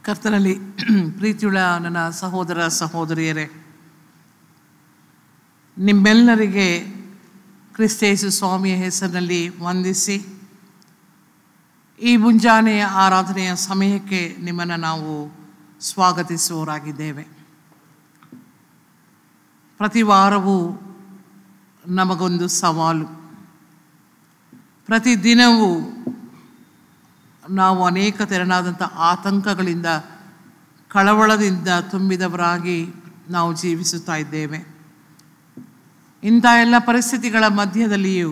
ಕರ್ತನಲ್ಲಿ ಪ್ರೀತಿಯುಳ್ಳ ನನ್ನ ಸಹೋದರ ಸಹೋದರಿಯರೇ, ನಿಮ್ಮೆಲ್ಲರಿಗೆ ಕ್ರಿಸ್ತೇಸು ಸ್ವಾಮಿಯ ಹೆಸರಿನಲ್ಲಿ ವಂದಿಸಿ ಈ ಮುಂಜಾನೆಯ ಆರಾಧನೆಯ ಸಮಯಕ್ಕೆ ನಿಮ್ಮನ್ನು ನಾವು ಸ್ವಾಗತಿಸುವವರಾಗಿದ್ದೇವೆ. ಪ್ರತಿ ವಾರವೂ ನಮಗೊಂದು ಸವಾಲು. ಪ್ರತಿದಿನವೂ ನಾವು ಅನೇಕ ತೆರನಾದಂಥ ಆತಂಕಗಳಿಂದ, ಕಳವಳದಿಂದ ತುಂಬಿದವರಾಗಿ ನಾವು ಜೀವಿಸುತ್ತಾ ಇದ್ದೇವೆ. ಇಂಥ ಎಲ್ಲ ಪರಿಸ್ಥಿತಿಗಳ ಮಧ್ಯದಲ್ಲಿಯೂ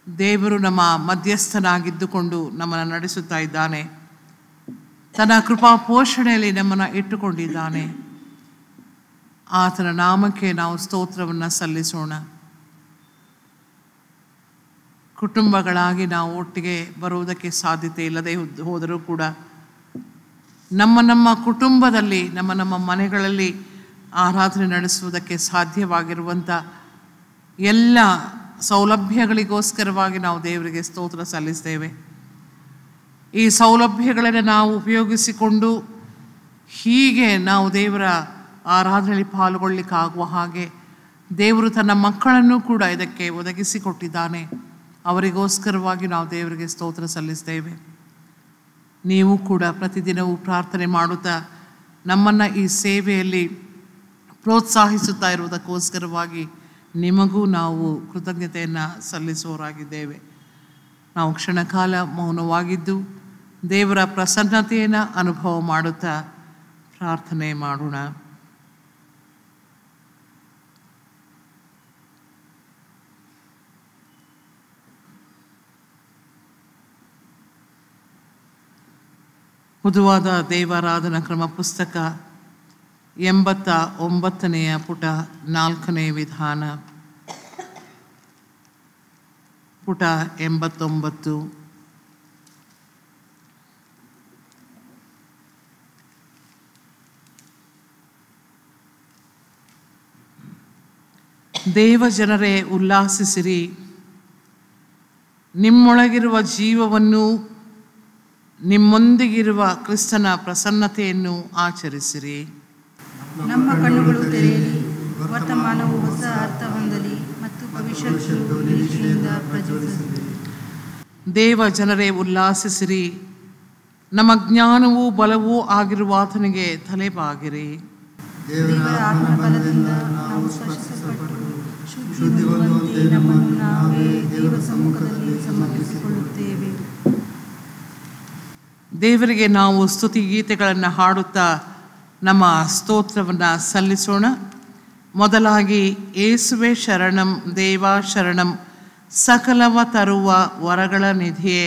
ದೇವರು ನಮ್ಮ ಮಧ್ಯಸ್ಥನಾಗಿದ್ದುಕೊಂಡು ನಮ್ಮನ್ನು ನಡೆಸುತ್ತಾ ಇದ್ದಾನೆ. ತನ್ನ ಕೃಪಾ ಪೋಷಣೆಯಲ್ಲಿ ನಮ್ಮನ್ನು ಇಟ್ಟುಕೊಂಡಿದ್ದಾನೆ. ಆತನ ನಾಮಕ್ಕೆ ನಾವು ಸ್ತೋತ್ರವನ್ನು ಸಲ್ಲಿಸೋಣ. ಕುಟುಂಬಗಳಾಗಿ ನಾವು ಒಟ್ಟಿಗೆ ಬರುವುದಕ್ಕೆ ಸಾಧ್ಯತೆ ಇಲ್ಲದೆ ಹೋದರೂ ಕೂಡ ನಮ್ಮ ಕುಟುಂಬದಲ್ಲಿ, ನಮ್ಮ ಮನೆಗಳಲ್ಲಿ ಆರಾಧನೆ ನಡೆಸುವುದಕ್ಕೆ ಸಾಧ್ಯವಾಗಿರುವಂಥ ಎಲ್ಲ ಸೌಲಭ್ಯಗಳಿಗೋಸ್ಕರವಾಗಿ ನಾವು ದೇವರಿಗೆ ಸ್ತೋತ್ರ ಸಲ್ಲಿಸ್ತೇವೆ. ಈ ಸೌಲಭ್ಯಗಳನ್ನು ನಾವು ಉಪಯೋಗಿಸಿಕೊಂಡು ಹೀಗೆ ನಾವು ದೇವರ ಆರಾಧನೆಯಲ್ಲಿ ಪಾಲ್ಗೊಳ್ಳಿಕ್ಕಾಗುವ ಹಾಗೆ ದೇವರು ತನ್ನ ಮಕ್ಕಳನ್ನು ಕೂಡ ಇದಕ್ಕೆ ಒದಗಿಸಿಕೊಟ್ಟಿದ್ದಾನೆ. ಅವರಿಗೋಸ್ಕರವಾಗಿ ನಾವು ದೇವರಿಗೆ ಸ್ತೋತ್ರ ಸಲ್ಲಿಸ್ತೇವೆ. ನೀವು ಕೂಡ ಪ್ರತಿದಿನವೂ ಪ್ರಾರ್ಥನೆ ಮಾಡುತ್ತಾ ನಮ್ಮನ್ನು ಈ ಸೇವೆಯಲ್ಲಿ ಪ್ರೋತ್ಸಾಹಿಸುತ್ತಾ ಇರುವುದಕ್ಕೋಸ್ಕರವಾಗಿ ನಿಮಗೂ ನಾವು ಕೃತಜ್ಞತೆಯನ್ನು ಸಲ್ಲಿಸುವವರಾಗಿದ್ದೇವೆ. ನಾವು ಕ್ಷಣಕಾಲ ಮೌನವಾಗಿದ್ದು ದೇವರ ಪ್ರಸನ್ನತೆಯನ್ನು ಅನುಭವ ಮಾಡುತ್ತಾ ಪ್ರಾರ್ಥನೆ ಮಾಡೋಣ. ಹುದುವಾದ ದೇವಾರಾಧನಾ ಕ್ರಮ ಪುಸ್ತಕ 89ನೇ ಪುಟ 4ನೇ ವಿಧಾನ, ಪುಟ 89. ದೇವಜನರೇ ಉಲ್ಲಾಸಿಸಿರಿ, ನಿಮ್ಮೊಳಗಿರುವ ಜೀವವನ್ನು, ನಿಮ್ಮೊಂದಿಗಿರುವ ಕ್ರಿಸ್ತನ ಪ್ರಸನ್ನತೆಯನ್ನು ಆಚರಿಸಿರಿ. ನಮ್ಮ ಕಣ್ಣುಗಳು ತೆರೆಯಲಿ, ವರ್ತಮಾನವು ಹೊಸ ಅರ್ಥ ಹೊಂದಲಿ ಮತ್ತು ಭವಿಷ್ಯತ್ತು ನಿರೀಕ್ಷೆಯಿಂದ ಪ್ರಜ್ವಲಿಸಲಿ. ದೇವ ಜನರೇ ಉಲ್ಲಾಸಿಸಿರಿ, ನಮ್ಮ ಜ್ಞಾನವೂ ಬಲವೂ ಆಗಿರುವ ಆತನಿಗೆ ತಲೆಬಾಗಿರಿ. ದೇವರ ಆತ್ಮಬಲದಿಂದ ನಾವು ಸ್ಪರ್ಶಿಸಲ್ಪಟ್ಟು ಶುದ್ಧಿ ಹೊಂದುವಂತೆ ನಮ್ಮನ್ನು ನಾವೇ ದೇವರ ಸಮ್ಮುಖದಲ್ಲಿ ಸಮರ್ಪಿಸಿಕೊಳ್ಳುತ್ತೇವೆ. ದೇವರಿಗೆ ನಾವು ಸ್ತುತಿ ಗೀತೆಗಳನ್ನು ಹಾಡುತ್ತಾ ನಮ್ಮ ಸ್ತೋತ್ರವನ್ನು ಸಲ್ಲಿಸೋಣ. ಮೊದಲಾಗಿ ಯೇಸುವೆ ಶರಣಂ, ದೇವಾ ಶರಣಂ, ಸಕಲವ ತರುವ ವರಗಳ ನಿಧಿಯೇ,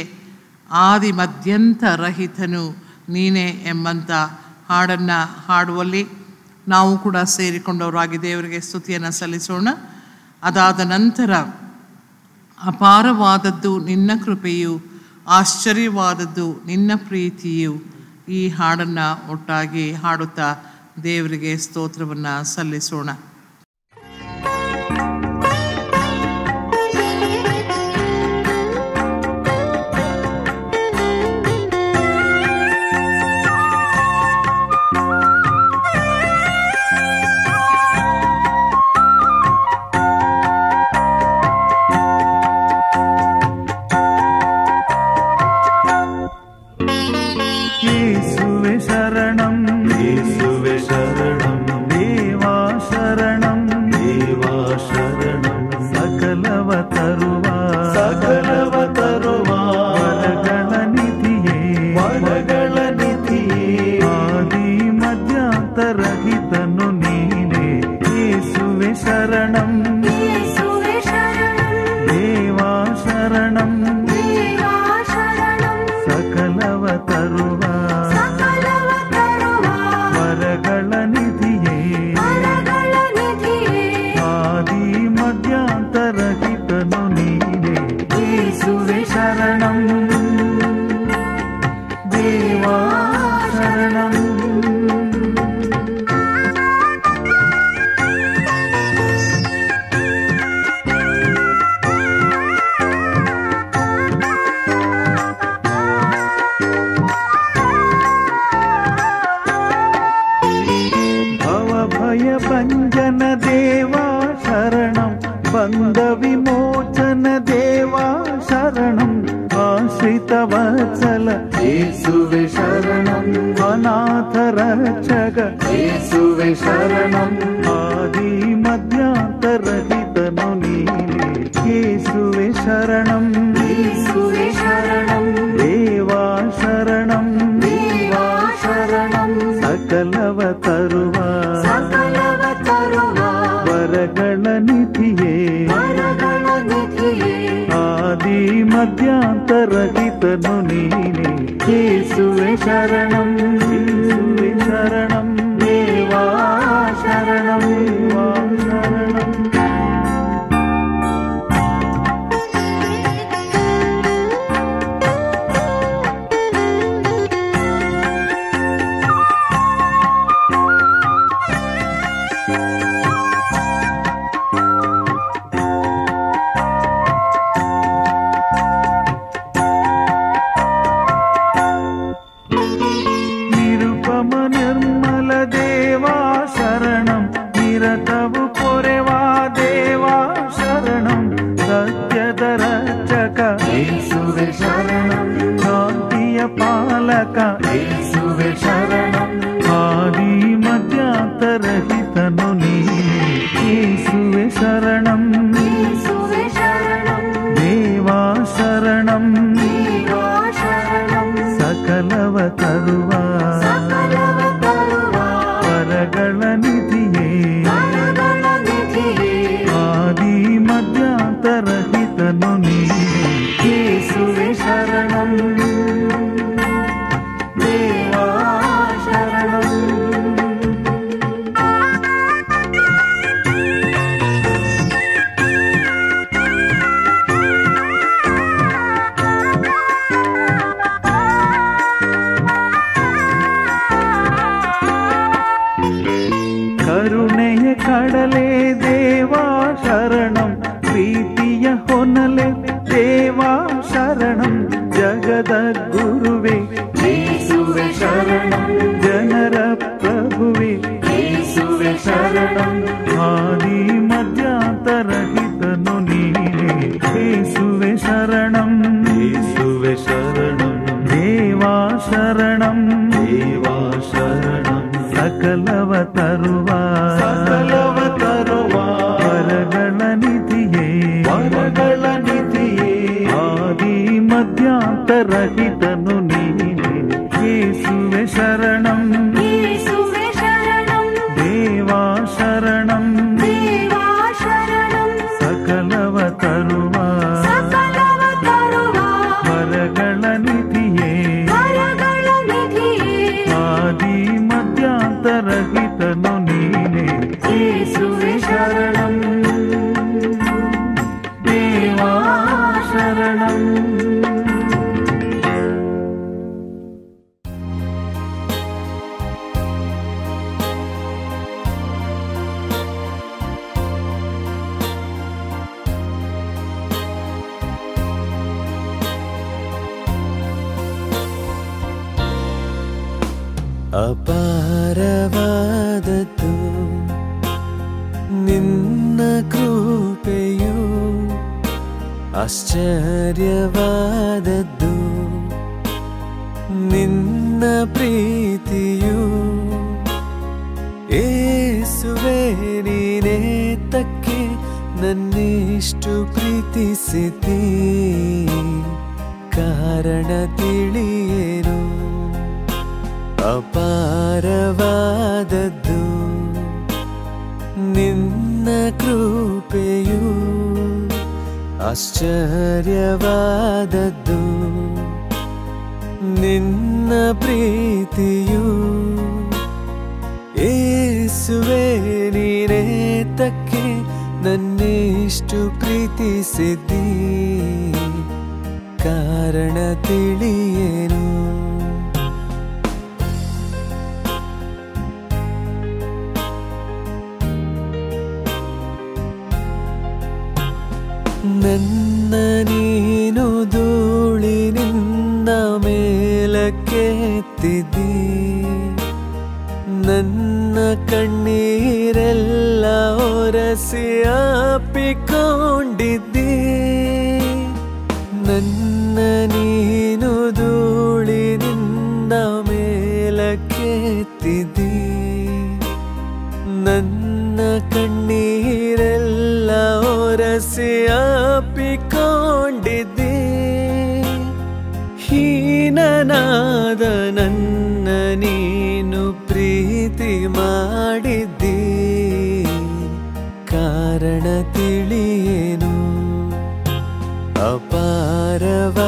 ಆದಿ ಮಧ್ಯಂತ ರಹಿತನು ನೀನೇ ಎಂಬಂಥ ಹಾಡನ್ನು ಹಾಡುವಲ್ಲಿ ನಾವು ಕೂಡ ಸೇರಿಕೊಂಡವರಾಗಿ ದೇವರಿಗೆ ಸ್ತುತಿಯನ್ನು ಸಲ್ಲಿಸೋಣ. ಅದಾದ ನಂತರ ಅಪಾರವಾದದ್ದು ನಿನ್ನ ಕೃಪೆಯು, ಆಶ್ಚರ್ಯವಾದದ್ದು ನಿನ್ನ ಪ್ರೀತಿಯು, ಈ ಹಾಡನ್ನು ಒಟ್ಟಾಗಿ ಹಾಡುತ್ತಾ ದೇವರಿಗೆ ಸ್ತೋತ್ರವನ್ನು ಸಲ್ಲಿಸೋಣ. ಬಂಧ ವಿಮೋಚನ ದೇವಾ ಶರಣಂ ಆಶ್ರಿತವತ್ಸಲ ಯೇಸುವೆ ಶರಣಂ ಅನಾಥ ರಕ್ಷಕ ಯೇಸುವೆ ಶರಣಂ ಆದಿ ಮಧ್ಯಾಂತರಹಿತನು ನೀನೆ ಯೇಸುವೆ ಶರಣಂ ಯೇಸುವೆ ಶರಣಂ ದೇವಾ ಶರಣಂ ದೇವಾ ಶರಣಂ ಸಕಲವ ತರುವ ವರಗಳ ನಿಧಿಯೇ ಆದಿ ಮಧ್ಯಾಂತರಹಿತನು ನೀನೆ ಯೇಸುವೆ ಶರಣಂ ಯೇಸುವೆ ಶರಣಂ ದೇವಾ ಶರಣಂ ದೇವಾ ಶರಣಂ ಪಾಲಕ ಯೇಸುವೆ ಶರಣಂ ಆದಿ ಮಧ್ಯಾಂತರಹಿತನು ನೀನೆ ಯೇಸುವೆ ಶರಣಂ ಯೇಸುವೆ ಶರಣಂ ದೇವಾ ಶರಣಂ ದೇವಾ ಶರಣಂ ಸಕಲವ ತರುವ ವರಗಳ ನಿಧಿಯೇ ಆದಿ ಮಧ್ಯಾಂತರಹಿತನು ನೀನೆ ಯೇಸುವೆ ಶರಣಂ ಕರುಣೆಯ ಕಡಲೆ ದೇವಾ ಶರಣಂ ಪ್ರೀತಿಯ ಹೊನಲೆ ದೇವಾ ಶರಣಂ ಜಗದ ಗುರುವೆ ಯೇಸುವೆ ಶರಣಂ ಜನರ ಪ್ರಭುವೆ ಯೇಸುವೆ ಶರಣಂ ಆದಿ ಮಧ್ಯಾಂತರಹಿತನು ನೀನೆ ಯೇಸುವೆ ಶರಣಂ ಯೇಸುವೆ ಶರಣಂ ದೇವಾ ಶರಣಂ ದೇವಾ ಶರಣಂ ಸಕಲವ ತರುವ ವರಗಳ ನಿಧಿಯೇ ಆದಿ ಮಧ್ಯಾಂತರಹಿತನು ನೀನೆ ಯೇಸುವೆ ಶರಣಂ ಯೇಸುವೆ ಶರಣಂ ದೇವಾ ಶರಣಂ ದೇವಾ ಶರಣಂ ಸಕಲವ ತರುವ ವರಗಳ ನಿಧಿಯೇ ಆದಿ ಮಧ್ಯಾಂತರಹಿತನು ನೀನೆ ಯೇಸುವೆ ಶರಣಂ ದೇವಾ ಶರಣಂ ಅಪಾರವಾದದ್ದು ನಿನ್ನ ಕೃಪೆಯು ಆಶ್ಚರ್ಯವಾದದ್ದು ನಿನ್ನ ಪ್ರೀತಿಯು ಯೇಸುವೆ ನೀನೇ ತಕ್ಕೆ ನನ್ನಿಷ್ಟು ಪ್ರೀತಿಸಿದ್ದೀ ಕಾರಣ ತಿಳಿಯೇನು ಅಪಾರವಾದದ್ದು ನಿನ್ನ ಕೃಪೆಯು ಆಶ್ಚರ್ಯವಾದದ್ದು ನಿನ್ನ ಪ್ರೀತಿಯು ಯೇಸುವೆ ನೀನೇ ತಕ್ಕೆ ನನ್ನಿಷ್ಟು ಪ್ರೀತಿಸಿದ್ದೀ ಕಾರಣ ತಿಳಿಯೇನು ನನ್ನ ನೀನು ಧೂಳಿನಿಂದ ಮೇಲಕ್ಕೆತ್ತಿದ್ದೀ ನನ್ನ ಕಣ್ಣೀರೆಲ್ಲ ಒರೆಸಿ ಅಪ್ಪಿ ಅಪ್ಪಿಕೊಂಡಿದ್ದಿ. ನನ್ನ ನೀನು ಧೂಳಿನಿಂದ ಮೇಲಕ್ಕೆತ್ತಿದ್ದಿ. ನನ್ನ ಕಣ್ಣೀರೆಲ್ಲ ಒರೆಸಿ ಅಪ್ಪಿಕೊಂಡಿದ್ದಿ. ಹೀನನಾದ ನನ್ನ ನೀನು ಪ್ರೀತಿ ಮಾಡಿದ್ದಿ. ಕಾರಣ ತಿಳಿಯೇನು ಅಪಾರವಾದದ್ದು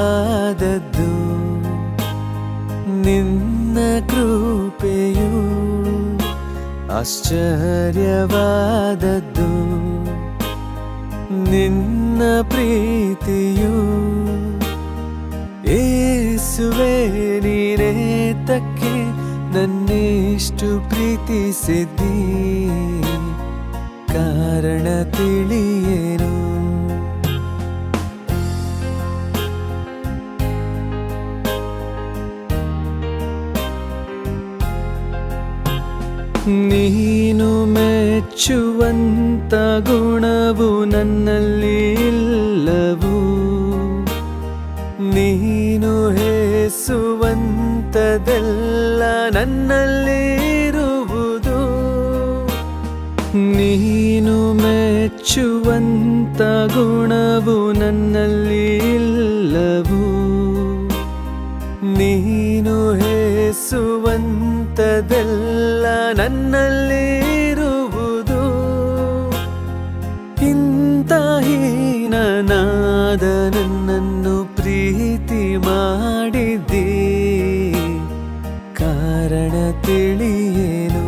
ನಿನ್ನ ಕೃಪೆಯು, ಆಶ್ಚರ್ಯವಾದದ್ದು ನಿನ್ನ ಪ್ರೀತಿಯು. ಯೇಸುವೇ ನೀನೇತಕ್ಕೆ ನನ್ನಿಷ್ಟು ಪ್ರೀತಿಸಿದ್ದಿ. ಕಾರಣ ತಿಳಿಯೇನು. ನೀನು ಮೆಚ್ಚುವಂತ ಗುಣವು ನನ್ನಲ್ಲಿ ಇಲ್ಲವು. ನೀನು ಹೇಸುವಂತದೆಲ್ಲ ನನ್ನಲ್ಲಿರುವುದು. ನೀನು ಮೆಚ್ಚುವಂತ ಗುಣವು ನನ್ನಲ್ಲಿ ಇಲ್ಲವು. ನೀನು ಹೇಸುವಂತದೆಲ್ಲ ನನ್ನಲ್ಲಿರುವುದು. ಇಂಥ ಹೀನನಾದ ನನ್ನನ್ನು ಪ್ರೀತಿ ಮಾಡಿದ್ದಿ. ಕಾರಣ ತಿಳಿಯೇನು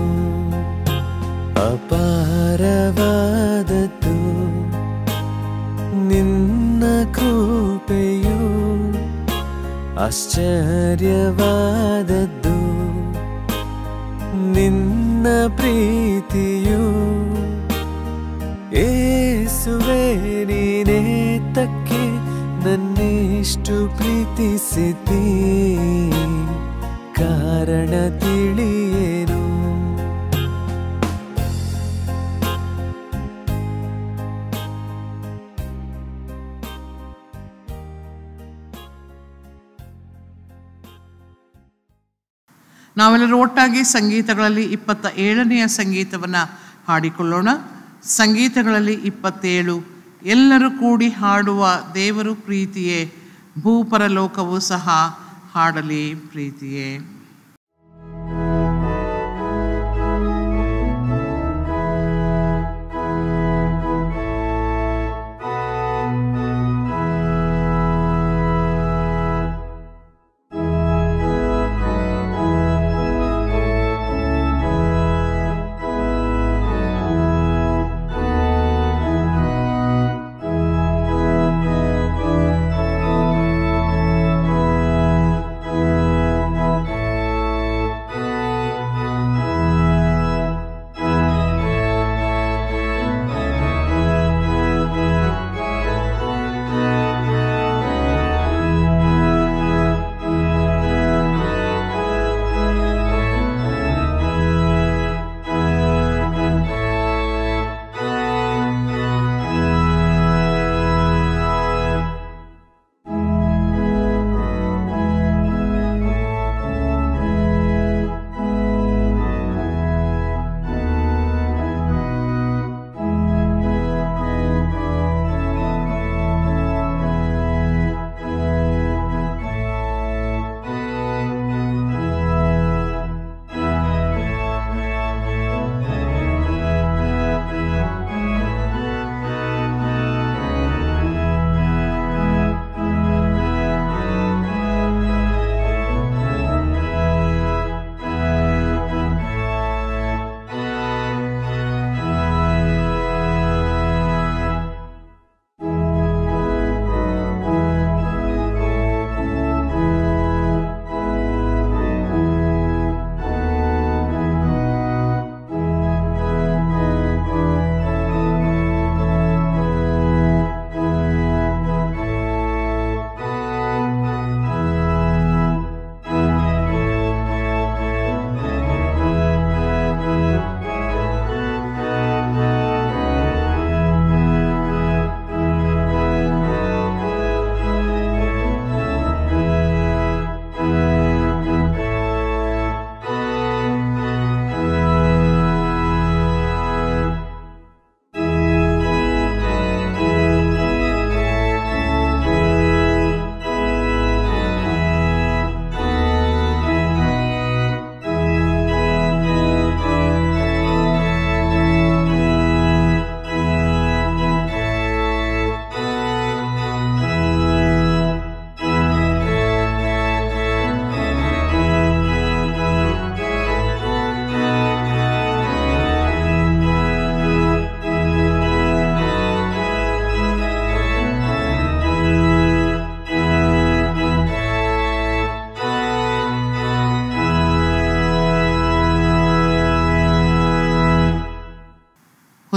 ಅಪಾರವಾದದ್ದು ನಿನ್ನ ಕೃಪೆಯು, ಆಶ್ಚರ್ಯವಾದದ್ದು ನಿನ್ನ ಪ್ರೀತಿಯು. ಯೇಸುವೇ ನೀನೇತಕ್ಕೆ ನನ್ನಿಷ್ಟು ಪ್ರೀತಿಸಿದ್ದಿ. ಕಾರಣ ತಿಳಿಯೇನು. ನಾವೆಲ್ಲರೂ ಒಟ್ಟಾಗಿ ಸಂಗೀತಗಳಲ್ಲಿ 27ನೆಯ ಸಂಗೀತವನ್ನು ಹಾಡಿಕೊಳ್ಳೋಣ. ಸಂಗೀತಗಳಲ್ಲಿ 27 ಎಲ್ಲರೂ ಕೂಡಿ ಹಾಡುವ ದೇವರು ಪ್ರೀತಿಯೇ, ಭೂಪರಲೋಕವೂ ಸಹ ಹಾಡಲಿ ಪ್ರೀತಿಯೇ.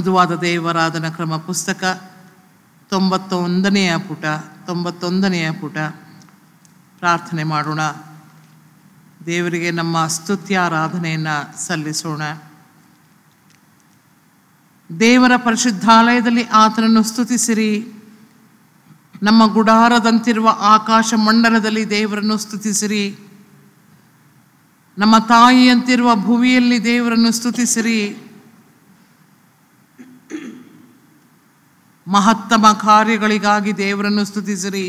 ಮೃದುವಾದ ದೇವರಾಧನ ಕ್ರಮ ಪುಸ್ತಕ 91ನೇ ಪುಟ. ಪ್ರಾರ್ಥನೆ ಮಾಡೋಣ. ದೇವರಿಗೆ ನಮ್ಮ ಸ್ತುತ್ಯಾರಾಧನೆಯನ್ನು ಸಲ್ಲಿಸೋಣ. ದೇವರ ಪರಿಶುದ್ಧಾಲಯದಲ್ಲಿ ಆತನನ್ನು ಸ್ತುತಿಸಿರಿ. ನಮ್ಮ ಗುಡಾರದಂತಿರುವ ಆಕಾಶ ಮಂಡಲದಲ್ಲಿ ದೇವರನ್ನು ಸ್ತುತಿಸಿರಿ. ನಮ್ಮ ತಾಯಿಯಂತಿರುವ ಭುವಿಯಲ್ಲಿ ದೇವರನ್ನು ಸ್ತುತಿಸಿರಿ. ಮಹತ್ತಮ ಕಾರ್ಯಗಳಿಗಾಗಿ ದೇವರನ್ನು ಸ್ತುತಿಸಿರಿ.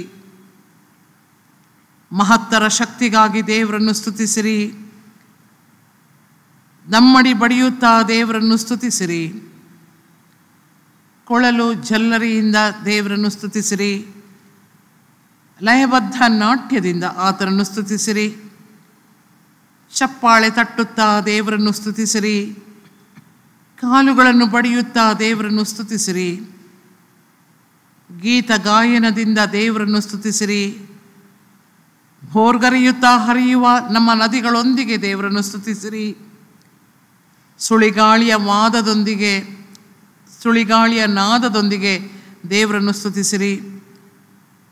ಮಹತ್ತರ ಶಕ್ತಿಗಾಗಿ ದೇವರನ್ನು ಸ್ತುತಿಸಿರಿ. ನಮ್ಮಡಿ ಬಡಿಯುತ್ತಾ ದೇವರನ್ನು ಸ್ತುತಿಸಿರಿ. ಕೊಳಲು ಜಲ್ಲರಿಯಿಂದ ದೇವರನ್ನು ಸ್ತುತಿಸಿರಿ. ಲಯಬದ್ಧ ನಾಟ್ಯದಿಂದ ಆತನನ್ನು ಸ್ತುತಿಸಿರಿ. ಚಪ್ಪಾಳೆ ತಟ್ಟುತ್ತಾ ದೇವರನ್ನು ಸ್ತುತಿಸಿರಿ. ಕಾಲುಗಳನ್ನು ಬಡಿಯುತ್ತಾ ದೇವರನ್ನು ಸ್ತುತಿಸಿರಿ. ಗೀತ ಗಾಯನದಿಂದ ದೇವರನ್ನು ಸ್ತುತಿಸಿರಿ. ಭೋರ್ಗರೆಯುತ್ತಾ ಹರಿಯುವ ನಮ್ಮ ನದಿಗಳೊಂದಿಗೆ ದೇವರನ್ನು ಸ್ತುತಿಸಿರಿ. ಸುಳಿಗಾಳಿಯ ನಾದದೊಂದಿಗೆ ದೇವರನ್ನು ಸ್ತುತಿಸಿರಿ.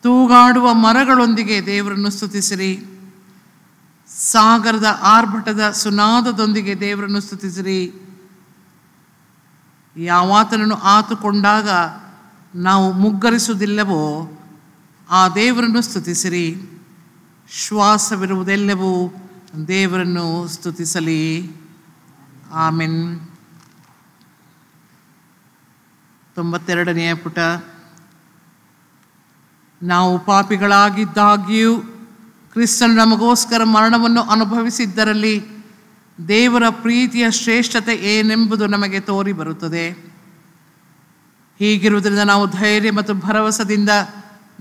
ತೂಗಾಡುವ ಮರಗಳೊಂದಿಗೆ ದೇವರನ್ನು ಸ್ತುತಿಸಿರಿ. ಸಾಗರದ ಆರ್ಭಟದ ಸುನಾದದೊಂದಿಗೆ ದೇವರನ್ನು ಸ್ತುತಿಸಿರಿ. ಯಾವಾತನನ್ನು ಆತುಕೊಂಡಾಗ ನಾವು ಮುಗ್ಗರಿಸುವುದಿಲ್ಲವೋ ಆ ದೇವರನ್ನು ಸ್ತುತಿಸಿರಿ. ಶ್ವಾಸವಿರುವುದೆಲ್ಲವೂ ದೇವರನ್ನು ಸ್ತುತಿಸಲಿ. ಆಮೆನ್. 92ನೇ ಪುಟ. ನಾವು ಪಾಪಿಗಳಾಗಿದ್ದಾಗ್ಯೂ ಕ್ರಿಸ್ತನು ನಮಗೋಸ್ಕರ ಮರಣವನ್ನು ಅನುಭವಿಸಿದ್ದರಲ್ಲಿ ದೇವರ ಪ್ರೀತಿಯ ಶ್ರೇಷ್ಠತೆ ಏನೆಂಬುದು ನಮಗೆ ತೋರಿ ಬರುತ್ತದೆ. ಹೀಗಿರುವುದರಿಂದ ನಾವು ಧೈರ್ಯ ಮತ್ತು ಭರವಸೆಯಿಂದ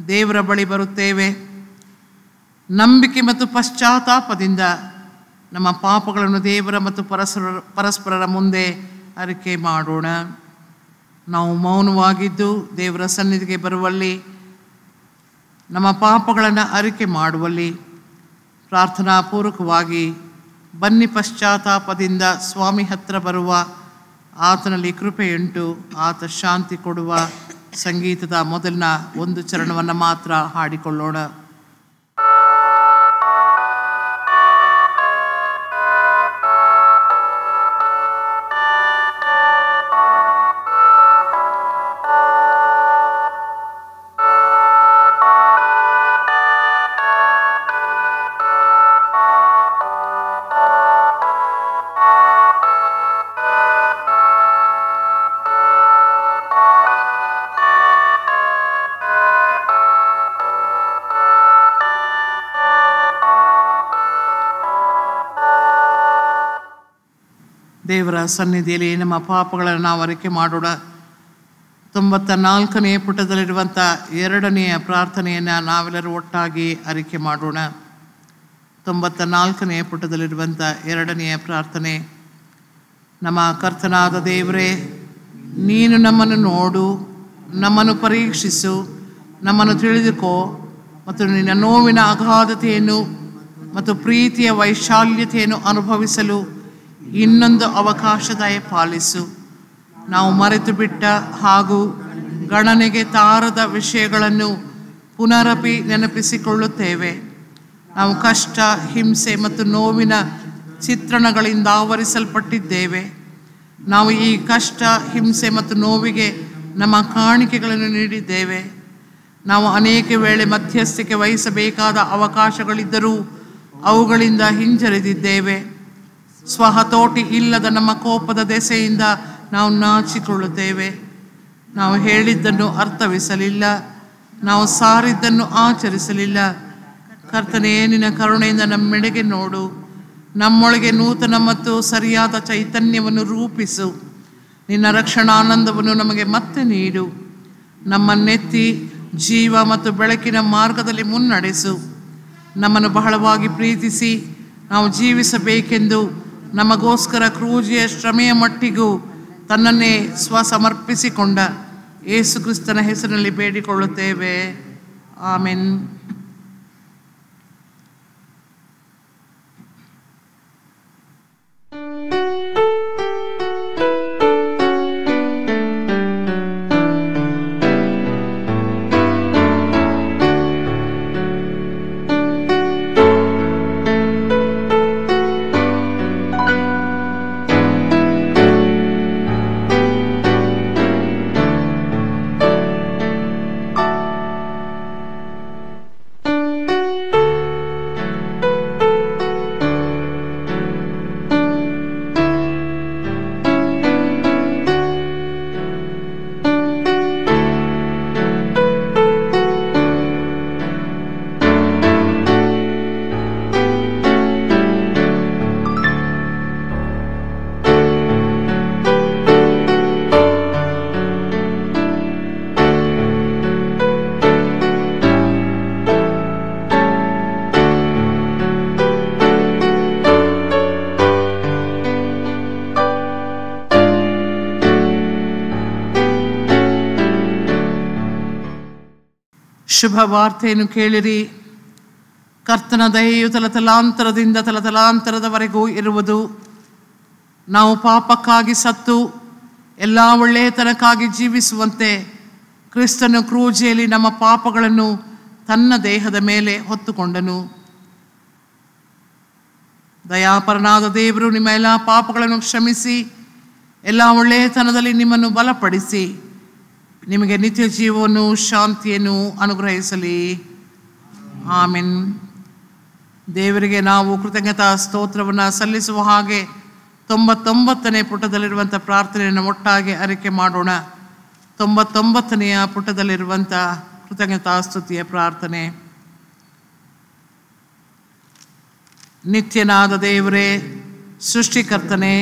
ದೇವರ ಬಳಿ ಬರುತ್ತೇವೆ. ನಂಬಿಕೆ ಮತ್ತು ಪಶ್ಚಾತ್ತಾಪದಿಂದ ನಮ್ಮ ಪಾಪಗಳನ್ನು ದೇವರ ಮತ್ತು ಪರಸ್ಪರರ ಮುಂದೆ ಅರಿಕೆ ಮಾಡೋಣ. ನಾವು ಮೌನವಾಗಿದ್ದು ದೇವರ ಸನ್ನಿಧಿಗೆ ಬರುವಲ್ಲಿ, ನಮ್ಮ ಪಾಪಗಳನ್ನು ಅರಿಕೆ ಮಾಡುವಲ್ಲಿ ಪ್ರಾರ್ಥನಾಪೂರ್ವಕವಾಗಿ ಬನ್ನಿ. ಪಶ್ಚಾತ್ತಾಪದಿಂದ ಸ್ವಾಮಿ ಹತ್ತಿರ ಬರುವ ಆತನಲ್ಲಿ ಕೃಪೆಯುಂಟು, ಆತ ಶಾಂತಿ ಕೊಡುವ ಸಂಗೀತದ ಮೊದಲಿನ ಒಂದು ಚರಣವನ್ನು ಮಾತ್ರ ಹಾಡಿಕೊಳ್ಳೋಣ. ದೇವರ ಸನ್ನಿಧಿಯಲ್ಲಿ ನಮ್ಮ ಪಾಪಗಳನ್ನು ನಾವು ಅರಿಕೆ ಮಾಡೋಣ. 94ನೇ ಪುಟದಲ್ಲಿರುವಂಥ 2ನೇ ಪ್ರಾರ್ಥನೆಯನ್ನು ನಾವೆಲ್ಲರೂ ಒಟ್ಟಾಗಿ ಅರಿಕೆ ಮಾಡೋಣ. 94ನೇ ಪುಟದಲ್ಲಿರುವಂಥ 2ನೇ ಪ್ರಾರ್ಥನೆ. ನಮ್ಮ ಕರ್ತನಾದ ದೇವರೇ, ನೀನು ನಮ್ಮನ್ನು ನೋಡು, ನಮ್ಮನ್ನು ಪರೀಕ್ಷಿಸು, ನಮ್ಮನ್ನು ತಿಳಿದುಕೋ ಮತ್ತು ನಿನ್ನ ನೋವಿನ ಅಗಾಧತೆಯನ್ನು ಮತ್ತು ಪ್ರೀತಿಯ ವೈಶಾಲ್ಯತೆಯನ್ನು ಅನುಭವಿಸಲು ಇನ್ನೊಂದು ಅವಕಾಶ ದಯಪಾಲಿಸು. ನಾವು ಮರೆತು ಬಿಟ್ಟ ಹಾಗೂ ಗಣನೆಗೆ ತಾರದ ವಿಷಯಗಳನ್ನು ಪುನರಪಿ ನೆನಪಿಸಿಕೊಳ್ಳುತ್ತೇವೆ. ನಾವು ಕಷ್ಟ, ಹಿಂಸೆ ಮತ್ತು ನೋವಿನ ಚಿತ್ರಣಗಳಿಂದ ಆವರಿಸಲ್ಪಟ್ಟಿದ್ದೇವೆ. ನಾವು ಈ ಕಷ್ಟ, ಹಿಂಸೆ ಮತ್ತು ನೋವಿಗೆ ನಮ್ಮ ಕಾಣಿಕೆಗಳನ್ನು ನೀಡಿದ್ದೇವೆ. ನಾವು ಅನೇಕ ವೇಳೆ ಮಧ್ಯಸ್ಥಿಕೆ ವಹಿಸಬೇಕಾದ ಅವಕಾಶಗಳಿದ್ದರೂ ಅವುಗಳಿಂದ ಹಿಂಜರಿದಿದ್ದೇವೆ. ಸ್ವಹತೋಟಿ ಇಲ್ಲದ ನಮ್ಮ ಕೋಪದ ದೆಸೆಯಿಂದ ನಾವು ನಾಚಿಕೊಳ್ಳುತ್ತೇವೆ. ನಾವು ಹೇಳಿದ್ದನ್ನು ಅರ್ಥವಿಸಲಿಲ್ಲ, ನಾವು ಸಾರಿದ್ದನ್ನು ಆಚರಿಸಲಿಲ್ಲ. ಕರ್ತನೇ, ನಿನ್ನ ಕರುಣೆಯಿಂದ ನಮ್ಮೆಡೆಗೆ ನೋಡು. ನಮ್ಮೊಳಗೆ ನೂತನ ಮತ್ತು ಸರಿಯಾದ ಚೈತನ್ಯವನ್ನು ರೂಪಿಸು. ನಿನ್ನ ರಕ್ಷಣಾನಂದವನ್ನು ನಮಗೆ ಮತ್ತೆ ನೀಡು. ನಮ್ಮನ್ನೆತ್ತಿ ಜೀವ ಮತ್ತು ಬೆಳಕಿನ ಮಾರ್ಗದಲ್ಲಿ ಮುನ್ನಡೆಸು. ನಮ್ಮನ್ನು ಬಹಳವಾಗಿ ಪ್ರೀತಿಸಿ ನಾವು ಜೀವಿಸಬೇಕೆಂದು ನಮಗೋಸ್ಕರ ಕ್ರೂಜಿಯ ಶ್ರಮೆಯ ಮಟ್ಟಿಗೂ ತನ್ನನ್ನೇ ಸ್ವಸಮರ್ಪಿಸಿಕೊಂಡ ಯೇಸು ಕ್ರಿಸ್ತನ ಹೆಸರಿನಲ್ಲಿ ಬೇಡಿಕೊಳ್ಳುತ್ತೇವೆ. ಆಮೆನ್. ಶುಭ ವಾರ್ತೆಯನ್ನು ಕೇಳಿರಿ. ಕರ್ತನ ದಯೆಯು ತಲತಲಾಂತರದಿಂದ ತಲತಲಾಂತರದವರೆಗೂ ಇರುವುದು. ನಾವು ಪಾಪಕ್ಕಾಗಿ ಸತ್ತು ಎಲ್ಲ ಒಳ್ಳೆಯತನಕ್ಕಾಗಿ ಜೀವಿಸುವಂತೆ ಕ್ರಿಸ್ತನು ಕ್ರೂಜೆಯಲ್ಲಿ ನಮ್ಮ ಪಾಪಗಳನ್ನು ತನ್ನ ದೇಹದ ಮೇಲೆ ಹೊತ್ತುಕೊಂಡನು. ದಯಾಪರನಾದ ದೇವರು ನಿಮ್ಮ ಎಲ್ಲ ಪಾಪಗಳನ್ನು ಕ್ಷಮಿಸಿ ಎಲ್ಲ ಒಳ್ಳೆಯತನದಲ್ಲಿ ನಿಮ್ಮನ್ನು ಬಲಪಡಿಸಿ ನಿಮಗೆ ನಿತ್ಯ ಜೀವವನ್ನು ಶಾಂತಿಯನ್ನು ಅನುಗ್ರಹಿಸಲಿ. ಆಮೆನ್. ದೇವರಿಗೆ ನಾವು ಕೃತಜ್ಞತಾ ಸ್ತೋತ್ರವನ್ನು ಸಲ್ಲಿಸುವ ಹಾಗೆ 99ನೇ ಪುಟದಲ್ಲಿರುವಂಥ ಪ್ರಾರ್ಥನೆಯನ್ನು ಒಟ್ಟಾಗಿ ಅರಿಕೆ ಮಾಡೋಣ. 99ನೆಯ ಪುಟದಲ್ಲಿರುವಂಥ ಕೃತಜ್ಞತಾ ಸ್ತುತಿಯ ಪ್ರಾರ್ಥನೆ. ನಿತ್ಯನಾದ ದೇವರೇ, ಸೃಷ್ಟಿಕರ್ತನೆ,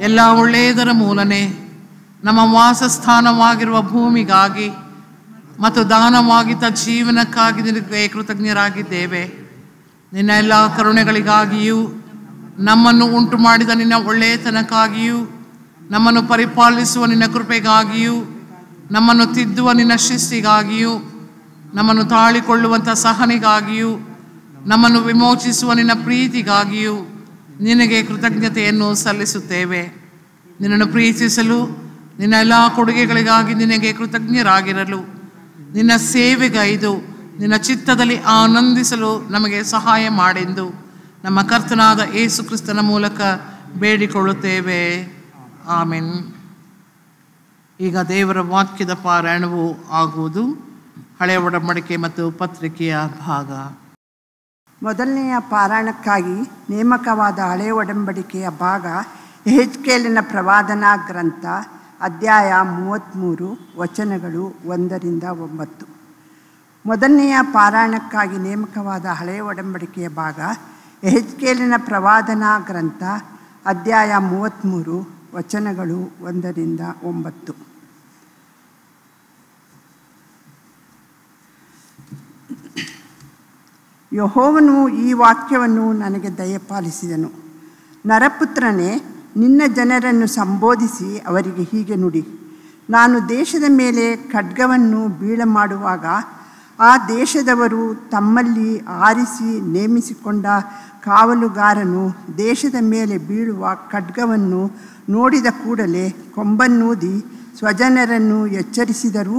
ಎಲ್ಲ ಒಳ್ಳೆಯದರ ಮೂಲನೆ, ನಮ್ಮ ವಾಸಸ್ಥಾನವಾಗಿರುವ ಭೂಮಿಗಾಗಿ ಮತ್ತು ದಾನವಾಗಿದ್ದ ಜೀವನಕ್ಕಾಗಿ ನಿನಗೆ ಕೃತಜ್ಞರಾಗಿದ್ದೇವೆ. ನಿನ್ನ ಎಲ್ಲ ಕರುಣೆಗಳಿಗಾಗಿಯೂ, ನಮ್ಮನ್ನು ಉಂಟು ಮಾಡಿದ ನಿನ್ನ ಒಳ್ಳೆಯತನಕ್ಕಾಗಿಯೂ, ನಮ್ಮನ್ನು ಪರಿಪಾಲಿಸುವ ನಿನ್ನ ಕೃಪೆಗಾಗಿಯೂ, ನಮ್ಮನ್ನು ತಿದ್ದುವ ನಿನ್ನ ಶಿಸ್ತಿಗಾಗಿಯೂ, ನಮ್ಮನ್ನು ತಾಳಿಕೊಳ್ಳುವಂಥ ಸಹನೆಗಾಗಿಯೂ, ನಮ್ಮನ್ನು ವಿಮೋಚಿಸುವ ನಿನ್ನ ಪ್ರೀತಿಗಾಗಿಯೂ ನಿನಗೆ ಕೃತಜ್ಞತೆಯನ್ನು ಸಲ್ಲಿಸುತ್ತೇವೆ. ನಿನ್ನನ್ನು ಪ್ರೀತಿಸಲು, ನಿನ್ನ ಎಲ್ಲ ಕೊಡುಗೆಗಳಿಗಾಗಿ ನಿನಗೆ ಕೃತಜ್ಞರಾಗಿರಲು, ನಿನ್ನ ಸೇವೆಗೈದು ನಿನ್ನ ಚಿತ್ತದಲ್ಲಿ ಆನಂದಿಸಲು ನಮಗೆ ಸಹಾಯ ಮಾಡೆಂದು ನಮ್ಮ ಕರ್ತನಾದ ಯೇಸು ಕ್ರಿಸ್ತನ ಮೂಲಕ ಬೇಡಿಕೊಳ್ಳುತ್ತೇವೆ. ಆಮೆನ್. ಈಗ ದೇವರ ವಾಕ್ಯದ ಪಾರಾಯಣವು ಆಗುವುದು. ಹಳೆಯ ಒಡಂಬಡಿಕೆ ಮತ್ತು ಪತ್ರಿಕೆಯ ಭಾಗ. ಮೊದಲನೆಯ ಪಾರಾಯಣಕ್ಕಾಗಿ ನೇಮಕವಾದ ಹಳೆಯ ಒಡಂಬಡಿಕೆಯ ಭಾಗ ಯೆಹೆಜ್ಕೇಲನ ಪ್ರವಾದನಾ ಗ್ರಂಥ, ಅಧ್ಯಾಯ 33, ವಚನಗಳು 1-9. ಮೊದಲನೆಯ ಪಾರಾಯಣಕ್ಕಾಗಿ ನೇಮಕವಾದ ಹಳೆಯ ಒಡಂಬಡಿಕೆಯ ಭಾಗ ಯೆಹೆಜ್ಕೇಲನ ಪ್ರವಾದನಾ ಗ್ರಂಥ, ಅಧ್ಯಾಯ 33, ವಚನಗಳು 1-9. ಯೆಹೋವನು ಈ ವಾಕ್ಯವನ್ನು ನನಗೆ ದಯಪಾಲಿಸಿದನು. ನರಪುತ್ರನೇ, ನಿನ್ನ ಜನರನ್ನು ಸಂಬೋಧಿಸಿ ಅವರಿಗೆ ಹೀಗೆ ನುಡಿ. ನಾನು ದೇಶದ ಮೇಲೆ ಖಡ್ಗವನ್ನು ಬೀಳಮಾಡುವಾಗ ಆ ದೇಶದವರು ತಮ್ಮಲ್ಲಿ ಆರಿಸಿ ನೇಮಿಸಿಕೊಂಡ ಕಾವಲುಗಾರನು ದೇಶದ ಮೇಲೆ ಬೀಳುವ ಖಡ್ಗವನ್ನು ನೋಡಿದ ಕೂಡಲೇ ಕೊಂಬನ್ನೂದಿ ಸ್ವಜನರನ್ನು ಎಚ್ಚರಿಸಿದರೂ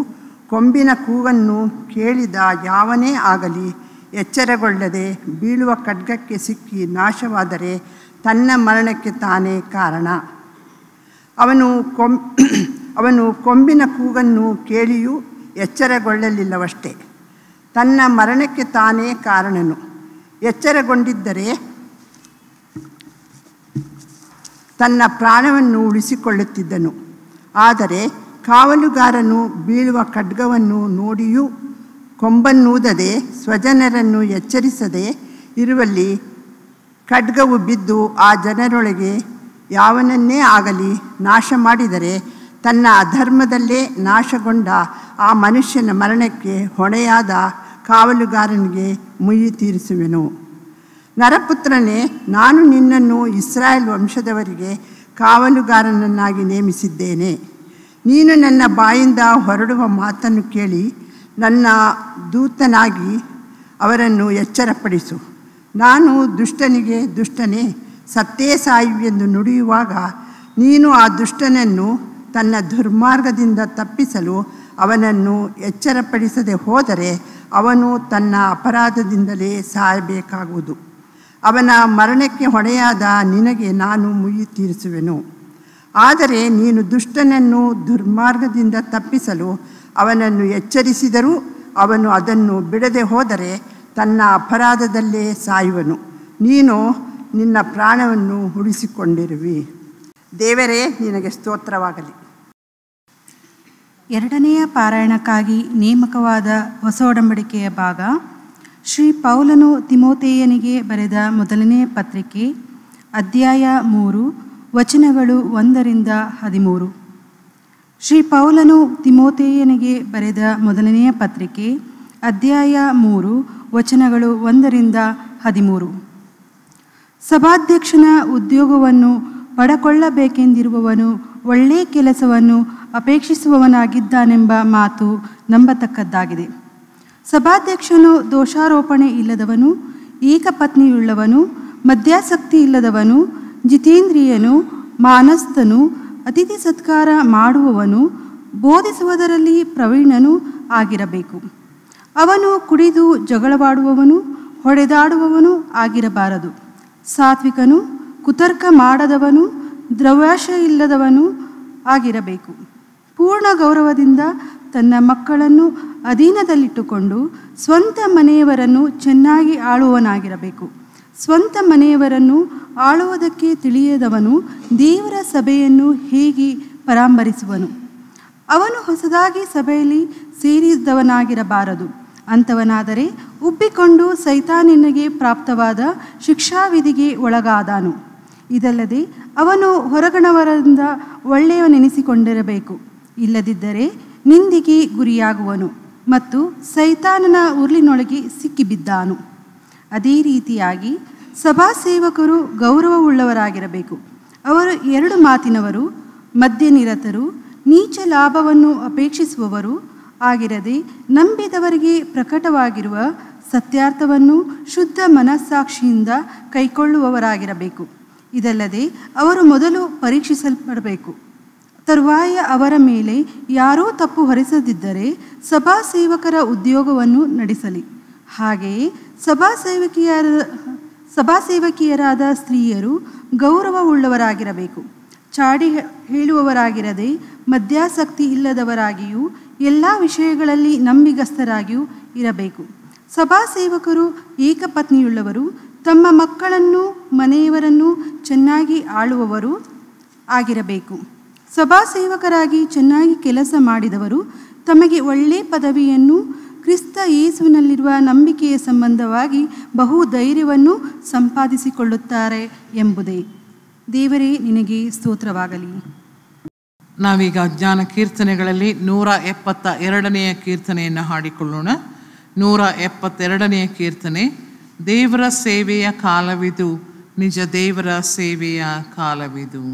ಕೊಂಬಿನ ಕೂಗನ್ನು ಕೇಳಿದ ಯಾವನೇ ಆಗಲಿ ಎಚ್ಚರಗೊಳ್ಳದೆ ಬೀಳುವ ಖಡ್ಗಕ್ಕೆ ಸಿಕ್ಕಿ ನಾಶವಾದರೆ ತನ್ನ ಮರಣಕ್ಕೆ ತಾನೇ ಕಾರಣ. ಅವನು ಕೊಂಬಿನ ಕೂಗನ್ನು ಕೇಳಿಯೂ ಎಚ್ಚರಗೊಳ್ಳಲಿಲ್ಲವಷ್ಟೇ, ತನ್ನ ಮರಣಕ್ಕೆ ತಾನೇ ಕಾರಣನು. ಎಚ್ಚರಗೊಂಡಿದ್ದರೆ ತನ್ನ ಪ್ರಾಣವನ್ನು ಉಳಿಸಿಕೊಳ್ಳುತ್ತಿದ್ದನು. ಆದರೆ ಕಾವಲುಗಾರನು ಬೀಳುವ ಖಡ್ಗವನ್ನು ನೋಡಿಯೂ ಕೊಂಬನ್ನೂದದೆ ಸ್ವಜನರನ್ನು ಎಚ್ಚರಿಸದೆ ಇರುವಲ್ಲಿ ಖಡ್ಗವು ಬಿದ್ದು ಆ ಜನರೊಳಗೆ ಯಾವನನ್ನೇ ಆಗಲಿ ನಾಶ ಮಾಡಿದರೆ ತನ್ನ ಅಧರ್ಮದಲ್ಲೇ ನಾಶಗೊಂಡ ಆ ಮನುಷ್ಯನ ಮರಣಕ್ಕೆ ಹೊಣೆಯಾದ ಕಾವಲುಗಾರನಿಗೆ ಮುಯ್ಯಿ ತೀರಿಸುವೆನು. ನರಪುತ್ರನೇ, ನಾನು ನಿನ್ನನ್ನು ಇಸ್ರಾಯೇಲ್ ವಂಶದವರಿಗೆ ಕಾವಲುಗಾರನನ್ನಾಗಿ ನೇಮಿಸಿದ್ದೇನೆ. ನೀನು ನನ್ನ ಬಾಯಿಂದ ಹೊರಡುವ ಮಾತನ್ನು ಕೇಳಿ ನನ್ನ ದೂತನಾಗಿ ಅವರನ್ನು ಎಚ್ಚರಪಡಿಸು. ನಾನು ದುಷ್ಟನಿಗೆ, ದುಷ್ಟನೇ, ಸತ್ತೇ ಸಾಯುವೆಂದು ನುಡಿಯುವಾಗ ನೀನು ಆ ದುಷ್ಟನನ್ನು ತನ್ನ ದುರ್ಮಾರ್ಗದಿಂದ ತಪ್ಪಿಸಲು ಅವನನ್ನು ಎಚ್ಚರಪಡಿಸದೆ ಹೋದರೆ ಅವನು ತನ್ನ ಅಪರಾಧದಿಂದಲೇ ಸಾಯಬೇಕಾಗುವುದು. ಅವನ ಮರಣಕ್ಕೆ ಹೊಣೆಯಾದ ನಿನಗೆ ನಾನು ಮುಯ್ಯಿ ತೀರಿಸುವೆನು. ಆದರೆ ನೀನು ದುಷ್ಟನನ್ನು ದುರ್ಮಾರ್ಗದಿಂದ ತಪ್ಪಿಸಲು ಅವನನ್ನು ಎಚ್ಚರಿಸಿದರೂ ಅವನು ಅದನ್ನು ಬಿಡದೆ ಹೋದರೆ ತನ್ನ ಅಪರಾಧದಲ್ಲೇ ಸಾಯುವನು. ನೀನು ನಿನ್ನ ಪ್ರಾಣವನ್ನು ಉಳಿಸಿಕೊಂಡಿರುವಿ. ದೇವರೇ, ನಿನಗೆ ಸ್ತೋತ್ರವಾಗಲಿ. ಎರಡನೆಯ ಪಾರಾಯಣಕ್ಕಾಗಿ ನೇಮಕವಾದ ಹೊಸ ಒಡಂಬಡಿಕೆಯ ಭಾಗ ಶ್ರೀ ಪೌಲನು ತಿಮೋಥೆಯನಿಗೆ ಬರೆದ ಮೊದಲನೆಯ ಪತ್ರಿಕೆ, ಅಧ್ಯಾಯ 3, ವಚನಗಳು 1-13. ಶ್ರೀ ಪೌಲನು ತಿಮೋಥೆಯನಿಗೆ ಬರೆದ ಮೊದಲನೆಯ ಪತ್ರಿಕೆ, ಅಧ್ಯಾಯ 3, ವಚನಗಳು 1-13. ಸಭಾಧ್ಯಕ್ಷನ ಉದ್ಯೋಗವನ್ನು ಪಡಕೊಳ್ಳಬೇಕೆಂದಿರುವವನು ಒಳ್ಳೆಯ ಕೆಲಸವನ್ನು ಅಪೇಕ್ಷಿಸುವವನಾಗಿದ್ದಾನೆಂಬ ಮಾತು ನಂಬತಕ್ಕದ್ದಾಗಿದೆ. ಸಭಾಧ್ಯಕ್ಷನು ದೋಷಾರೋಪಣೆ ಇಲ್ಲದವನು, ಏಕಪತ್ನಿಯುಳ್ಳವನು, ಮದ್ಯಾಸಕ್ತಿ ಇಲ್ಲದವನು, ಜಿತೇಂದ್ರಿಯನು, ಮಾನಸ್ಥನು, ಅತಿಥಿ ಸತ್ಕಾರ ಮಾಡುವವನು, ಬೋಧಿಸುವುದರಲ್ಲಿ ಪ್ರವೀಣನೂ ಆಗಿರಬೇಕು. ಅವನು ಕುಡಿದು ಜಗಳವಾಡುವವನು, ಹೊಡೆದಾಡುವವನು ಆಗಿರಬಾರದು. ಸಾತ್ವಿಕನು, ಕುತರ್ಕ ಮಾಡದವನು, ದ್ರವ್ಯಾಶ ಇಲ್ಲದವನು ಆಗಿರಬೇಕು. ಪೂರ್ಣ ಗೌರವದಿಂದ ತನ್ನ ಮಕ್ಕಳನ್ನು ಅಧೀನದಲ್ಲಿಟ್ಟುಕೊಂಡು ಸ್ವಂತ ಮನೆಯವರನ್ನು ಚೆನ್ನಾಗಿ ಆಳುವವನಾಗಿರಬೇಕು. ಸ್ವಂತ ಮನೆಯವರನ್ನು ಆಳುವುದಕ್ಕೆ ತಿಳಿಯದವನು ದೇವರ ಸಭೆಯನ್ನು ಹೇಗೆ ಪರಾಂಬರಿಸುವನು? ಅವನು ಹೊಸದಾಗಿ ಸಭೆಯಲ್ಲಿ ಸೇರಿದವನಾಗಿರಬಾರದು. ಅಂಥವನಾದರೆ ಉಬ್ಬಿಕೊಂಡು ಸೈತಾನನಿಗೆ ಪ್ರಾಪ್ತವಾದ ಶಿಕ್ಷಾವಿಧಿಗೆ ಒಳಗಾದನು. ಇದಲ್ಲದೆ ಅವನು ಹೊರಗಣವರಿಂದ ಒಳ್ಳೆಯವನೆನಿಸಿಕೊಂಡಿರಬೇಕು. ಇಲ್ಲದಿದ್ದರೆ ನಿಂದಿಗೆ ಗುರಿಯಾಗುವನು ಮತ್ತು ಸೈತಾನನ ಉರುಳಿನೊಳಗೆ ಸಿಕ್ಕಿಬಿದ್ದಾನು. ಅದೇ ರೀತಿಯಾಗಿ ಸಭಾಸೇವಕರು ಗೌರವವುಳ್ಳವರಾಗಿರಬೇಕು. ಅವರು 2 ಮಾತಿನವರು, ಮದ್ಯನಿರತರು, ನೀಚ ಲಾಭವನ್ನು ಅಪೇಕ್ಷಿಸುವವರು ಆಗಿರದೆ ನಂಬಿದವರಿಗೆ ಪ್ರಕಟವಾಗಿರುವ ಸತ್ಯಾರ್ಥವನ್ನು ಶುದ್ಧ ಮನಸ್ಸಾಕ್ಷಿಯಿಂದ ಕೈಕೊಳ್ಳುವವರಾಗಿರಬೇಕು. ಇದಲ್ಲದೆ ಅವರು ಮೊದಲು ಪರೀಕ್ಷಿಸಲ್ಪಡಬೇಕು. ತರುವಾಯ ಅವರ ಮೇಲೆ ಯಾರೂ ತಪ್ಪು ಹೊರಿಸದಿದ್ದರೆ ಸಭಾಸೇವಕರ ಉದ್ಯೋಗವನ್ನು ನಡೆಸಲಿ. ಹಾಗೆಯೇ ಸಭಾಸೇವಕಿಯರಾದ ಸ್ತ್ರೀಯರು ಗೌರವವುಳ್ಳವರಾಗಿರಬೇಕು. ಚಾಡಿ ಹೇಳುವವರಾಗಿರದೆ ಮದ್ಯಾಸಕ್ತಿ ಇಲ್ಲದವರಾಗಿಯೂ ಎಲ್ಲ ವಿಷಯಗಳಲ್ಲಿ ನಂಬಿಗಸ್ತರಾಗಿಯೂ ಇರಬೇಕು. ಸಭಾಸೇವಕರು ಏಕಪತ್ನಿಯುಳ್ಳವರು, ತಮ್ಮ ಮಕ್ಕಳನ್ನು ಮನೆಯವರನ್ನು ಚೆನ್ನಾಗಿ ಆಳುವವರು ಆಗಿರಬೇಕು. ಸಭಾಸೇವಕರಾಗಿ ಚೆನ್ನಾಗಿ ಕೆಲಸ ಮಾಡಿದವರು ತಮಗೆ ಒಳ್ಳೆಯ ಪದವಿಯನ್ನು ಕ್ರಿಸ್ತ ಯೇಸುವಿನಲ್ಲಿರುವ ನಂಬಿಕೆಯ ಸಂಬಂಧವಾಗಿ ಬಹು ಧೈರ್ಯವನ್ನು ಸಂಪಾದಿಸಿಕೊಳ್ಳುತ್ತಾರೆ ಎಂಬುದೇ. ದೇವರೇ ನಿನಗೆ ಸ್ತೋತ್ರವಾಗಲಿ. ನಾವೀಗ ಜ್ಞಾನ ಕೀರ್ತನೆಗಳಲ್ಲಿ 172ನೆಯ ಕೀರ್ತನೆಯನ್ನು ಹಾಡಿಕೊಳ್ಳೋಣ. 172ನೆಯ ಕೀರ್ತನೆ. ದೇವರ ಸೇವೆಯ ಕಾಲವಿದು, ನಿಜ ದೇವರ ಸೇವೆಯ ಕಾಲವಿದು.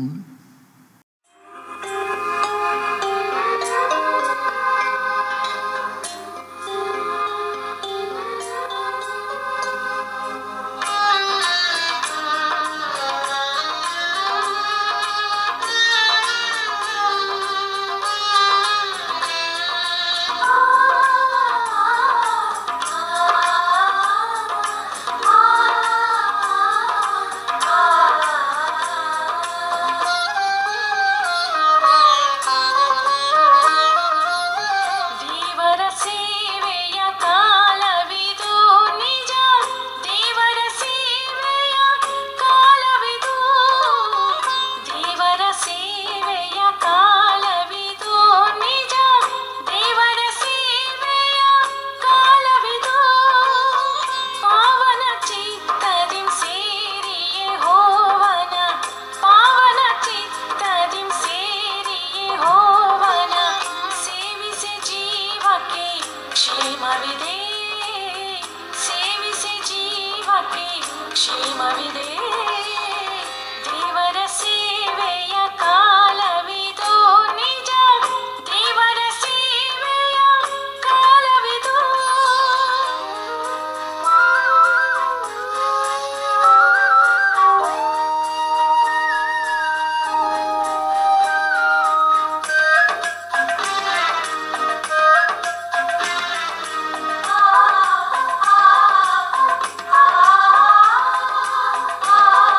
Ah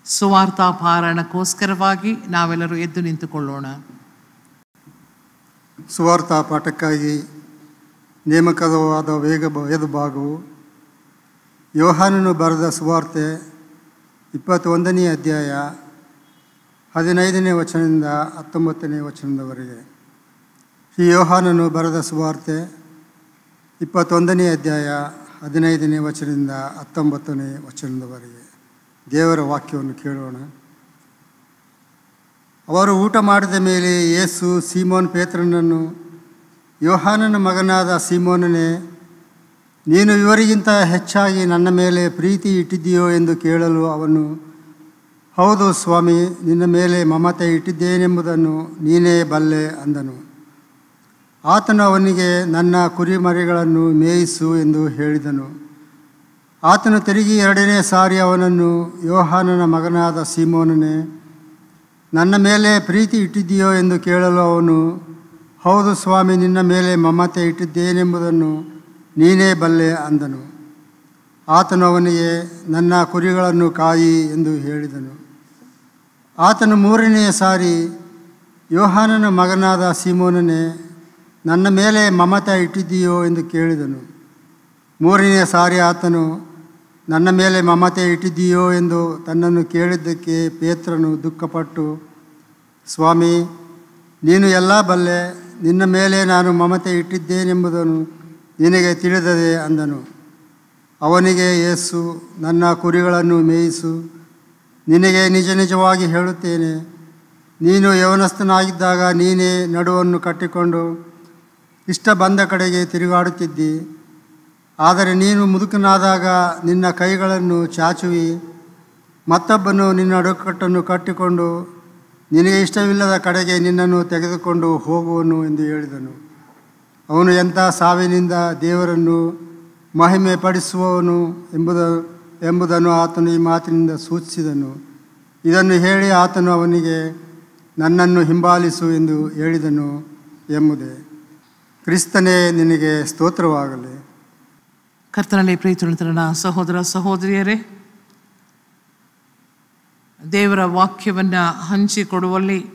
ಸುವಾರ್ತಾ ಪಾರಾಯಣಕ್ಕೋಸ್ಕರವಾಗಿ ನಾವೆಲ್ಲರೂ ಎದ್ದು ನಿಂತುಕೊಳ್ಳೋಣ. ಸುವಾರ್ತಾ ಪಾಠಕ್ಕಾಗಿ ನೇಮಕವಾದ ವೇದ ಭಾಗವು ಯೋಹಾನನು ಬರೆದ ಸುವಾರ್ತೆ 21ನೇ ಅಧ್ಯಾಯ 15ನೇ ವಚನದಿಂದ 19ನೇ ವಚನದವರೆಗೆ. ಈ ಯೋಹಾನನು ಬರೆದ ಸುವಾರ್ತೆ 21ನೇ ಅಧ್ಯಾಯ 15ನೇ ವಚನದಿಂದ 19ನೇ ವಚನದವರೆಗೆ. ದೇವರ ವಾಕ್ಯವನ್ನು ಕೇಳೋಣ. ಅವರು ಊಟ ಮಾಡಿದ ಮೇಲೆ ಯೇಸು ಸೀಮೋನ್ ಪೇತ್ರನನ್ನು, ಯೋಹಾನನ ಮಗನಾದ ಸೀಮೋನನೇ, ನೀನು ಇವರಿಗಿಂತ ಹೆಚ್ಚಾಗಿ ನನ್ನ ಮೇಲೆ ಪ್ರೀತಿ ಇಟ್ಟಿದ್ದೀಯೋ ಎಂದು ಕೇಳಲು ಅವನು, ಹೌದು ಸ್ವಾಮಿ, ನಿನ್ನ ಮೇಲೆ ಮಮತೆ ಇಟ್ಟಿದ್ದೇನೆಂಬುದನ್ನು ನೀನೇ ಬಲ್ಲೆ ಅಂದನು. ಆತನು ಅವನಿಗೆ, ನನ್ನ ಕುರಿಮರಿಗಳನ್ನು ಮೇಯಿಸು ಎಂದು ಹೇಳಿದನು. ಆತನು ತಿರುಗಿ 2ನೇ ಸಾರಿ ಅವನನ್ನು, ಯೋಹಾನನ ಮಗನಾದ ಸೀಮೋನನೇ, ನನ್ನ ಮೇಲೆ ಪ್ರೀತಿ ಇಟ್ಟಿದ್ದೀಯೋ ಎಂದು ಕೇಳಲು ಅವನು, ಹೌದು ಸ್ವಾಮಿ, ನಿನ್ನ ಮೇಲೆ ಮಮತೆ ಇಟ್ಟಿದ್ದೇನೆಂಬುದನ್ನು ನೀನೇ ಬಲ್ಲೆ ಅಂದನು. ಆತನು ಅವನಿಗೆ, ನನ್ನ ಕುರಿಗಳನ್ನು ಕಾಯಿ ಎಂದು ಹೇಳಿದನು. ಆತನು 3ನೇ ಸಾರಿ, ಯೋಹಾನನ ಮಗನಾದ ಸೀಮೋನನೇ, ನನ್ನ ಮೇಲೆ ಮಮತೆ ಇಟ್ಟಿದ್ದೀಯೋ ಎಂದು ಕೇಳಿದನು. 3ನೇ ಸಾರಿ ಆತನು, ನನ್ನ ಮೇಲೆ ಮಮತೆ ಇಟ್ಟಿದ್ದೀಯೋ ಎಂದು ತನ್ನನ್ನು ಕೇಳಿದ್ದಕ್ಕೆ ಪೇತ್ರನು ದುಃಖಪಟ್ಟು, ಸ್ವಾಮಿ, ನೀನು ಎಲ್ಲ ಬಲ್ಲೆ, ನಿನ್ನ ಮೇಲೆ ನಾನು ಮಮತೆ ಇಟ್ಟಿದ್ದೇನೆಂಬುದನ್ನು ನಿನಗೆ ತಿಳಿದದೆ ಅಂದನು. ಅವನಿಗೆ ಯೇಸು, ನನ್ನ ಕುರಿಗಳನ್ನು ಮೇಯಿಸು. ನಿನಗೆ ನಿಜ ನಿಜವಾಗಿ ಹೇಳುತ್ತೇನೆ, ನೀನು ಯೌವನಸ್ಥನಾಗಿದ್ದಾಗ ನೀನೇ ನಡುವನ್ನು ಕಟ್ಟಿಕೊಂಡು ಇಷ್ಟ ಬಂದ ಕಡೆಗೆ ತಿರುಗಾಡುತ್ತಿದ್ದಿ. ಆದರೆ ನೀನು ಮುದುಕನಾದಾಗ ನಿನ್ನ ಕೈಗಳನ್ನು ಚಾಚುವಿ, ಮತ್ತೊಬ್ಬನು ನಿನ್ನ ನಡುಕಟ್ಟನ್ನು ಕಟ್ಟಿಕೊಂಡು ನಿನಗೆ ಇಷ್ಟವಿಲ್ಲದ ಕಡೆಗೆ ನಿನ್ನನ್ನು ತೆಗೆದುಕೊಂಡು ಹೋಗುವನು ಎಂದು ಹೇಳಿದನು. ಅವನು ಎಂಥ ಸಾವಿನಿಂದ ದೇವರನ್ನು ಮಹಿಮೆ ಪಡಿಸುವವನು ಎಂಬುದನ್ನು ಆತನು ಈ ಮಾತಿನಿಂದ ಸೂಚಿಸಿದನು. ಇದನ್ನು ಹೇಳಿ ಆತನು ಅವನಿಗೆ, ನನ್ನನ್ನು ಹಿಂಬಾಲಿಸು ಎಂದು ಹೇಳಿದನು ಎಂಬುದೇ. ಕ್ರಿಸ್ತನೇ, ನಿನಗೆ ಸ್ತೋತ್ರವಾಗಲಿ. ಕರ್ತನಲ್ಲಿ ಪ್ರೀತಿಯುಳ್ಳ ಸಹೋದರ ಸಹೋದರಿಯರೇ, ದೇವರ ವಾಕ್ಯವನ್ನು ಹಂಚಿಕೊಡುವಲ್ಲಿ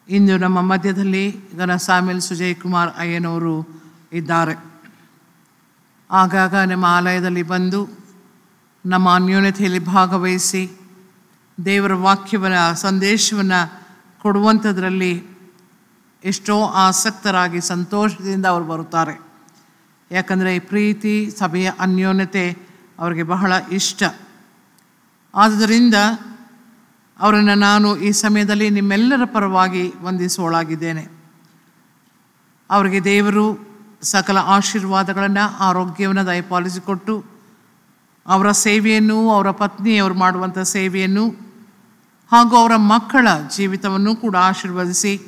ಇಂದು ನಮ್ಮ ಮಧ್ಯದಲ್ಲಿ ಗನ ಸಾಮಿಲ್ ಸುಜಯ್ ಕುಮಾರ್ ಅಯ್ಯನವರು ಇದ್ದಾರೆ. ಆಗಾಗ ನಮ್ಮ ಆಲಯದಲ್ಲಿ ಬಂದು ನಮ್ಮ ಅನ್ಯೋನ್ಯತೆಯಲ್ಲಿ ಭಾಗವಹಿಸಿ ದೇವರ ವಾಕ್ಯವನ್ನು ಸಂದೇಶವನ್ನು ಕೊಡುವಂಥದ್ರಲ್ಲಿ ಎಷ್ಟೋ ಆಸಕ್ತರಾಗಿ ಸಂತೋಷದಿಂದ ಅವರು ಬರುತ್ತಾರೆ. ಯಾಕಂದರೆ ಈ ಪ್ರೀತಿ, ಸಭೆಯ ಅನ್ಯೋನ್ಯತೆ ಅವರಿಗೆ ಬಹಳ ಇಷ್ಟ. ಆದುದರಿಂದ ಅವರನ್ನು ನಾನು ಈ ಸಮಯದಲ್ಲಿ ನಿಮ್ಮೆಲ್ಲರ ಪರವಾಗಿ ವಂದಿಸುವಳಾಗಿದ್ದೇನೆ. ಅವರಿಗೆ ದೇವರು ಸಕಲ ಆಶೀರ್ವಾದಗಳನ್ನು, ಆರೋಗ್ಯವನ್ನು ದಯಪಾಲಿಸಿಕೊಟ್ಟು ಅವರ ಸೇವೆಯನ್ನು, ಅವರ ಪತ್ನಿಯವರು ಮಾಡುವಂಥ ಸೇವೆಯನ್ನು ಹಾಗೂ ಅವರ ಮಕ್ಕಳ ಜೀವಿತವನ್ನು ಕೂಡ ಆಶೀರ್ವದಿಸಿ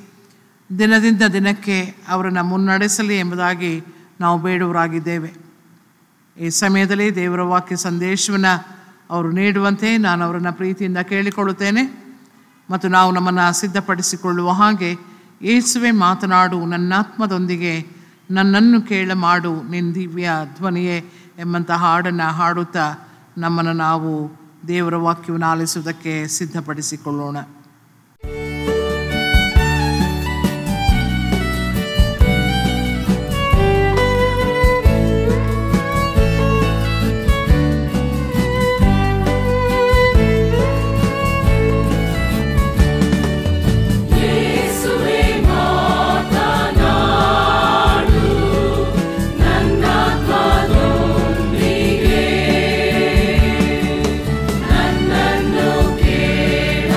ದಿನದಿಂದ ದಿನಕ್ಕೆ ಅವರನ್ನು ಮುನ್ನಡೆಸಲಿ ಎಂಬುದಾಗಿ ನಾವು ಬೇಡುವರಾಗಿದ್ದೇವೆ. ಈ ಸಮಯದಲ್ಲಿ ದೇವರ ವಾಕ್ಯ ಸಂದೇಶವನ್ನು ಅವರು ನೀಡುವಂತೆ ನಾನು ಅವರನ್ನು ಪ್ರೀತಿಯಿಂದ ಕೇಳಿಕೊಳ್ಳುತ್ತೇನೆ. ಮತ್ತು ನಾವು ನಮ್ಮನ್ನು ಸಿದ್ಧಪಡಿಸಿಕೊಳ್ಳುವ ಹಾಗೆ, ಯೇಸುವೆ ಮಾತನಾಡು ನನ್ನಾತ್ಮದೊಂದಿಗೆ, ನನ್ನನ್ನು ಕೇಳ ಮಾಡು ನಿನ್ನ ದಿವ್ಯ ಧ್ವನಿಯೇ ಎಂಬಂಥ ಹಾಡನ್ನು ಹಾಡುತ್ತಾ ನಮ್ಮನ್ನು ನಾವು ದೇವರ ವಾಕ್ಯವನ್ನು ಆಲಿಸುವುದಕ್ಕೆ ಸಿದ್ಧಪಡಿಸಿಕೊಳ್ಳೋಣ. ನನ್ನನ್ನು ಕೇಳ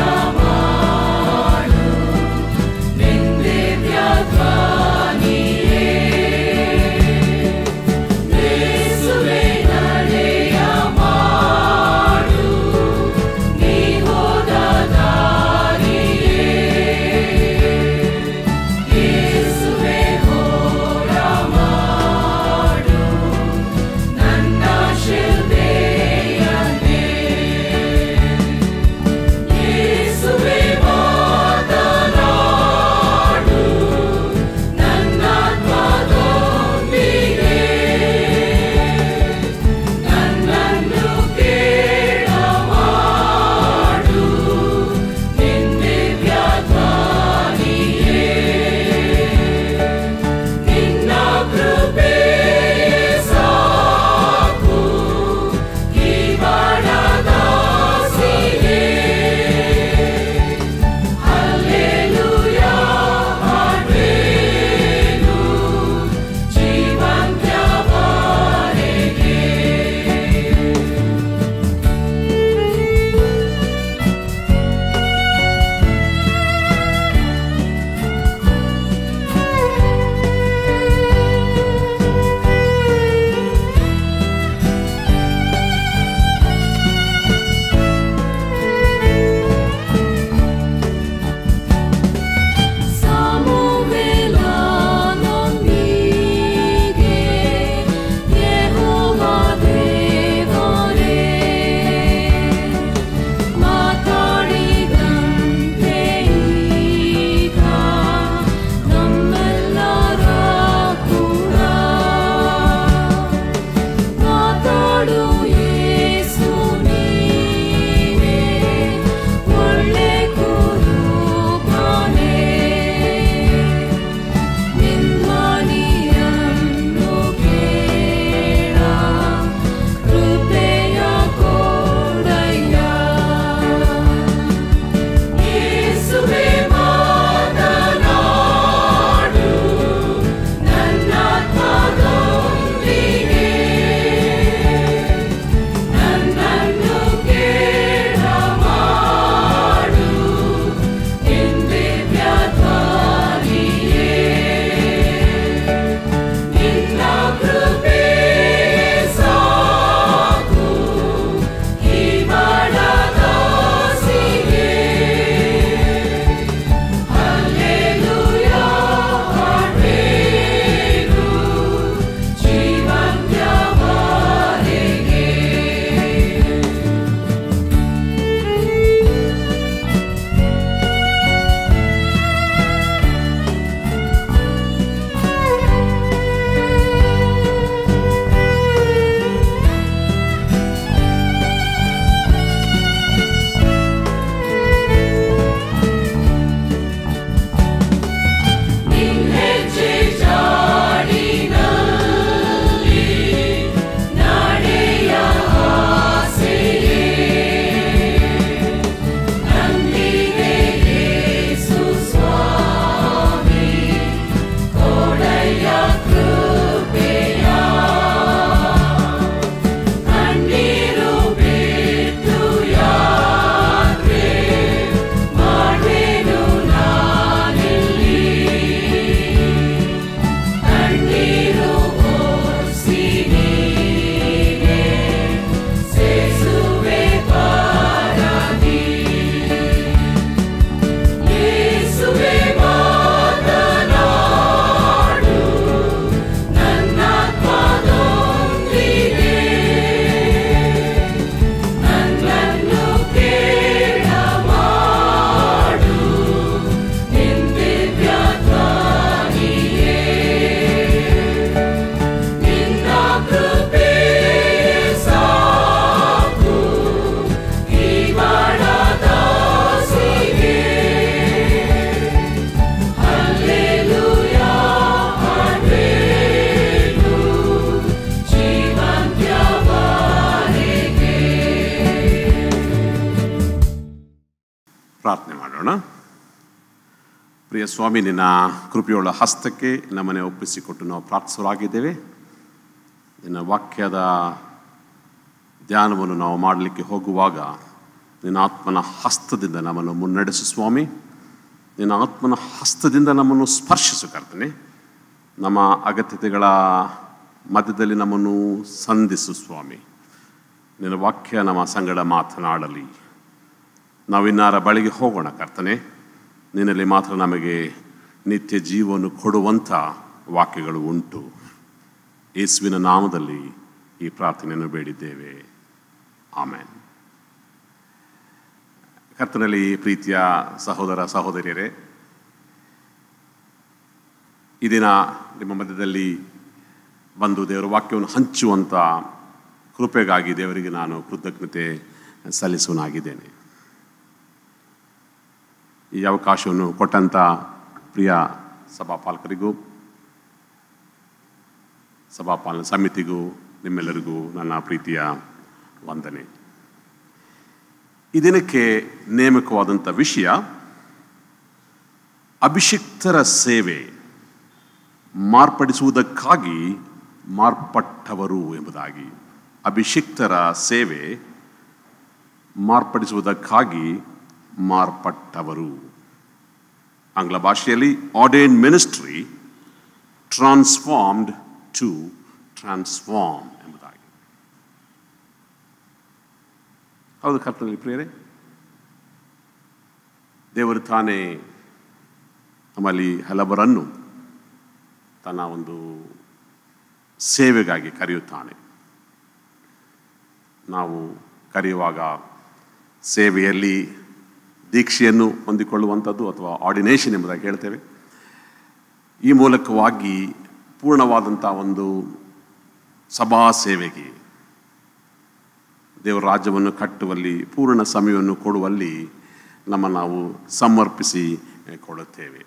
ಪ್ರಾರ್ಥನೆ ಮಾಡೋಣ. ಪ್ರಿಯ ಸ್ವಾಮಿ, ನಿನ್ನ ಕೃಪೆಯುಳ್ಳ ಹಸ್ತಕ್ಕೆ ನಮ್ಮನೆ ಒಪ್ಪಿಸಿಕೊಟ್ಟು ನಾವು ಪ್ರಾರ್ಥಿಸಲಾಗಿದ್ದೇವೆ. ನಿನ್ನ ವಾಕ್ಯದ ಧ್ಯಾನವನ್ನು ನಾವು ಮಾಡಲಿಕ್ಕೆ ಹೋಗುವಾಗ ನಿನ್ನ ಆತ್ಮನ ಹಸ್ತದಿಂದ ನಮ್ಮನ್ನು ಮುನ್ನಡೆಸು ಸ್ವಾಮಿ. ನಿನ್ನ ಆತ್ಮನ ಹಸ್ತದಿಂದ ನಮ್ಮನ್ನು ಸ್ಪರ್ಶಿಸು ಕರ್ತನೆ. ನಮ್ಮ ಅಗತ್ಯತೆಗಳ ಮಧ್ಯದಲ್ಲಿ ನಮ್ಮನ್ನು ಸಂಧಿಸು ಸ್ವಾಮಿ. ನಿನ್ನ ವಾಕ್ಯ ನಮ್ಮ ಸಂಗಡ ಮಾತನಾಡಲಿ. ನಾವಿನ್ನಾರ ಬಳಿಗೆ ಹೋಗೋಣ ಕರ್ತನೆ. ನಿನ್ನಲ್ಲಿ ಮಾತ್ರ ನಮಗೆ ನಿತ್ಯ ಜೀವವನ್ನು ಕೊಡುವಂಥ ವಾಕ್ಯಗಳು ಉಂಟು. ಯೇಸುವಿನ ನಾಮದಲ್ಲಿ ಈ ಪ್ರಾರ್ಥನೆಯನ್ನು ಬೇಡಿದ್ದೇವೆ, ಆಮೆನ್. ಕರ್ತನಲ್ಲಿ ಪ್ರೀತಿಯ ಸಹೋದರ ಸಹೋದರಿಯರೇ, ಈ ದಿನ ನಿಮ್ಮ ಮಧ್ಯದಲ್ಲಿ ಬಂದು ದೇವರ ವಾಕ್ಯವನ್ನು ಹಂಚುವಂಥ ಕೃಪೆಗಾಗಿ ದೇವರಿಗೆ ನಾನು ಕೃತಜ್ಞತೆ ಸಲ್ಲಿಸುವನಾಗಿದ್ದೇನೆ. ಈ ಅವಕಾಶವನ್ನು ಕೊಟ್ಟಂಥ ಪ್ರಿಯ ಸಭಾಪಾಲಕರಿಗೂ ಸಭಾಪಾಲನಾ ಸಮಿತಿಗೂ ನಿಮ್ಮೆಲ್ಲರಿಗೂ ನನ್ನ ಪ್ರೀತಿಯ ವಂದನೆ. ಈ ದಿನಕ್ಕೆ ನೇಮಕವಾದಂಥ ವಿಷಯ ಅಭಿಷಿಕ್ತರ ಸೇವೆ, ಮಾರ್ಪಡಿಸುವುದಕ್ಕಾಗಿ ಮಾರ್ಪಟ್ಟವರು ಎಂಬುದಾಗಿ. ಅಭಿಷಿಕ್ತರ ಸೇವೆ, ಮಾರ್ಪಡಿಸುವುದಕ್ಕಾಗಿ ಮಾರ್ಪಟ್ಟವರು. ಆಂಗ್ಲ ಭಾಷೆಯಲ್ಲಿ ಆರ್ಡೈನ್ಡ್ ಮಿನಿಸ್ಟ್ರಿ ಟ್ರಾನ್ಸ್ಫಾರ್ಮ್ಡ್ ಟು ಟ್ರಾನ್ಸ್ಫಾರ್ಮ್ ಎಂಬುದಾಗಿ. ಹೌದು ಕರ್ತನಲ್ಲಿ ಪ್ರಿಯರೇ, ದೇವರು ತಾನೇ ನಮ್ಮಲ್ಲಿ ಹಲವರನ್ನು ತನ್ನ ಒಂದು ಸೇವೆಗಾಗಿ ಕರೆಯುತ್ತಾನೆ. ನಾವು ಕರೆಯುವಾಗ ಸೇವೆಯಲ್ಲಿ ದೀಕ್ಷೆಯನ್ನು ಹೊಂದಿಕೊಳ್ಳುವಂಥದ್ದು ಅಥವಾ ಆರ್ಡಿನೇಷನ್ ಎಂಬುದಾಗಿ ಹೇಳ್ತೇವೆ. ಈ ಮೂಲಕವಾಗಿ ಪೂರ್ಣವಾದಂಥ ಒಂದು ಸಭಾ ಸೇವೆಗೆ, ದೇವರ ರಾಜ್ಯವನ್ನು ಕಟ್ಟುವಲ್ಲಿ, ಪೂರ್ಣ ಸಮಯವನ್ನು ಕೊಡುವಲ್ಲಿ ನಾವು ಸಮರ್ಪಿಸಿ ಕೊಡುತ್ತೇವೆ.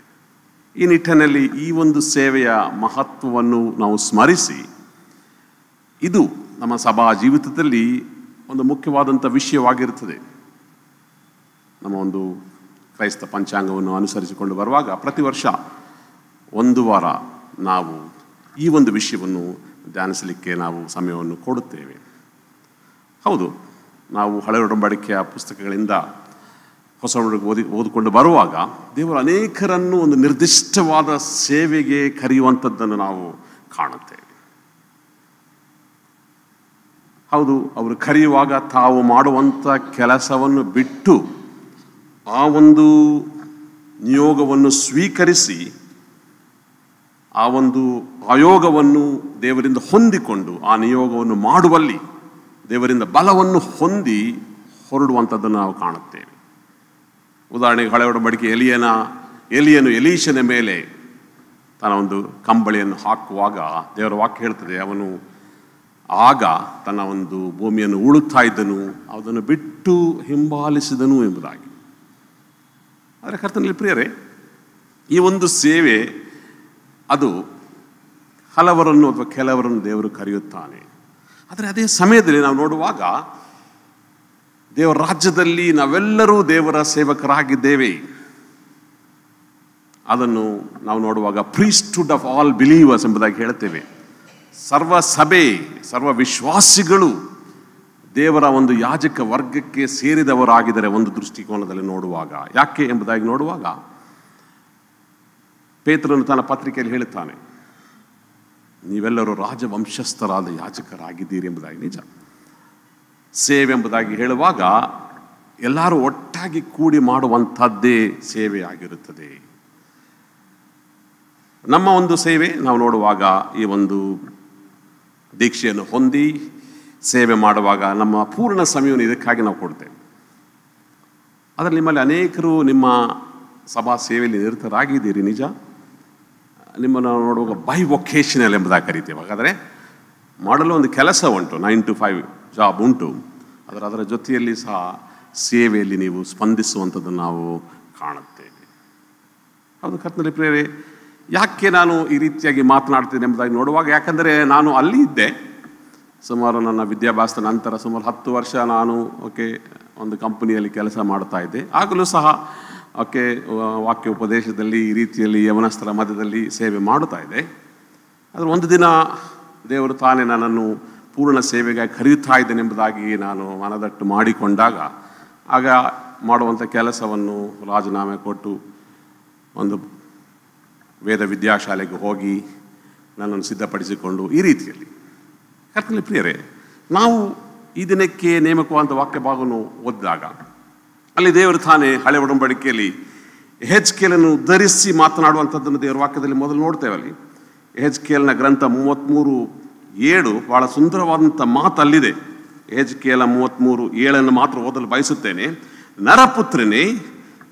ಈ ನಿಟ್ಟಿನಲ್ಲಿ ಈ ಒಂದು ಸೇವೆಯ ಮಹತ್ವವನ್ನು ನಾವು ಸ್ಮರಿಸಿ, ಇದು ನಮ್ಮ ಸಭಾ ಜೀವಿತದಲ್ಲಿ ಒಂದು ಮುಖ್ಯವಾದಂಥ ವಿಷಯವಾಗಿರುತ್ತದೆ. ನಮ್ಮ ಒಂದು ಕ್ರೈಸ್ತ ಪಂಚಾಂಗವನ್ನು ಅನುಸರಿಸಿಕೊಂಡು ಬರುವಾಗ ಪ್ರತಿ ವರ್ಷ ಒಂದು ವಾರ ನಾವು ಈ ಒಂದು ವಿಷಯವನ್ನು ಧ್ಯಾನಿಸಲಿಕ್ಕೆ ನಾವು ಸಮಯವನ್ನು ಕೊಡುತ್ತೇವೆ. ಹೌದು, ನಾವು ಹಳೆ ಒಡಂಬಡಿಕೆಯ ಪುಸ್ತಕಗಳಿಂದ ಹೊಸ ಒಡಂಬಡಿಕೆ ಓದಿಕೊಂಡು ಬರುವಾಗ ದೇವರು ಅನೇಕರನ್ನು ಒಂದು ನಿರ್ದಿಷ್ಟವಾದ ಸೇವೆಗೆ ಕರೆಯುವಂಥದ್ದನ್ನು ನಾವು ಕಾಣುತ್ತೇವೆ. ಹೌದು, ಅವರು ಕರೆಯುವಾಗ ತಾವು ಮಾಡುವಂಥ ಕೆಲಸವನ್ನು ಬಿಟ್ಟು ಆ ಒಂದು ನಿಯೋಗವನ್ನು ಸ್ವೀಕರಿಸಿ, ಆ ಒಂದು ಆಯೋಗವನ್ನು ದೇವರಿಂದ ಹೊಂದಿಕೊಂಡು ಆ ನಿಯೋಗವನ್ನು ಮಾಡುವಲ್ಲಿ ದೇವರಿಂದ ಬಲವನ್ನು ಹೊಂದಿ ಹೊರಡುವಂಥದ್ದನ್ನು ನಾವು ಕಾಣುತ್ತೇವೆ. ಉದಾಹರಣೆಗೆ ಹಳೆ ಒಡಂಬಡಿಕೆ ಎಲಿಯನು ಎಲೀಷನ ಮೇಲೆ ತನ್ನ ಒಂದು ಕಂಬಳಿಯನ್ನು ಹಾಕುವಾಗ ದೇವರ ವಾಕ್ಯ ಹೇಳ್ತದೆ, ಅವನು ಆಗ ತನ್ನ ಒಂದು ಭೂಮಿಯನ್ನು ಉಳುತ್ತಾ ಇದ್ದನು, ಅದನ್ನು ಬಿಟ್ಟು ಹಿಂಬಾಲಿಸಿದನು ಎಂಬುದಾಗಿ. ಆದರೆ ಕರ್ತನಲ್ಲಿ ಪ್ರಿಯರೇ, ಈ ಒಂದು ಸೇವೆ ಅದು ಹಲವರನ್ನು ಅಥವಾ ಕೆಲವರನ್ನು ದೇವರು ಕರೆಯುತ್ತಾನೆ. ಆದರೆ ಅದೇ ಸಮಯದಲ್ಲಿ ನಾವು ನೋಡುವಾಗ ದೇವರ ರಾಜ್ಯದಲ್ಲಿ ನಾವೆಲ್ಲರೂ ದೇವರ ಸೇವಕರಾಗಿದ್ದೇವೆ. ಅದನ್ನು ನಾವು ನೋಡುವಾಗ ಪ್ರೀಸ್ಟ್ಹುಡ್ ಆಫ್ ಆಲ್ ಬಿಲೀವರ್ಸ್ ಎಂಬುದಾಗಿ ಹೇಳ್ತೇವೆ. ಸರ್ವ ಸಭೆ, ಸರ್ವ ವಿಶ್ವಾಸಿಗಳು ದೇವರ ಒಂದು ಯಾಜಕ ವರ್ಗಕ್ಕೆ ಸೇರಿದವರಾಗಿದ್ದಾರೆ ಒಂದು ದೃಷ್ಟಿಕೋನದಲ್ಲಿ ನೋಡುವಾಗ. ಯಾಕೆ ಎಂಬುದಾಗಿ ನೋಡುವಾಗ ಪೇತ್ರನು ತನ್ನ ಪತ್ರಿಕೆಯಲ್ಲಿ ಹೇಳುತ್ತಾನೆ, ನೀವೆಲ್ಲರೂ ರಾಜವಂಶಸ್ಥರಾದ ಯಾಜಕರಾಗಿದ್ದೀರಿ ಎಂಬುದಾಗಿ. ನಿಜ, ಸೇವೆ ಎಂಬುದಾಗಿ ಹೇಳುವಾಗ ಎಲ್ಲರೂ ಒಟ್ಟಾಗಿ ಕೂಡಿ ಮಾಡುವಂಥದ್ದೇ ಸೇವೆ ಆಗಿರುತ್ತದೆ. ನಮ್ಮ ಒಂದು ಸೇವೆ ನಾವು ನೋಡುವಾಗ ಈ ಒಂದು ದೀಕ್ಷೆಯನ್ನು ಹೊಂದಿ ಸೇವೆ ಮಾಡುವಾಗ ನಮ್ಮ ಪೂರ್ಣ ಸಮಯವನ್ನು ಇದಕ್ಕಾಗಿ ನಾವು ಕೊಡ್ತೇವೆ. ಆದರೆ ನಿಮ್ಮಲ್ಲಿ ಅನೇಕರು ನಿಮ್ಮ ಸಭಾ ಸೇವೆಯಲ್ಲಿ ನಿರತರಾಗಿದ್ದೀರಿ. ನಿಜ, ನಿಮ್ಮನ್ನು ನೋಡುವಾಗ ಬೈ ವೊಕೇಶನಲ್ ಎಂಬುದಾಗಿ ಕರಿತೇವೆ. ಹಾಗಾದರೆ ಮಾಡಲು ಒಂದು ಕೆಲಸ ಉಂಟು, 9 to 5 ಜಾಬ್ ಉಂಟು. ಅದರ ಜೊತೆಯಲ್ಲಿ ಸಹ ಸೇವೆಯಲ್ಲಿ ನೀವು ಸ್ಪಂದಿಸುವಂಥದ್ದನ್ನು ನಾವು ಕಾಣುತ್ತೇವೆ. ಹೌದು ಕರ್ತನಲ್ಲಿ ಪ್ರಿಯರೇ, ಯಾಕೆ ನಾನು ಈ ರೀತಿಯಾಗಿ ಮಾತನಾಡ್ತೇನೆ ಎಂಬುದಾಗಿ ನೋಡುವಾಗ, ಯಾಕಂದರೆ ನಾನು ಅಲ್ಲಿ ಇದ್ದೆ ಸುಮಾರು ನನ್ನ ವಿದ್ಯಾಭ್ಯಾಸದ ನಂತರ ಸುಮಾರು 10 ವರ್ಷ ನಾನು ಒಂದು ಕಂಪನಿಯಲ್ಲಿ ಕೆಲಸ ಮಾಡ್ತಾ ಇದ್ದೆ. ಆಗಲೂ ಸಹ ವಾಕ್ಯ ಉಪದೇಶದಲ್ಲಿ ಈ ರೀತಿಯಲ್ಲಿ ಯವನಸ್ಥರ ಮಧ್ಯದಲ್ಲಿ ಸೇವೆ ಮಾಡುತ್ತಾ ಇದ್ದೆ. ಆದರೆ ಒಂದು ದಿನ ದೇವರು ತಾನೇ ನನ್ನನ್ನು ಪೂರ್ಣ ಸೇವೆಗಾಗಿ ಕರೆಯುತ್ತಾ ಇದ್ದೇನೆಂಬುದಾಗಿ ನಾನು ಮನದಟ್ಟು ಮಾಡಿಕೊಂಡಾಗ ಆಗ ಮಾಡುವಂಥ ಕೆಲಸವನ್ನು ರಾಜೀನಾಮೆ ಕೊಟ್ಟು ಒಂದು ವೇದ ವಿದ್ಯಾಶಾಲೆಗೆ ಹೋಗಿ ನನ್ನನ್ನು ಸಿದ್ಧಪಡಿಸಿಕೊಂಡು ಈ ರೀತಿಯಲ್ಲಿ ಕರ್ತನಲ್ಲಿ ಪ್ರಿಯರೇ, ನಾವು ಈ ದಿನಕ್ಕೆ ನೇಮಕವಾದಂಥ ವಾಕ್ಯ ಭಾಗವನ್ನು ಓದಿದಾಗ ಅಲ್ಲಿ ದೇವರು ತಾನೇ ಹಳೆ ಒಡಂಬಡಿಕೆಯಲ್ಲಿ ಯೆಹೆಜ್ಕೇಲನ್ನು ಧರಿಸಿ ಮಾತನಾಡುವಂಥದ್ದನ್ನು ದೇವರ ವಾಕ್ಯದಲ್ಲಿ ಮೊದಲು ನೋಡ್ತೇವೆ. ಅಲ್ಲಿ ಯೆಹೆಜ್ಕೇಲನ ಗ್ರಂಥ 33:7 ಬಹಳ ಸುಂದರವಾದಂಥ ಮಾತು ಅಲ್ಲಿದೆ. ಯೆಹೆಜ್ಕೇಲ 33:7 ಮಾತ್ರ ಓದಲು ಬಯಸುತ್ತೇನೆ. ನರಪುತ್ರನೇ,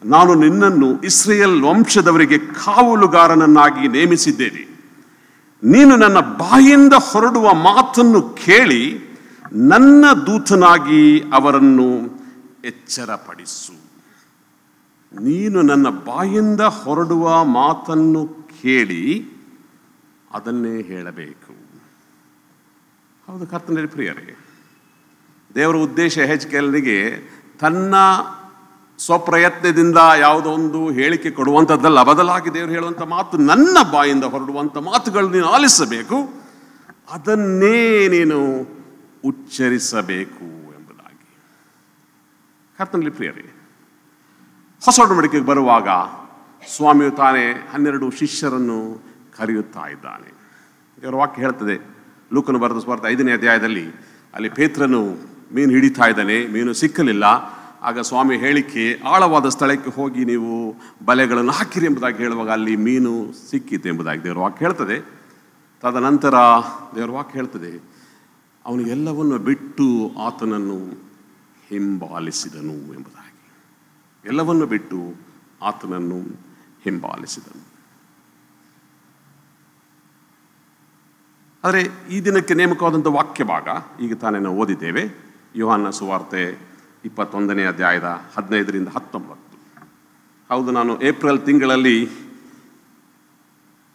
ನಾನು ನಿನ್ನನ್ನು ಇಸ್ರಾಯೇಲ್ ವಂಶದವರಿಗೆ ಕಾವಲುಗಾರನನ್ನಾಗಿ ನೇಮಿಸಿದ್ದೇನೆ. ನೀನು ನನ್ನ ಬಾಯಿಂದ ಹೊರಡುವ ಮಾತನ್ನು ಕೇಳಿ ನನ್ನ ದೂತನಾಗಿ ಅವರನ್ನು ಎಚ್ಚರಪಡಿಸು. ನೀನು ನನ್ನ ಬಾಯಿಂದ ಹೊರಡುವ ಮಾತನ್ನು ಕೇಳಿ ಅದನ್ನೇ ಹೇಳಬೇಕು. ಹೌದು ಕರ್ತನಲ್ಲಿ ಪ್ರಿಯರೇ, ದೇವರ ಉದ್ದೇಶ ಯೆಹೆಜ್ಕೇಲನಿಗೆ ತನ್ನ ಸ್ವಪ್ರಯತ್ನದಿಂದ ಯಾವುದೋ ಒಂದು ಹೇಳಿಕೆ ಕೊಡುವಂಥದ್ದಲ್ಲ. ಬದಲಾಗಿ ದೇವರು ಹೇಳುವಂಥ ಮಾತು, ನನ್ನ ಬಾಯಿಂದ ಹೊರಡುವಂಥ ಮಾತುಗಳು ನೀನು ಆಲಿಸಬೇಕು, ಅದನ್ನೇ ನೀನು ಉಚ್ಚರಿಸಬೇಕು ಎಂಬುದಾಗಿ. ಕರ್ತನಲ್ಲಿ ಪ್ರಿಯರೇ, ಹೊಸ ಒಡಂಬಡಿಕೆಗೆ ಬರುವಾಗ ಸ್ವಾಮಿಯು ತಾನೇ 12 ಶಿಷ್ಯರನ್ನು ಕರೆಯುತ್ತಾ ಇದ್ದಾನೆ. ದೇವರ ವಾಕ್ಯ ಹೇಳ್ತದೆ, ಲೂಕನು ಬರೆದ ಸುವಾರ್ತೆ 5ನೇ ಅಧ್ಯಾಯದಲ್ಲಿ ಅಲ್ಲಿ ಪೇತ್ರನು ಮೀನು ಹಿಡಿತಾ ಇದ್ದಾನೆ, ಮೀನು ಸಿಕ್ಕಲಿಲ್ಲ. ಆಗ ಸ್ವಾಮಿ ಹೇಳಿಕೆ, ಆಳವಾದ ಸ್ಥಳಕ್ಕೆ ಹೋಗಿ ನೀವು ಬಲೆಗಳನ್ನು ಹಾಕಿರಿ ಎಂಬುದಾಗಿ ಹೇಳುವಾಗ ಅಲ್ಲಿ ಮೀನು ಸಿಕ್ಕಿತು ಎಂಬುದಾಗಿ ದೇವರ ವಾಕ್ಯ ಹೇಳ್ತದೆ. ತದನಂತರ ದೇವರ ವಾಕ್ಯ ಹೇಳ್ತದೆ, ಅವನು ಎಲ್ಲವನ್ನು ಬಿಟ್ಟು ಆತನನ್ನು ಹಿಂಬಾಲಿಸಿದನು ಎಂಬುದಾಗಿ. ಎಲ್ಲವನ್ನು ಬಿಟ್ಟು ಆತನನ್ನು ಹಿಂಬಾಲಿಸಿದನು. ಆದರೆ ಈ ದಿನಕ್ಕೆ ನೇಮಕವಾದಂಥ ವಾಕ್ಯ ಭಾಗ ಈಗ ತಾನೇ ನಾವು ಓದಿದ್ದೇವೆ. ಯೋಹಾನ ಸುವಾರ್ತೆ 21ನೇ ಅಧ್ಯಾಯದ 15ರಿಂದ 19. ಹೌದು, ನಾನು ಏಪ್ರಿಲ್ ತಿಂಗಳಲ್ಲಿ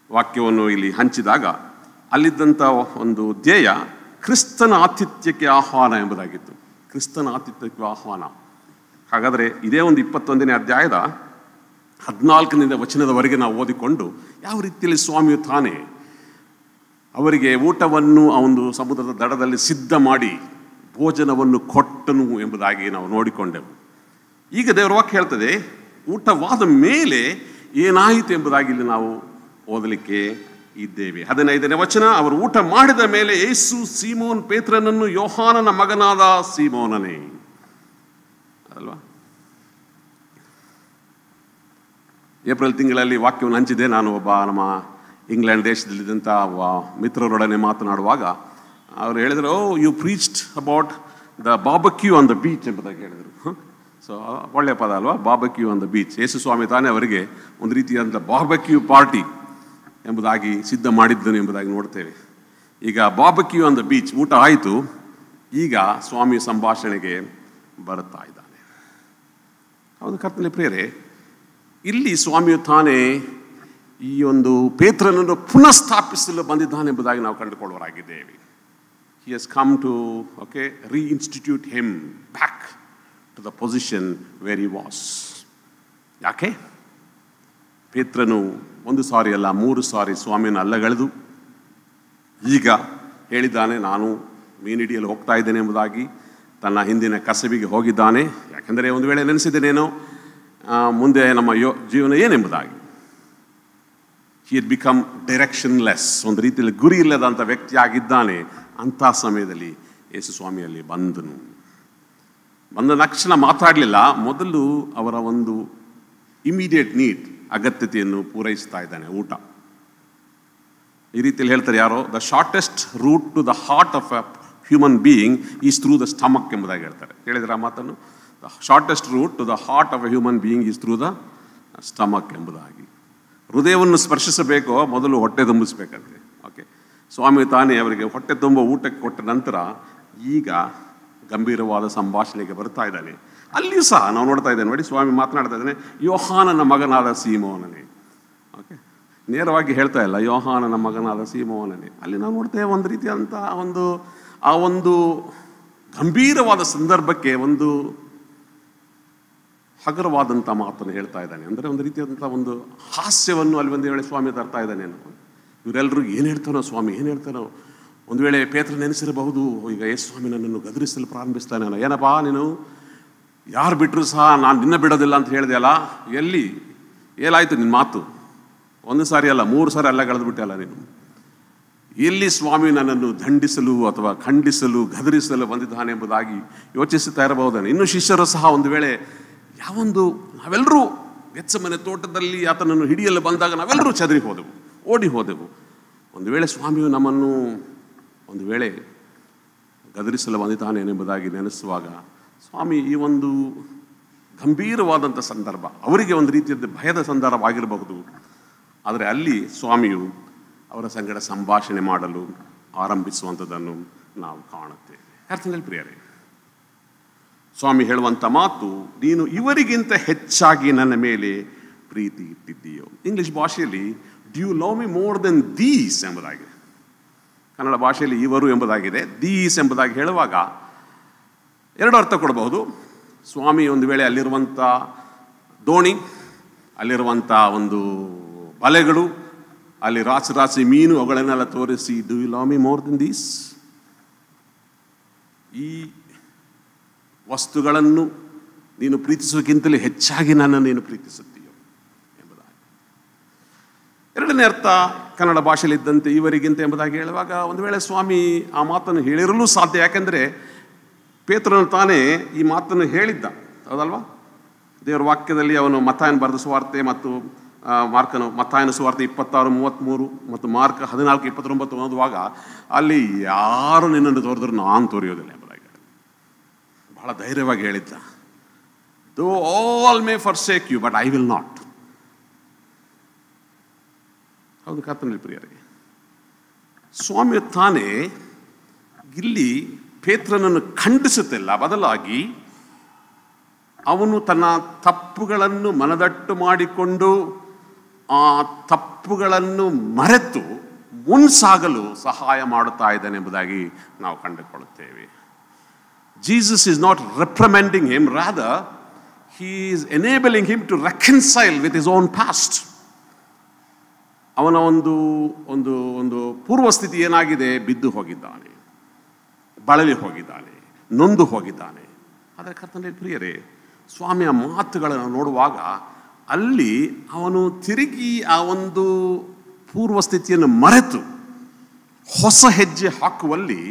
ವಾಕ್ಯವನ್ನು ಇಲ್ಲಿ ಹಂಚಿದಾಗ ಅಲ್ಲಿದ್ದಂಥ ಒಂದು ಧ್ಯೇಯ ಕ್ರಿಸ್ತನ ಆತಿಥ್ಯಕ್ಕೆ ಆಹ್ವಾನ ಎಂಬುದಾಗಿತ್ತು. ಕ್ರಿಸ್ತನ ಆತಿಥ್ಯಕ್ಕೆ ಆಹ್ವಾನ. ಹಾಗಾದರೆ ಇದೇ ಒಂದು 21ನೇ ಅಧ್ಯಾಯದ 14ನೇ ವಚನದವರೆಗೆ ನಾವು ಓದಿಕೊಂಡು ಯಾವ ರೀತಿಯಲ್ಲಿ ಸ್ವಾಮಿಯು ತಾನೇ ಅವರಿಗೆ ಊಟವನ್ನು ಆ ಒಂದು ಸಮುದ್ರದ ದಡದಲ್ಲಿ ಸಿದ್ಧ ಮಾಡಿ ಭೋಜನವನ್ನು ಕೊಟ್ಟನು ಎಂಬುದಾಗಿ ನಾವು ನೋಡಿಕೊಂಡೆವು. ಈಗ ದೇವರ ವಾಕ್ಯ ಹೇಳ್ತದೆ, ಊಟವಾದ ಮೇಲೆ ಏನಾಯಿತು ಎಂಬುದಾಗಿ ಇಲ್ಲಿ ನಾವು ಓದಲಿಕ್ಕೆ ಇದ್ದೇವೆ. 15ನೇ ವಚನ, ಅವರು ಊಟ ಮಾಡಿದ ಮೇಲೆ ಯೇಸು ಸೀಮೋನ್ ಪೇತ್ರನನ್ನು, ಯೋಹಾನನ ಮಗನಾದ ಸೀಮೋನನೇ ಅಲ್ವಾ. ಏಪ್ರಿಲ್ ತಿಂಗಳಲ್ಲಿ ವಾಕ್ಯವನ್ನು ಹಂಚಿದೆ. ನಾನು ಒಬ್ಬ ನಮ್ಮ ಇಂಗ್ಲೆಂಡ್ ದೇಶದಲ್ಲಿದ್ದಂಥ ಮಿತ್ರರೊಡನೆ ಮಾತನಾಡುವಾಗ ಅವರು ಹೇಳಿದರು, you preached about the barbecue on the beach ಎಂಬುದಾಗಿ ಹೇಳಿದರು. ಸೊ ಒಳ್ಳೆಯ ಪದ ಅಲ್ವಾ, barbecue on the beach. Yesu ಸ್ವಾಮಿ ತಾನೇ ಅವರಿಗೆ ಒಂದು ರೀತಿಯಾದಂಥ ಬಾರ್ಬಕ್ಯೂ ಪಾರ್ಟಿ ಎಂಬುದಾಗಿ ಸಿದ್ಧ ಮಾಡಿದ್ದನು ಎಂಬುದಾಗಿ ನೋಡ್ತೇವೆ. ಈಗ ಬಾರ್ಬಕ್ಯೂ ಆನ್ ದ ಬೀಚ್ ಊಟ ಆಯಿತು. ಈಗ ಸ್ವಾಮಿ ಸಂಭಾಷಣೆಗೆ ಬರುತ್ತಾ ಇದ್ದಾನೆ. ಹೌದು ಕರ್ತನಲ್ಲಿ ಪ್ರಿಯರೇ, ಇಲ್ಲಿ ಸ್ವಾಮಿಯು ತಾನೇ ಈ ಒಂದು ಪೇತ್ರನನ್ನು ಪುನಃ ಸ್ಥಾಪಿಸಲು ಬಂದಿದ್ದಾನೆ ಎಂಬುದಾಗಿ ನಾವು ಕಂಡುಕೊಳ್ಳುವರಾಗಿದ್ದೇವೆ. He has come to reinstitute him back to the position where he was. ಯಾಕೆ? ಪೇತ್ರನು 1 ಸಾರಿ ಅಲ್ಲ 3 ಸಾರಿ ಸ್ವಾಮಿಯನ್ನು ಅಲ್ಲಗಳೆದು ಈಗ ಹೇಳಿದ್ದಾನೆ, ನಾನು ಮೀನಿಡಿಯಲು ಹೋಗ್ತಾ ಇದ್ದೇನೆ ಎಂಬುದಾಗಿ. ತನ್ನ ಹಿಂದಿನ ಕಸಬಿಗೆ ಹೋಗಿದ್ದಾನೆ. ಯಾಕೆಂದರೆ ಒಂದು ವೇಳೆ ನೆನೆಸಿದ್ದೇನೇನೋ ಮುಂದೆ ನಮ್ಮ ಜೀವನ ಏನೆಂಬುದಾಗಿ. He had become directionless, ಒಂದು ರೀತಿಯಲ್ಲಿ ಗುರಿ ಇಲ್ಲದಂಥ ವ್ಯಕ್ತಿ ಆಗಿದ್ದಾನೆ. ಅಂಥ ಸಮಯದಲ್ಲಿ ಯೇಸು ಸ್ವಾಮಿಯಲ್ಲಿ ಬಂದ ತಕ್ಷಣ ಮಾತಾಡಲಿಲ್ಲ. ಮೊದಲು ಅವರ ಒಂದು ಇಮಿಡಿಯೇಟ್ ನೀಡ್, ಅಗತ್ಯತೆಯನ್ನು ಪೂರೈಸ್ತಾ ಇದ್ದಾನೆ, ಊಟ. ಈ ರೀತಿಯಲ್ಲಿ ಹೇಳ್ತಾರೆ ಯಾರೋ, the shortest route to the heart of a human being is through the stomach ಎಂಬುದಾಗಿ ಹೇಳ್ತಾರೆ. ಹೇಳಿದ್ರೆ ಆ ಮಾತನ್ನು, the shortest route to the heart of a human being is through the stomach ಎಂಬುದಾಗಿ. ಹೃದಯವನ್ನು ಸ್ಪರ್ಶಿಸಬೇಕು, ಮೊದಲು ಹೊಟ್ಟೆ ತುಂಬಿಸ್ಬೇಕಂತೆ. ಸ್ವಾಮಿ ತಾನೇ ಅವರಿಗೆ ಹೊಟ್ಟೆ ತುಂಬ ಊಟಕ್ಕೆ ಕೊಟ್ಟ ನಂತರ ಈಗ ಗಂಭೀರವಾದ ಸಂಭಾಷಣೆಗೆ ಬರ್ತಾ ಇದ್ದಾನೆ. ಅಲ್ಲಿಯೂ ಸಹ ನಾವು ನೋಡ್ತಾ ಇದ್ದೇವೆ ನೋಡಿ, ಸ್ವಾಮಿ ಮಾತನಾಡ್ತಾ ಇದ್ದಾನೆ, ಯೋಹಾನನ ಮಗನಾದ ಸೀಮೋನನೇ. ನೇರವಾಗಿ ಹೇಳ್ತಾ ಇಲ್ಲ, ಯೋಹಾನನ ಮಗನಾದ ಸೀಮೋನನೇ. ಅಲ್ಲಿ ನಾವು ನೋಡ್ತೇವೆ ಒಂದು ರೀತಿಯಾದಂಥ ಒಂದು ಗಂಭೀರವಾದ ಸಂದರ್ಭಕ್ಕೆ ಒಂದು ಹಗುರವಾದಂಥ ಮಾತನ್ನು ಹೇಳ್ತಾ ಇದ್ದಾನೆ. ಅಂದರೆ ಒಂದು ರೀತಿಯಾದಂಥ ಒಂದು ಹಾಸ್ಯವನ್ನು ಅಲ್ಲಿ ಒಂದು ವೇಳೆ ಸ್ವಾಮಿ ತರ್ತಾ ಇದ್ದಾನೆ. ಇವರೆಲ್ಲರೂ ಏನು ಹೇಳ್ತಾನೋ ಸ್ವಾಮಿ, ಏನು ಹೇಳ್ತಾನೋ. ಒಂದು ವೇಳೆ ಪೇತ್ರ ನೆನೆಸಿರಬಹುದು, ಈಗ ಯೇಸು ಸ್ವಾಮಿ ನನ್ನನ್ನು ಗದರಿಸಲು ಪ್ರಾರಂಭಿಸ್ತಾನೆ. ಏನಪ್ಪಾ ನೀನು, ಯಾರು ಬಿಟ್ಟರು ಸಹ ನಾನು ನಿನ್ನ ಬಿಡೋದಿಲ್ಲ ಅಂತ ಹೇಳಿದೆ ಅಲ್ಲ, ಎಲ್ಲಿ ಏಲಾಯಿತು ನಿನ್ನ ಮಾತು? ಒಂದು ಸಾರಿ ಅಲ್ಲ, 3 ಸಾರಿ ಎಲ್ಲ ಕಳೆದುಬಿಟ್ಟೆ ಅಲ್ಲ ನೀನು. ಎಲ್ಲಿ ಸ್ವಾಮಿ ನನ್ನನ್ನು ದಂಡಿಸಲು ಅಥವಾ ಖಂಡಿಸಲು ಗದರಿಸಲು ಬಂದಿದ್ದಾನೆ ಎಂಬುದಾಗಿ ಯೋಚಿಸುತ್ತಾ ಇರಬಹುದಾನೆ. ಇನ್ನು ಶಿಷ್ಯರು ಸಹ ಒಂದು ವೇಳೆ ಯಾವೊಂದು ನಾವೆಲ್ಲರೂ ಗೆತ್ಸೆಮನೆ ತೋಟದಲ್ಲಿ ಆತನನ್ನು ಹಿಡಿಯಲು ಬಂದಾಗ ನಾವೆಲ್ಲರೂ ಚದರಿ ಹೋದೆವು, ಓಡಿ ಹೋದೆವು. ಒಂದು ವೇಳೆ ಸ್ವಾಮಿಯು ನಮ್ಮನ್ನು ಒಂದು ವೇಳೆ ಗದರಿಸಲು ಬಂದಿದ್ದಾನೆ ಎಂಬುದಾಗಿ ನೆನೆಸುವಾಗ ಸ್ವಾಮಿ ಈ ಒಂದು ಗಂಭೀರವಾದಂಥ ಸಂದರ್ಭ ಅವರಿಗೆ ಒಂದು ರೀತಿಯದ್ದು ಭಯದ ಸಂದರ್ಭ ಆಗಿರಬಹುದು. ಆದರೆ ಅಲ್ಲಿ ಸ್ವಾಮಿಯು ಅವರ ಸಂಗಡ ಸಂಭಾಷಣೆ ಮಾಡಲು ಆರಂಭಿಸುವಂಥದ್ದನ್ನು ನಾವು ಕಾಣುತ್ತೇವೆ. ಅರ್ಥದಲ್ಲಿ ಪ್ರಿಯರೇ, ಸ್ವಾಮಿ ಹೇಳುವಂಥ ಮಾತು, ನೀನು ಇವರಿಗಿಂತ ಹೆಚ್ಚಾಗಿ ನನ್ನ ಮೇಲೆ ಪ್ರೀತಿ ಇಟ್ಟಿದ್ದೀಯೋ. ಇಂಗ್ಲಿಷ್ ಭಾಷೆಯಲ್ಲಿ do you love me more than these ಎಂಬುದಾಗಿದೆ. ಕನ್ನಡ ಭಾಷೆಯಲ್ಲಿ ಇವರು ಎಂಬುದಾಗಿದೆ. ದೀಸ್ ಎಂಬುದಾಗಿ ಹೇಳುವಾಗ 2 ಅರ್ಥ ಕೊಡಬಹುದು. ಸ್ವಾಮಿ ಒಂದು ವೇಳೆ ಅಲ್ಲಿರುವಂಥ ದೋಣಿ, ಅಲ್ಲಿರುವಂಥ ಒಂದು ಬಲೆಗಳು, ಅಲ್ಲಿ ರಾಸಿ ಮೀನು, ಅವುಗಳನ್ನೆಲ್ಲ ತೋರಿಸಿ do you love me more than these, ಈ ವಸ್ತುಗಳನ್ನು ನೀನು ಪ್ರೀತಿಸೋಕ್ಕಿಂತಲೂ ಹೆಚ್ಚಾಗಿ ನನ್ನನ್ನು ನೀನು ಪ್ರೀತಿಸುತ್ತೀಯೋ ಎಂಬುದಾಗಿ. 2ನೇ ಅರ್ಥ ಕನ್ನಡ ಭಾಷೆಯಲ್ಲಿದ್ದಂತೆ ಇವರಿಗಿಂತ ಎಂಬುದಾಗಿ ಹೇಳುವಾಗ ಒಂದು ವೇಳೆ ಸ್ವಾಮಿ ಆ ಮಾತನ್ನು ಹೇಳಿರಲು ಸಾಧ್ಯ. ಯಾಕೆಂದರೆ ಪೇತ್ರನು ತಾನೇ ಈ ಮಾತನ್ನು ಹೇಳಿದ್ದ, ಹೌದಲ್ವಾ? ದೇವರ ವಾಕ್ಯದಲ್ಲಿ ಅವನು ಮತ್ತಾಯನ ಬರೆದ ಸುವಾರ್ತೆ ಮತ್ತು ಮತ್ತಾಯನ ಸುವಾರ್ತೆ 26:33 ಮತ್ತು ಮಾರ್ಕ 14:29 ಓದುವಾಗ ಅಲ್ಲಿ ಯಾರು ನಿನ್ನನ್ನು ತೋರಿದ್ರು ನಾನು ತೋರಿಯೋದಿಲ್ಲ ಎಂಬುದಾಗಿ ಬಹಳ ಧೈರ್ಯವಾಗಿ ಹೇಳಿದ್ದ. Though all may forsake you but I will not. ಹೌದು ಕರ್ತನಲ್ಲಿ ಪ್ರಿಯರಿಗೆ, ಸ್ವಾಮಿ ತಾನೇ ಇಲ್ಲಿ ಪೇತ್ರನನ್ನು ಖಂಡಿಸುತ್ತಿಲ್ಲ, ಬದಲಾಗಿ ಅವನು ತನ್ನ ತಪ್ಪುಗಳನ್ನು ಮನದಟ್ಟು ಮಾಡಿಕೊಂಡು ಆ ತಪ್ಪುಗಳನ್ನು ಮರೆತು ಮುನ್ಸಾಗಲು ಸಹಾಯ ಮಾಡುತ್ತಾ ಇದ್ದಾನೆ ಎಂಬುದಾಗಿ ನಾವು ಕಂಡುಕೊಳ್ಳುತ್ತೇವೆ. Jesus is not reprimanding him, rather he is enabling him to reconcile with his own past. ಅವನ ಒಂದು ಒಂದು ಒಂದು ಪೂರ್ವಸ್ಥಿತಿ ಏನಾಗಿದೆ, ಬಿದ್ದು ಹೋಗಿದ್ದಾನೆ, ಬಳಲಿ ಹೋಗಿದ್ದಾನೆ, ನೊಂದು ಹೋಗಿದ್ದಾನೆ. ಆದರೆ ಕರ್ತನೇ ಪ್ರಿಯರೇ, ಸ್ವಾಮಿಯ ಮಾತುಗಳನ್ನು ನೋಡುವಾಗ ಅಲ್ಲಿ ಅವನು ತಿರುಗಿ ಆ ಒಂದು ಪೂರ್ವಸ್ಥಿತಿಯನ್ನು ಮರೆತು ಹೊಸ ಹೆಜ್ಜೆ ಹಾಕುವಲ್ಲಿ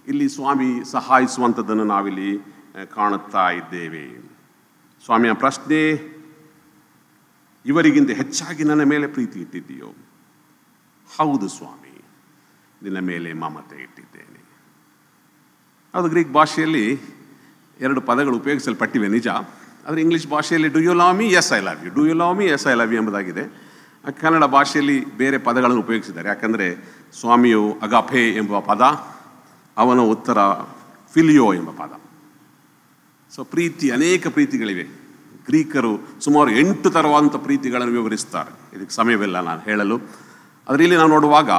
ಇಲ್ಲಿ ಸ್ವಾಮಿ ಸಹಾಯಿಸುವಂಥದ್ದನ್ನು ನಾವಿಲ್ಲಿ ಕಾಣುತ್ತಾ ಇದ್ದೇವೆ. ಸ್ವಾಮಿಯ ಪ್ರಶ್ನೆ, ಇವರಿಗಿಂತ ಹೆಚ್ಚಾಗಿ ನನ್ನ ಮೇಲೆ ಪ್ರೀತಿ ಇಟ್ಟಿದ್ದೀಯೋ? ಹೌದು ಸ್ವಾಮಿ, ನಿನ್ನ ಮೇಲೆ ಮಮತೆ ಇಟ್ಟಿದ್ದೇನೆ. ಅದು ಗ್ರೀಕ್ ಭಾಷೆಯಲ್ಲಿ 2 ಪದಗಳು ಉಪಯೋಗಿಸಲ್ಪಟ್ಟಿವೆ ನಿಜ. ಆದರೆ ಇಂಗ್ಲೀಷ್ ಭಾಷೆಯಲ್ಲಿ do you love me, yes I love you, do you love me, yes I love you ಎಂಬುದಾಗಿದೆ. ಕನ್ನಡ ಭಾಷೆಯಲ್ಲಿ ಬೇರೆ ಪದಗಳನ್ನು ಉಪಯೋಗಿಸಿದ್ದಾರೆ. ಯಾಕಂದರೆ ಸ್ವಾಮಿಯು ಅಗಾಪೆ ಎಂಬ ಪದ, ಅವನ ಉತ್ತರ ಫಿಲಿಯೋ ಎಂಬ ಪದ. ಸೊ ಪ್ರೀತಿ, ಅನೇಕ ಪ್ರೀತಿಗಳಿವೆ. ಗ್ರೀಕರು ಸುಮಾರು 8 ಥರವಾದಂಥ ಪ್ರೀತಿಗಳನ್ನು ವಿವರಿಸ್ತಾರೆ. ಇದಕ್ಕೆ ಸಮಯವಿಲ್ಲ ನಾನು ಹೇಳಲು. ಆದರೆ ಇಲ್ಲಿ ನಾವು ನೋಡುವಾಗ,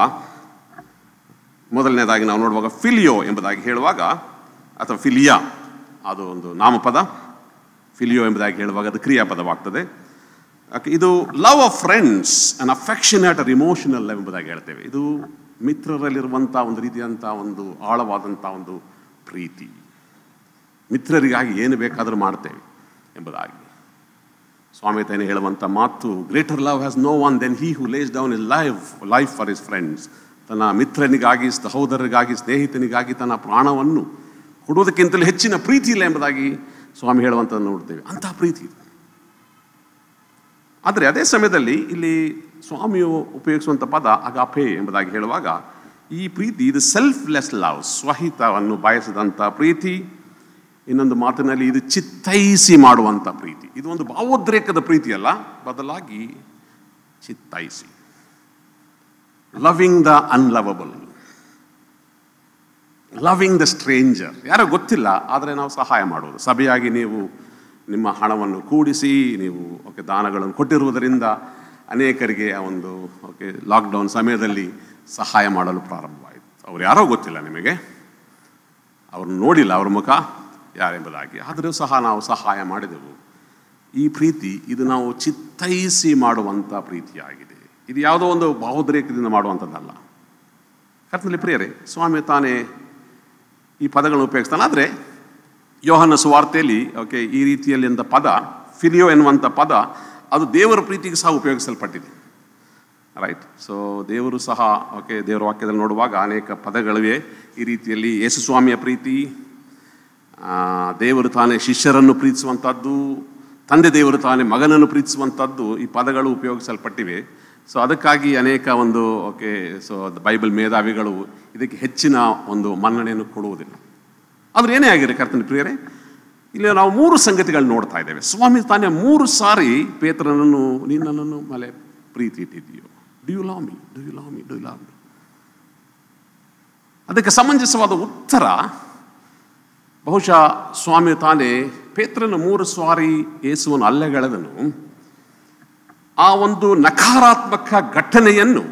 ಮೊದಲನೇದಾಗಿ ನಾವು ನೋಡುವಾಗ ಫಿಲಿಯೋ ಎಂಬುದಾಗಿ ಹೇಳುವಾಗ, ಅಥವಾ ಫಿಲಿಯಾ ಅದು ಒಂದು ನಾಮಪದ, ಫಿಲಿಯೋ ಎಂಬುದಾಗಿ ಹೇಳುವಾಗ ಅದು ಕ್ರಿಯಾಪದವಾಗ್ತದೆ. ಇದು love of friends and affectionate or emotional ಎಂಬುದಾಗಿ ಹೇಳ್ತೇವೆ. ಇದು ಮಿತ್ರರಲ್ಲಿರುವಂಥ ಒಂದು ರೀತಿಯಂಥ ಒಂದು ಆಳವಾದಂಥ ಒಂದು ಪ್ರೀತಿ, ಮಿತ್ರರಿಗಾಗಿ ಏನು ಬೇಕಾದರೂ ಮಾಡ್ತೇವೆ ಎಂಬುದಾಗಿ. ಸ್ವಾಮಿ ತಾನೇ ಹೇಳುವಂಥ ಮಾತು, greater love has no one than he who lays down his life for his friends. ತನ್ನ ಮಿತ್ರನಿಗಾಗಿ, ಸಹೋದರರಿಗಾಗಿ, ಸ್ನೇಹಿತನಿಗಾಗಿ ತನ್ನ ಪ್ರಾಣವನ್ನು ಕೊಡುವುದಕ್ಕಿಂತಲೂ ಹೆಚ್ಚಿನ ಪ್ರೀತಿ ಇಲ್ಲ ಎಂಬುದಾಗಿ ಸ್ವಾಮಿ ಹೇಳುವಂಥದ್ದು ನೋಡ್ತೇವೆ. ಅಂತಹ ಪ್ರೀತಿ. ಆದರೆ ಅದೇ ಸಮಯದಲ್ಲಿ ಇಲ್ಲಿ ಸ್ವಾಮಿಯು ಉಪಯೋಗಿಸುವಂಥ ಪದ ಅಗಾಪೆ ಎಂಬುದಾಗಿ ಹೇಳುವಾಗ, ಈ ಪ್ರೀತಿ ಇದು ಸೆಲ್ಫ್ಲೆಸ್ ಲವ್, ಸ್ವಹಿತವನ್ನು ಬಯಸಿದಂಥ ಪ್ರೀತಿ. ಇನ್ನೊಂದು ಮಾತಿನಲ್ಲಿ ಇದು ಚಿತ್ತೈಸಿ ಮಾಡುವಂಥ ಪ್ರೀತಿ. ಇದು ಒಂದು ಭಾವೋದ್ರೇಕದ ಪ್ರೀತಿ ಅಲ್ಲ, ಬದಲಾಗಿ ಚಿತ್ತೈಸಿ, loving the unlovable, loving the stranger. ಯಾರೋ ಗೊತ್ತಿಲ್ಲ, ಆದರೆ ನಾವು ಸಹಾಯ ಮಾಡುವುದು. ಸಭೆಯಾಗಿ ನೀವು ನಿಮ್ಮ ಹಣವನ್ನು ಕೂಡಿಸಿ ನೀವು ದಾನಗಳನ್ನು ಕೊಟ್ಟಿರುವುದರಿಂದ ಅನೇಕರಿಗೆ ಆ ಒಂದು ಲಾಕ್ಡೌನ್ ಸಮಯದಲ್ಲಿ ಸಹಾಯ ಮಾಡಲು ಪ್ರಾರಂಭವಾಯಿತು. ಅವ್ರು ಯಾರೋ ಗೊತ್ತಿಲ್ಲ, ನಿಮಗೆ ಅವ್ರನ್ನ ನೋಡಿಲ್ಲ, ಅವ್ರ ಮುಖ ಯಾರೆಂಬುದಾಗಿ, ಆದರೂ ಸಹ ನಾವು ಸಹಾಯ ಮಾಡಿದೆವು. ಈ ಪ್ರೀತಿ ಇದು ನಾವು ಚಿತ್ತೈಸಿ ಮಾಡುವಂಥ ಪ್ರೀತಿಯಾಗಿದೆ. ಇದು ಯಾವುದೋ ಒಂದು ಭಾವೋದ್ರೇಕದಿಂದ ಮಾಡುವಂಥದ್ದಲ್ಲ. ಕರ್ತನಲ್ಲಿ ಪ್ರಿಯರೇ, ಸ್ವಾಮಿ ತಾನೇ ಈ ಪದಗಳನ್ನು ಉಪಯೋಗಿಸ್ತಾನೆ. ಆದರೆ ಯೋಹನ ಸುವಾರ್ತೆಯಲ್ಲಿ ಈ ರೀತಿಯಲ್ಲಿ ಅಂತ ಪದ ಫಿಲಿಯೋ ಎನ್ನುವಂಥ ಪದ ಅದು ದೇವರ ಪ್ರೀತಿಗೆ ಸಹ ಉಪಯೋಗಿಸಲ್ಪಟ್ಟಿದೆ. ರೈಟ್. ಸೊ ದೇವರು ಸಹ ದೇವರ ವಾಕ್ಯದಲ್ಲಿ ನೋಡುವಾಗ ಅನೇಕ ಪದಗಳಿವೆ ಈ ರೀತಿಯಲ್ಲಿ. ಯೇಸು ಸ್ವಾಮಿಯ ಪ್ರೀತಿ, ದೇವರು ತಾನೇ ಶಿಷ್ಯರನ್ನು ಪ್ರೀತಿಸುವಂಥದ್ದು, ತಂದೆ ದೇವರು ತಾನೇ ಮಗನನ್ನು ಪ್ರೀತಿಸುವಂಥದ್ದು, ಈ ಪದಗಳು ಉಪಯೋಗಿಸಲ್ಪಟ್ಟಿವೆ. ಸೊ ಅದಕ್ಕಾಗಿ ಅನೇಕ ಒಂದು ಸೊ ಬೈಬಲ್ ಮೇಧಾವಿಗಳು ಇದಕ್ಕೆ ಹೆಚ್ಚಿನ ಒಂದು ಮನ್ನಣೆಯನ್ನು ಕೊಡುವುದಿಲ್ಲ. ಆದ್ರೆ ಏನೇ ಆಗಿರಿ ಕರ್ತನ ಪ್ರಿಯರೇ, ಇಲ್ಲಿ ನಾವು 3 ಸಂಗತಿಗಳು ನೋಡ್ತಾ ಇದ್ದೇವೆ. ಸ್ವಾಮಿ ತಾನೇ 3 ಸಾರಿ ಪೇತ್ರನನ್ನು ನೀನು ನನ್ನನ್ನು ಮೇಲೆ ಪ್ರೀತಿ ಇಟ್ಟಿದ್ದೀಯೋ, do you love me, do you love me, do you love me. ಅದಕ್ಕೆ ಸಮಂಜಸವಾದ ಉತ್ತರ ಬಹುಶಃ ಸ್ವಾಮಿ ತಾನೇ ಪೇತ್ರನ 3 ಸಾರಿ ಯೇಸುವನ್ನು ಅಲ್ಲೆಗೆಳೆದನು. ಆ ಒಂದು ನಕಾರಾತ್ಮಕ ಘಟನೆಯನ್ನು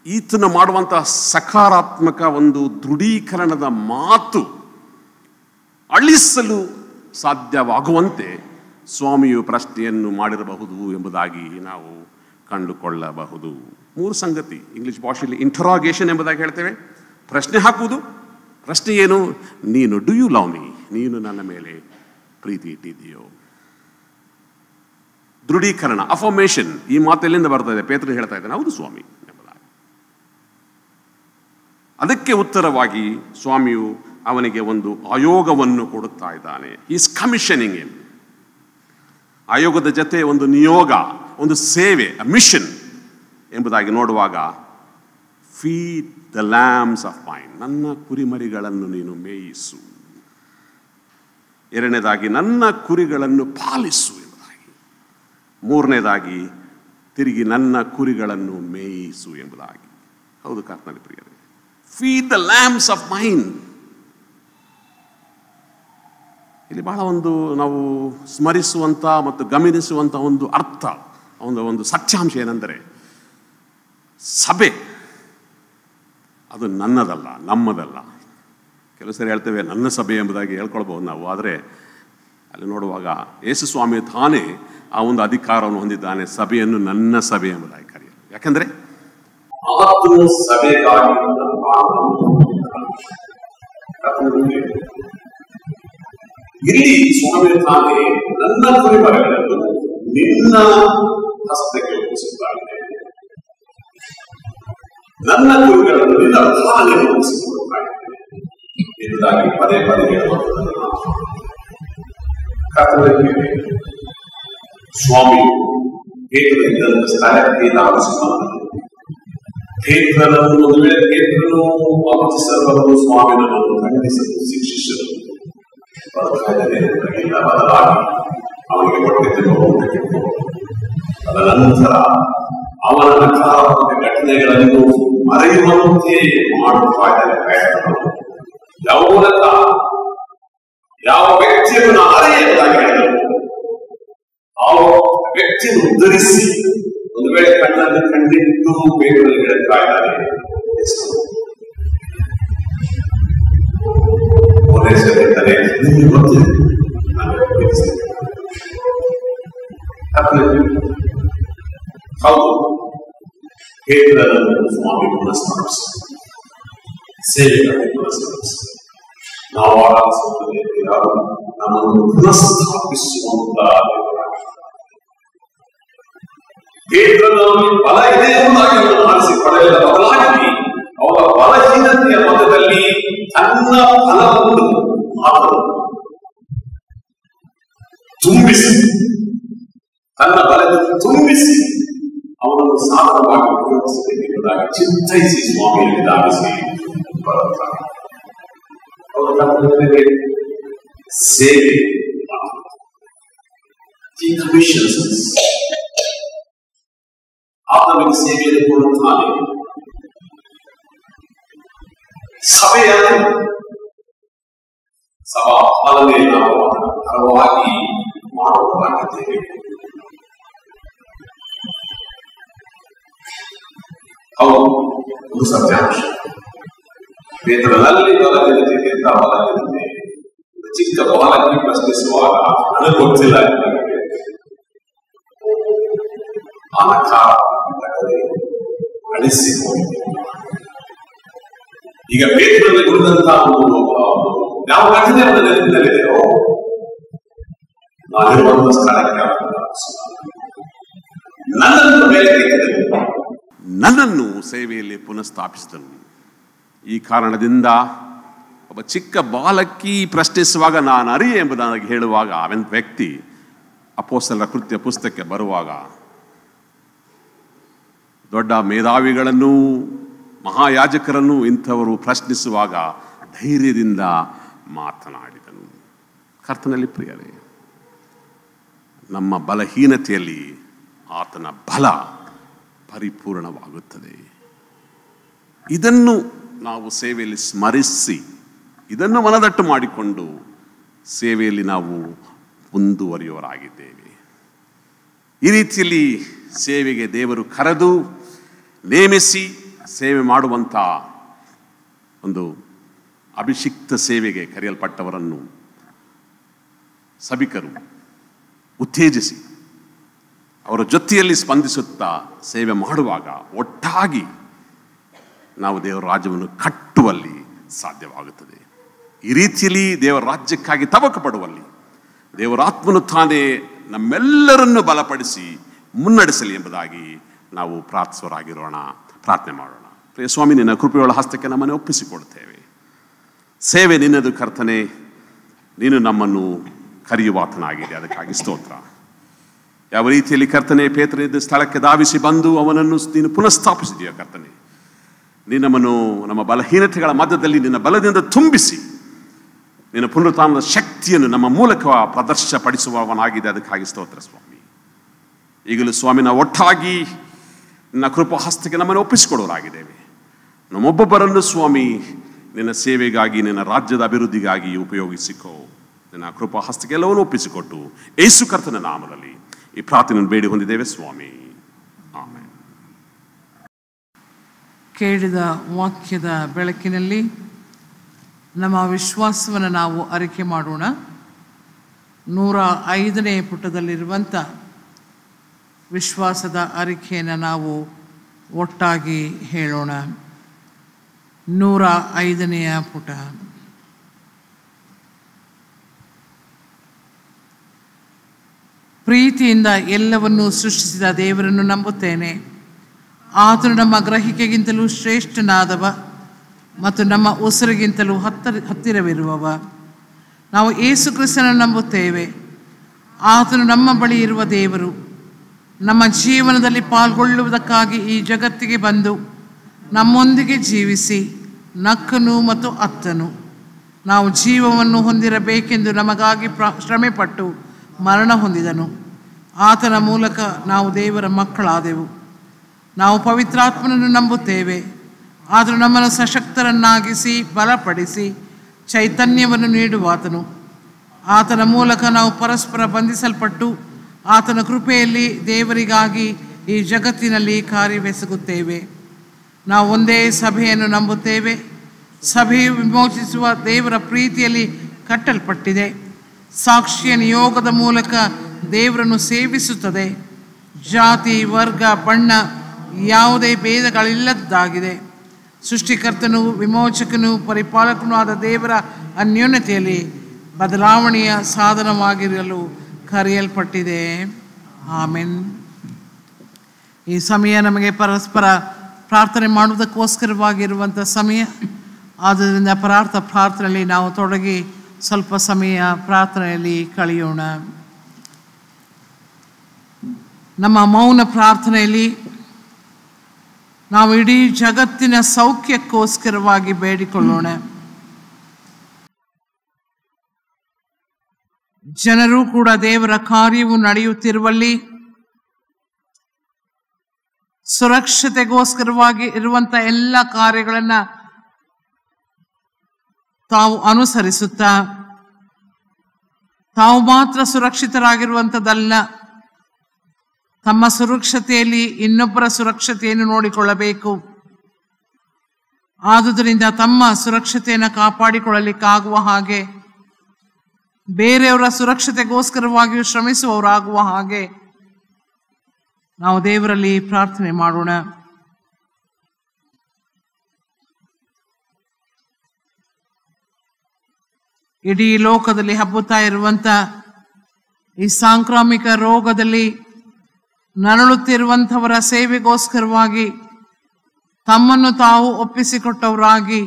ಈತನ ಮಾಡುವಂತಹ ಸಕಾರಾತ್ಮಕ ಒಂದು ದೃಢೀಕರಣದ ಮಾತು ಅಳಿಸಲು ಸಾಧ್ಯವಾಗುವಂತೆ ಸ್ವಾಮಿಯು ಪ್ರಶ್ನೆಯನ್ನು ಮಾಡಿರಬಹುದು ಎಂಬುದಾಗಿ ನಾವು ಕಂಡುಕೊಳ್ಳಬಹುದು. 3 ಸಂಗತಿ. ಇಂಗ್ಲಿಷ್ ಭಾಷೆಯಲ್ಲಿ ಇಂಟರಾಗೇಷನ್ ಎಂಬುದಾಗಿ ಹೇಳ್ತೇವೆ. ಪ್ರಶ್ನೆ ಹಾಕುವುದು. ಪ್ರಶ್ನೆ ಏನು? ನೀನು ಡು ಯು ಲವ್ ಮೀ, ನೀನು ನನ್ನ ಮೇಲೆ ಪ್ರೀತಿ ಇಟ್ಟಿದ್ದೀಯೋ. ದೃಢೀಕರಣ, ಅಫರ್ಮೇಷನ್. ಈ ಮಾತು ಎಲ್ಲಿಂದ ಬರ್ತಾ ಇದೆ? ಪೇತ್ರ ಹೇಳ್ತಾ ಇದ್ದಾನೆ, ಹೌದು ಸ್ವಾಮಿ ಎಂಬುದಾಗಿ. ಅದಕ್ಕೆ ಉತ್ತರವಾಗಿ ಸ್ವಾಮಿಯು ಅವನಿಗೆ ಒಂದು ಆಯೋಗವನ್ನು ಕೊಡುತ್ತಾ ಇದ್ದಾನೆ. Is commissioning him. ಆಯೋಗದ ಜೊತೆ ಒಂದು ನಿಯೋಗ, ಒಂದು ಸೇವೆ, ಮಿಷನ್ ಎಂಬುದಾಗಿ ನೋಡುವಾಗ, feed the lambs of main, ನನ್ನ ಕುರಿಮರಿಗಳನ್ನು ನೀನು ಮೇಯಿಸು. ಎರಡನೇದಾಗಿ ನನ್ನ ಕುರಿಗಳನ್ನು ಪಾಲಿಸು ಎಂಬುದಾಗಿ. ಮೂರನೇದಾಗಿ ತಿರುಗಿ ನನ್ನ ಕುರಿಗಳನ್ನು ಮೇಯಿಸು ಎಂಬುದಾಗಿ. ಹೌದು ಕರ್ತನಲ್ಲಿ ಪ್ರಿಯರೇ, feed the lambs of main. ಇಲ್ಲಿ ಬಹಳ ಒಂದು ನಾವು ಸ್ಮರಿಸುವಂಥ ಮತ್ತು ಗಮನಿಸುವಂಥ ಒಂದು ಅರ್ಥ, ಒಂದು ಸತ್ಯಾಂಶ ಏನೆಂದರೆ, ಸಭೆ ಅದು ನನ್ನದಲ್ಲ, ನಮ್ಮದಲ್ಲ. ಕೆಲವು ಸರಿ ಹೇಳ್ತೇವೆ ನನ್ನ ಸಭೆ ಎಂಬುದಾಗಿ ಹೇಳ್ಕೊಳ್ಬಹುದು ನಾವು. ಆದರೆ ಅಲ್ಲಿ ನೋಡುವಾಗ ಯೇಸು ಸ್ವಾಮಿ ತಾನೇ ಆ ಒಂದು ಅಧಿಕಾರವನ್ನು ಹೊಂದಿದ್ದಾನೆ, ಸಭೆಯನ್ನು ನನ್ನ ಸಭೆ ಎಂಬುದಾಗಿ ಕರೆಯಲು. ಯಾಕಂದ್ರೆ ಇಲ್ಲಿ ಸ್ವಾಮಿ ತಾನೇ ನನ್ನ ಕುರಿಮರಿಗಳನ್ನು ನಿನ್ನ ಹಸ್ತಕ್ಕೆ ಒಪ್ಪಿಸುತ್ತಾನೆ, ನನ್ನ ಕುರಿಗಳನ್ನು ನಿನ್ನ ಪಾಲನೆಗೆ ಒಪ್ಪಿಸಿಕೊಡುತ್ತಾನೆ ಎಂಬುದಾಗಿ ಪದೇ ಪದೇ ಹೇಳುವಂಥದ್ದು. ಸ್ವಾಮಿಯು ಪೇತ್ರ ಇದ್ದಂತ ಸ್ಥಳಕ್ಕೆ ಧಾವಿಸುತ್ತಾನೆ. ಪೇತ್ರನನ್ನು ಒಂದು ವೇಳೆ ಪೇತ್ರನು ಅಪಚಿಸಲು ಸ್ವಾಮಿನನ್ನು ಖಂಡಿಸಲು ಶಿಕ್ಷಿಸಲು ಬದಲಾಗಿ ಅವನಿಗೆ ಹೊಟ್ಟೆ ತಿನ್ನುವುದಕ್ಕೆ ತದನಂತರ ಅವನ ನಕಾರಾತ್ಮಕ ಘಟನೆಗಳನ್ನು ಮರೆಯುವಂತೆ ಮಾಡುತ್ತಾ ಇದ್ದಾರೆ. ಯಾವ ವ್ಯಕ್ತಿಯನ್ನು ನಾನು ಅರೆಯದಾಗಿ ಹೇಳಿದರು ಆ ವ್ಯಕ್ತಿಯನ್ನು ಉದ್ಧರಿಸಿ ಒಂದು ವೇಳೆ ಕಣ್ಣನ್ನು ಕಂಡಿದ್ದು ಬೇಗದಲ್ಲಿ ಹೇಳ್ತಾ ಇದ್ದಾರೆ. ಹೌದು, ಪೇತ್ರನನ್ನು ಸ್ವಾಮಿ ಪುನಃಸ್ಥಾಪಿಸಿ, ಸೇವೆಗಳನ್ನು ಪುನಃಸ್ಥಾಪಿಸಿ, ನಾವು ಆರಾಧಿಸುತ್ತದೆ ಯಾರು ನಮ್ಮನ್ನು ಪುನಃಸ್ಥಾಪಿಸುವಂತ ಪೇತ್ರನಲ್ಲಿ ಬಲ ಇದೆ ಎಂಬುದಾಗಿ ಅವರನ್ನು ಆರಿಸಿಕೊಳ್ಳಲಿಲ್ಲ. ಬದಲಾಗಿ ಅವರ ಬಲಹೀನತೆಯ ಮಧ್ಯದಲ್ಲಿ ತನ್ನ ಫಲವನ್ನು ಆತನು ತುಂಬಿಸಿ, ತನ್ನ ಬಲದಿಂದ ತುಂಬಿಸಿ ಅವನನ್ನು ಸಾಧನವಾಗಿ ಉಪಯೋಗಿಸಬೇಕೆಂಬುದಾಗಿ ಚಿಂತಿಸಿ ಸ್ವಾಮಿಯಲ್ಲಿ ಧಾವಿಸಿ ಬರುತ್ತಾರೆ. ಅವರ ಸೇವೆ ಆತನಿಗೆ ಸೇವೆಯನ್ನು ಕೊಡುತ್ತಾನೆ. ಸಭೆಯ ಸಭಾ ಪಾಲನೆ ನಾವು ಹಲವಾಗಿ ಮಾಡುವುದಾಗಿದ್ದೇವೆ. ಹೌದು, ಒಂದು ಸತ್ಯಾಂಶ. ಪೇತ್ರನಲ್ಲಿ ಬಲವಿರುತ್ತದೆ ಅಂತ ಬಲವಿರುತ್ತೆ. ಚಿಕ್ಕ ಬಾಲಕಿ ಪ್ರಶ್ನಿಸುವಾಗ ನನಗೆ ಗೊತ್ತಿಲ್ಲ ಅಳಿಸಿಕೊಂಡಿದೆ. ಈಗ ಪೇತ್ರನಿಗೆ ಕುರಿತಂತಹ ಯಾವ ಘಟನೆ ನೆನಪಿನಲ್ಲಿದೆಯೋ ನಾನಿರುವಂತಹ ಸ್ಥಳಕ್ಕೆ ನನ್ನನ್ನು ಮೇಲೆ ನನ್ನನ್ನು ಸೇವೆಯಲ್ಲಿ ಪುನಃಸ್ಥಾಪಿಸಿದನು. ಈ ಕಾರಣದಿಂದ ಒಬ್ಬ ಚಿಕ್ಕ ಬಾಲಕಿ ಪ್ರಶ್ನಿಸುವಾಗ ನಾನು ಅರಿಯೆ ಎಂಬುದಾಗಿ ಹೇಳುವಾಗ ಅವನ ವ್ಯಕ್ತಿ ಅಪೊಸ್ತಲರ ಕೃತ್ಯ ಪುಸ್ತಕಕ್ಕೆ ಬರುವಾಗ ದೊಡ್ಡ ಮೇಧಾವಿಗಳನ್ನು ಮಹಾಯಾಜಕರನ್ನು ಇಂಥವರು ಪ್ರಶ್ನಿಸುವಾಗ ಧೈರ್ಯದಿಂದ ಮಾತನಾಡಿದನು. ಕರ್ತನಲ್ಲಿ ಪ್ರಿಯರೇ, ನಮ್ಮ ಬಲಹೀನತೆಯಲ್ಲಿ ಆತನ ಬಲ ಪರಿಪೂರ್ಣವಾಗುತ್ತದೆ. ಇದನ್ನು ನಾವು ಸೇವೆಯಲ್ಲಿ ಸ್ಮರಿಸಿ ಇದನ್ನು ಮನದಟ್ಟು ಮಾಡಿಕೊಂಡು ಸೇವೆಯಲ್ಲಿ ನಾವು ಮುಂದುವರಿಯುವವರಾಗಿದ್ದೇವೆ. ಈ ರೀತಿಯಲ್ಲಿ ಸೇವೆಗೆ ದೇವರು ಕರೆದು ನೇಮಿಸಿ ಸೇವೆ ಮಾಡುವಂಥ ಒಂದು ಅಭಿಷಿಕ್ತ ಸೇವೆಗೆ ಕರೆಯಲ್ಪಟ್ಟವರನ್ನು ಸಭಿಕರು ಉತ್ತೇಜಿಸಿ ಅವರ ಜೊತೆಯಲ್ಲಿ ಸ್ಪಂದಿಸುತ್ತಾ ಸೇವೆ ಮಾಡುವಾಗ ಒಟ್ಟಾಗಿ ನಾವು ದೇವರ ರಾಜ್ಯವನ್ನು ಕಟ್ಟುವಲ್ಲಿ ಸಾಧ್ಯವಾಗುತ್ತದೆ. ಈ ರೀತಿಯಲ್ಲಿ ದೇವರ ರಾಜ್ಯಕ್ಕಾಗಿ ತವಕ ಪಡುವಲ್ಲಿ ದೇವರ ಆತ್ಮನು ತಾನೇ ನಮ್ಮೆಲ್ಲರನ್ನು ಬಲಪಡಿಸಿ ಮುನ್ನಡೆಸಲಿ ಎಂಬುದಾಗಿ ನಾವು ಪ್ರಾರ್ಥಿಸುವರಾಗಿರೋಣ. ಪ್ರಾರ್ಥನೆ ಮಾಡೋಣ. ಪ್ರಿಯ ಸ್ವಾಮಿ, ನಿನ್ನ ಕೃಪೆಯೊಳ ಹಸ್ತಕ್ಕೆ ನಮ್ಮನ್ನು ಒಪ್ಪಿಸಿಕೊಡ್ತೇವೆ. ಸೇವೆ ನಿನ್ನದು ಕರ್ತನೆ, ನೀನು ನಮ್ಮನ್ನು ಕರೆಯುವಾತನಾಗಿದೆ, ಅದಕ್ಕಾಗಿ ಸ್ತೋತ್ರ. ಯಾವ ರೀತಿಯಲ್ಲಿ ಕರ್ತನೆ ಪೇತ್ರನಿದ್ದ ಸ್ಥಳಕ್ಕೆ ಧಾವಿಸಿ ಬಂದು ಅವನನ್ನು ನೀನು ಪುನಃಸ್ಥಾಪಿಸಿದೆಯಾ ಕರ್ತನೆ, ನೀನು ನಮ್ಮನ್ನು ನಮ್ಮ ಬಲಹೀನತೆಗಳ ಮಧ್ಯದಲ್ಲಿ ನಿನ್ನ ಬಲದಿಂದ ತುಂಬಿಸಿ ನಿನ್ನ ಪುನರುತ್ಥಾನದ ಶಕ್ತಿಯನ್ನು ನಮ್ಮ ಮೂಲಕ ಪ್ರದರ್ಶಪಡಿಸುವವನಾಗಿದೆ, ಅದಕ್ಕಾಗಿ ಸ್ತೋತ್ರ ಸ್ವಾಮಿ. ಈಗಲೂ ಸ್ವಾಮಿ, ನಾವು ಒಟ್ಟಾಗಿ ನಿನ್ನ ಕೃಪಾ ಹಸ್ತಕ್ಕೆ ನಮ್ಮನ್ನು ಒಪ್ಪಿಸಿಕೊಡೋರಾಗಿದ್ದೇವೆ. ನಮ್ಮೊಬ್ಬೊಬ್ಬರನ್ನು ಸ್ವಾಮಿ ನಿನ್ನ ಸೇವೆಗಾಗಿ ನಿನ್ನ ರಾಜ್ಯದ ಅಭಿವೃದ್ಧಿಗಾಗಿ ಉಪಯೋಗಿಸಿಕೋ. ನಿನ್ನ ಕೃಪಾ ಹಸ್ತಕ್ಕೆ ಎಲ್ಲವನ್ನು ಒಪ್ಪಿಸಿಕೊಟ್ಟು ಯೇಸು ಕರ್ತನ ನಾಮದಲ್ಲಿ ಈ ಪ್ರಾರ್ಥನೆಯನ್ನು ಬೇಡಿ ಹೊಂದಿದ್ದೇವೆ ಸ್ವಾಮಿ, ಆಮೆನ್. ಕೇಳಿದ ವಾಕ್ಯದ ಬೆಳಕಿನಲ್ಲಿ ನಮ್ಮ ವಿಶ್ವಾಸವನ್ನು ನಾವು ಅರಿಕೆ ಮಾಡೋಣ. 105ನೇ ಪುಟದಲ್ಲಿರುವಂಥ ವಿಶ್ವಾಸದ ಅರಿಕೆಯನ್ನು ನಾವು ಒಟ್ಟಾಗಿ ಹೇಳೋಣ. 105ನೆಯ ಪುಟ. ಪ್ರೀತಿಯಿಂದ ಎಲ್ಲವನ್ನೂ ಸೃಷ್ಟಿಸಿದ ದೇವರನ್ನು ನಂಬುತ್ತೇನೆ. ಆತನು ನಮ್ಮ ಗ್ರಹಿಕೆಗಿಂತಲೂ ಶ್ರೇಷ್ಠನಾದವ ಮತ್ತು ನಮ್ಮ ಉಸಿರಿಗಿಂತಲೂ ಹತ್ತಿರವಿರುವವ. ನಾವು ಯೇಸು ಕ್ರಿಸ್ತನನ್ನು ನಂಬುತ್ತೇವೆ. ಆತನು ನಮ್ಮ ಬಳಿ ಇರುವ ದೇವರು, ನಮ್ಮ ಜೀವನದಲ್ಲಿ ಪಾಲ್ಗೊಳ್ಳುವುದಕ್ಕಾಗಿ ಈ ಜಗತ್ತಿಗೆ ಬಂದು ನಮ್ಮೊಂದಿಗೆ ಜೀವಿಸಿ ನಕ್ಕನು ಮತ್ತು ಅತ್ತನು. ನಾವು ಜೀವವನ್ನು ಹೊಂದಿರಬೇಕೆಂದು ನಮಗಾಗಿ ಶ್ರಮೆಪಟ್ಟು ಮರಣ ಹೊಂದಿದನು. ಆತನ ಮೂಲಕ ನಾವು ದೇವರ ಮಕ್ಕಳಾದೆವು. ನಾವು ಪವಿತ್ರಾತ್ಮನನ್ನು ನಂಬುತ್ತೇವೆ. ಆತನು ನಮ್ಮನ್ನು ಸಶಕ್ತರನ್ನಾಗಿಸಿ ಬಲಪಡಿಸಿ ಚೈತನ್ಯವನ್ನು ನೀಡುವಾತನು. ಆತನ ಮೂಲಕ ನಾವು ಪರಸ್ಪರ ಬಂಧಿಸಲ್ಪಟ್ಟು ಆತನ ಕೃಪೆಯಲ್ಲಿ ದೇವರಿಗಾಗಿ ಈ ಜಗತ್ತಿನಲ್ಲಿ ಕಾರ್ಯವೆಸಗುತ್ತೇವೆ. ನಾವು ಒಂದೇ ಸಭೆಯನ್ನು ನಂಬುತ್ತೇವೆ. ಸಭೆಯು ವಿಮೋಚಿಸುವ ದೇವರ ಪ್ರೀತಿಯಲ್ಲಿ ಕಟ್ಟಲ್ಪಟ್ಟಿದೆ. ಸಾಕ್ಷಿಯ ನಿಯೋಗದ ಮೂಲಕ ದೇವರನ್ನು ಸೇವಿಸುತ್ತದೆ. ಜಾತಿ, ವರ್ಗ, ಬಣ್ಣ ಯಾವುದೇ ಭೇದಗಳಿಲ್ಲದ್ದಾಗಿದೆ. ಸೃಷ್ಟಿಕರ್ತನು, ವಿಮೋಚಕನು, ಪರಿಪಾಲಕನೂ ಆದ ದೇವರ ಅನ್ಯೋನ್ಯತೆಯಲ್ಲಿ ಬದಲಾವಣೆಯ ಸಾಧನವಾಗಿರಲು ಕರೆಯಲ್ಪಟ್ಟಿದೆ. ಆಮೆನ್. ಈ ಸಮಯ ನಮಗೆ ಪರಸ್ಪರ ಪ್ರಾರ್ಥನೆ ಮಾಡುವುದಕ್ಕೋಸ್ಕರವಾಗಿರುವಂಥ ಸಮಯ. ಆದ್ದರಿಂದ ಪ್ರಾರ್ಥನೆಯಲ್ಲಿ ನಾವು ತೊಡಗಿ ಸ್ವಲ್ಪ ಸಮಯ ಪ್ರಾರ್ಥನೆಯಲ್ಲಿ ಕಳೆಯೋಣ. ನಮ್ಮ ಮೌನ ಪ್ರಾರ್ಥನೆಯಲ್ಲಿ ನಾವು ಇಡೀ ಜಗತ್ತಿನ ಸೌಖ್ಯಕ್ಕೋಸ್ಕರವಾಗಿ ಬೇಡಿಕೊಳ್ಳೋಣ. ಜನರು ಕೂಡ ದೇವರ ಕಾರ್ಯವು ನಡೆಯುತ್ತಿರುವಲ್ಲಿ ಸುರಕ್ಷತೆಗೋಸ್ಕರವಾಗಿ ಇರುವಂಥ ಎಲ್ಲ ಕಾರ್ಯಗಳನ್ನು ತಾವು ಅನುಸರಿಸುತ್ತಾ ತಾವು ಮಾತ್ರ ಸುರಕ್ಷಿತರಾಗಿರುವಂಥದ್ದಲ್ಲ, ತಮ್ಮ ಸುರಕ್ಷತೆಯಲ್ಲಿ ಇನ್ನೊಬ್ಬರ ಸುರಕ್ಷತೆಯನ್ನು ನೋಡಿಕೊಳ್ಳಬೇಕು. ಆದುದರಿಂದ ತಮ್ಮ ಸುರಕ್ಷತೆಯನ್ನು ಕಾಪಾಡಿಕೊಳ್ಳಲಿಕ್ಕಾಗುವ ಹಾಗೆ, ಬೇರೆಯವರ ಸುರಕ್ಷತೆಗೋಸ್ಕರವಾಗಿಯೂ ಶ್ರಮಿಸುವವರಾಗುವ ಹಾಗೆ ನಾವು ದೇವರಲ್ಲಿ ಪ್ರಾರ್ಥನೆ ಮಾಡೋಣ. ಇಡೀ ಲೋಕದಲ್ಲಿ ಹಬ್ಬುತ್ತಾ ಇರುವಂತ ಈ ಸಾಂಕ್ರಾಮಿಕ ರೋಗದಲ್ಲಿ ನರಳುತ್ತಿರುವಂಥವರ ಸೇವೆಗೋಸ್ಕರವಾಗಿ ತಮ್ಮನ್ನು ತಾವು ಒಪ್ಪಿಸಿಕೊಟ್ಟವರಾಗಿ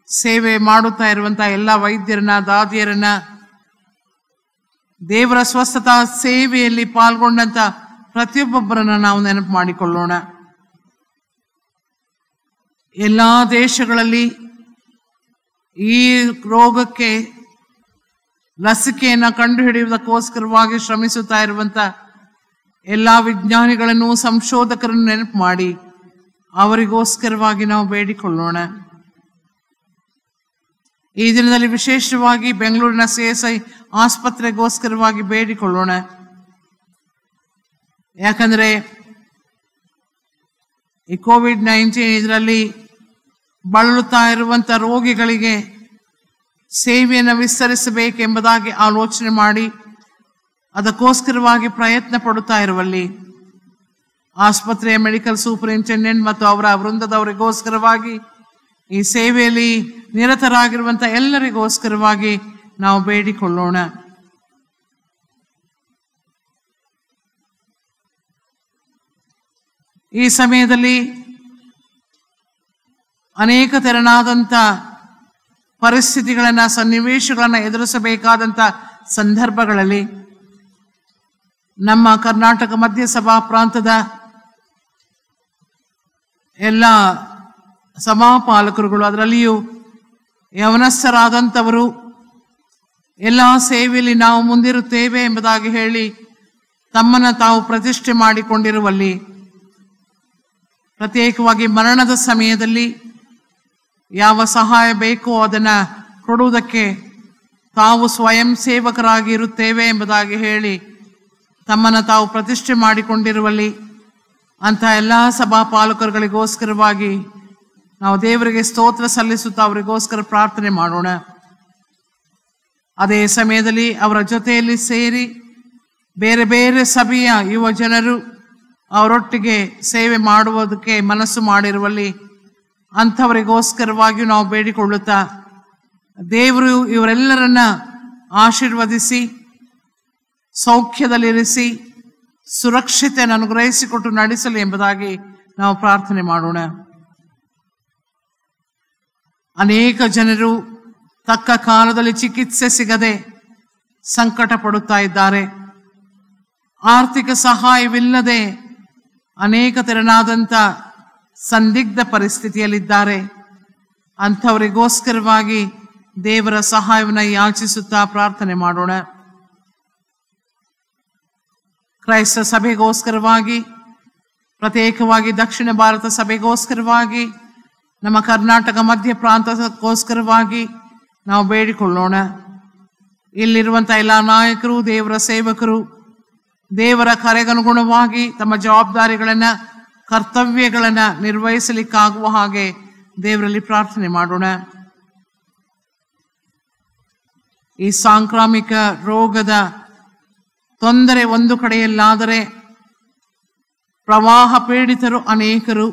ಸೇವೆ ಮಾಡುತ್ತಾ ಇರುವಂತಹ ಎಲ್ಲ ವೈದ್ಯರನ್ನ, ದಾದಿಯರನ್ನ, ದೇವರ ಸ್ವಸ್ಥತಾ ಸೇವೆಯಲ್ಲಿ ಪಾಲ್ಗೊಂಡಂತ ಪ್ರತಿಯೊಬ್ಬೊಬ್ಬರನ್ನ ನಾವು ನೆನಪು ಮಾಡಿಕೊಳ್ಳೋಣ. ಎಲ್ಲ ದೇಶಗಳಲ್ಲಿ ಈ ರೋಗಕ್ಕೆ ಲಸಿಕೆಯನ್ನು ಕಂಡುಹಿಡಿಯುವುದಕ್ಕೋಸ್ಕರವಾಗಿ ಶ್ರಮಿಸುತ್ತಾ ಇರುವಂತ ಎಲ್ಲ ವಿಜ್ಞಾನಿಗಳನ್ನು, ಸಂಶೋಧಕರನ್ನು ನೆನಪು ಮಾಡಿ ಅವರಿಗೋಸ್ಕರವಾಗಿ ನಾವು ಬೇಡಿಕೊಳ್ಳೋಣ. ಈ ದಿನದಲ್ಲಿ ವಿಶೇಷವಾಗಿ ಬೆಂಗಳೂರಿನ CSI ಆಸ್ಪತ್ರೆಗೋಸ್ಕರವಾಗಿ ಬೇಡಿಕೊಳ್ಳೋಣ. ಯಾಕಂದ್ರೆ ಈ COVID-19 ಇದರಲ್ಲಿ ಬಳಲುತ್ತಾ ಇರುವಂತ ರೋಗಿಗಳಿಗೆ ಸೇವೆಯನ್ನು ವಿಸ್ತರಿಸಬೇಕೆಂಬುದಾಗಿ ಆಲೋಚನೆ ಮಾಡಿ ಅದಕ್ಕೋಸ್ಕರವಾಗಿ ಪ್ರಯತ್ನ ಪಡುತ್ತಾ ಇರುವಲ್ಲಿ ಆಸ್ಪತ್ರೆಯ ಮೆಡಿಕಲ್ ಸೂಪರಿಂಟೆಂಡೆಂಟ್ ಮತ್ತು ಅವರ ವೃಂದದವರಿಗೋಸ್ಕರವಾಗಿ ಈ ಸೇವೆಯಲ್ಲಿ ನಿರತರಾಗಿರುವಂಥ ಎಲ್ಲರಿಗೋಸ್ಕರವಾಗಿ ನಾವು ಬೇಡಿಕೊಳ್ಳೋಣ. ಈ ಸಮಯದಲ್ಲಿ ಅನೇಕ ತೆರನಾದಂಥ ಪರಿಸ್ಥಿತಿಗಳನ್ನು, ಸನ್ನಿವೇಶಗಳನ್ನು ಎದುರಿಸಬೇಕಾದಂಥ ಸಂದರ್ಭಗಳಲ್ಲಿ ನಮ್ಮ ಕರ್ನಾಟಕ ಮಧ್ಯಸಭಾ ಪ್ರಾಂತದ ಎಲ್ಲ ಸಭಾಪಾಲಕರುಗಳು, ಅದರಲ್ಲಿಯೂ ಯವನಸ್ಥರಾದಂಥವರು ಎಲ್ಲ ಸೇವೆಯಲ್ಲಿ ನಾವು ಮುಂದಿರುತ್ತೇವೆ ಎಂಬುದಾಗಿ ಹೇಳಿ ತಮ್ಮನ್ನು ತಾವು ಪ್ರತಿಷ್ಠೆ ಮಾಡಿಕೊಂಡಿರುವಲ್ಲಿ, ಪ್ರತ್ಯೇಕವಾಗಿ ಮರಣದ ಸಮಯದಲ್ಲಿ ಯಾವ ಸಹಾಯ ಬೇಕೋ ಅದನ್ನು ಕೊಡುವುದಕ್ಕೆ ತಾವು ಸ್ವಯಂ ಸೇವಕರಾಗಿ ಇರುತ್ತೇವೆ ಎಂಬುದಾಗಿ ಹೇಳಿ ತಮ್ಮನ್ನು ತಾವು ಪ್ರತಿಷ್ಠೆ ಮಾಡಿಕೊಂಡಿರುವಲ್ಲಿ ಅಂಥ ಎಲ್ಲ ಸಭಾಪಾಲಕರುಗಳಿಗೋಸ್ಕರವಾಗಿ ನಾವು ದೇವರಿಗೆ ಸ್ತೋತ್ರ ಸಲ್ಲಿಸುತ್ತಾ ಅವರಿಗೋಸ್ಕರ ಪ್ರಾರ್ಥನೆ ಮಾಡೋಣ. ಅದೇ ಸಮಯದಲ್ಲಿ ಅವರ ಜೊತೆಯಲ್ಲಿ ಸೇರಿ ಬೇರೆ ಬೇರೆ ಸಭೆಯ ಯುವ ಜನರು ಅವರೊಟ್ಟಿಗೆ ಸೇವೆ ಮಾಡುವುದಕ್ಕೆ ಮನಸ್ಸು ಮಾಡಿರುವಲ್ಲಿ ಅಂಥವರಿಗೋಸ್ಕರವಾಗಿಯೂ ನಾವು ಬೇಡಿಕೊಳ್ಳುತ್ತಾ ದೇವರು ಇವರೆಲ್ಲರನ್ನ ಆಶೀರ್ವದಿಸಿ ಸೌಖ್ಯದಲ್ಲಿರಿಸಿ ಸುರಕ್ಷತೆಯನ್ನು ಅನುಗ್ರಹಿಸಿಕೊಟ್ಟು ನಡೆಸಲಿ ಎಂಬುದಾಗಿ ನಾವು ಪ್ರಾರ್ಥನೆ ಮಾಡೋಣ. ಅನೇಕ ಜನರು ತಕ್ಕ ಕಾಲದಲ್ಲಿ ಚಿಕಿತ್ಸೆ ಸಿಗದೆ ಸಂಕಟ ಪಡುತ್ತಾ ಇದ್ದಾರೆ. ಆರ್ಥಿಕ ಸಹಾಯವಿಲ್ಲದೆ ಅನೇಕ ತೆರನಾದಂಥ ಸಂದಿಗ್ಧ ಪರಿಸ್ಥಿತಿಯಲ್ಲಿದ್ದಾರೆ. ಅಂಥವರಿಗೋಸ್ಕರವಾಗಿ ದೇವರ ಸಹಾಯವನ್ನು ಯಾಚಿಸುತ್ತಾ ಪ್ರಾರ್ಥನೆ ಮಾಡೋಣ. ಕ್ರೈಸ್ತ ಸಭೆಗೋಸ್ಕರವಾಗಿ, ಪ್ರತ್ಯೇಕವಾಗಿ ದಕ್ಷಿಣ ಭಾರತ ಸಭೆಗೋಸ್ಕರವಾಗಿ, ನಮ್ಮ ಕರ್ನಾಟಕ ಮಧ್ಯ ಪ್ರಾಂತಕ್ಕೋಸ್ಕರವಾಗಿ ನಾವು ಬೇಡಿಕೊಳ್ಳೋಣ. ಇಲ್ಲಿರುವಂಥ ಎಲ್ಲ ನಾಯಕರು, ದೇವರ ಸೇವಕರು ದೇವರ ಕರೆಗನುಗುಣವಾಗಿ ತಮ್ಮ ಜವಾಬ್ದಾರಿಗಳನ್ನು, ಕರ್ತವ್ಯಗಳನ್ನು ನಿರ್ವಹಿಸಲಿಕ್ಕಾಗುವ ಹಾಗೆ ದೇವರಲ್ಲಿ ಪ್ರಾರ್ಥನೆ ಮಾಡೋಣ. ಈ ಸಾಂಕ್ರಾಮಿಕ ರೋಗದ ತೊಂದರೆ ಒಂದು ಕಡೆಯಲ್ಲಾದರೆ ಪ್ರವಾಹ ಪೀಡಿತರು ಅನೇಕರು,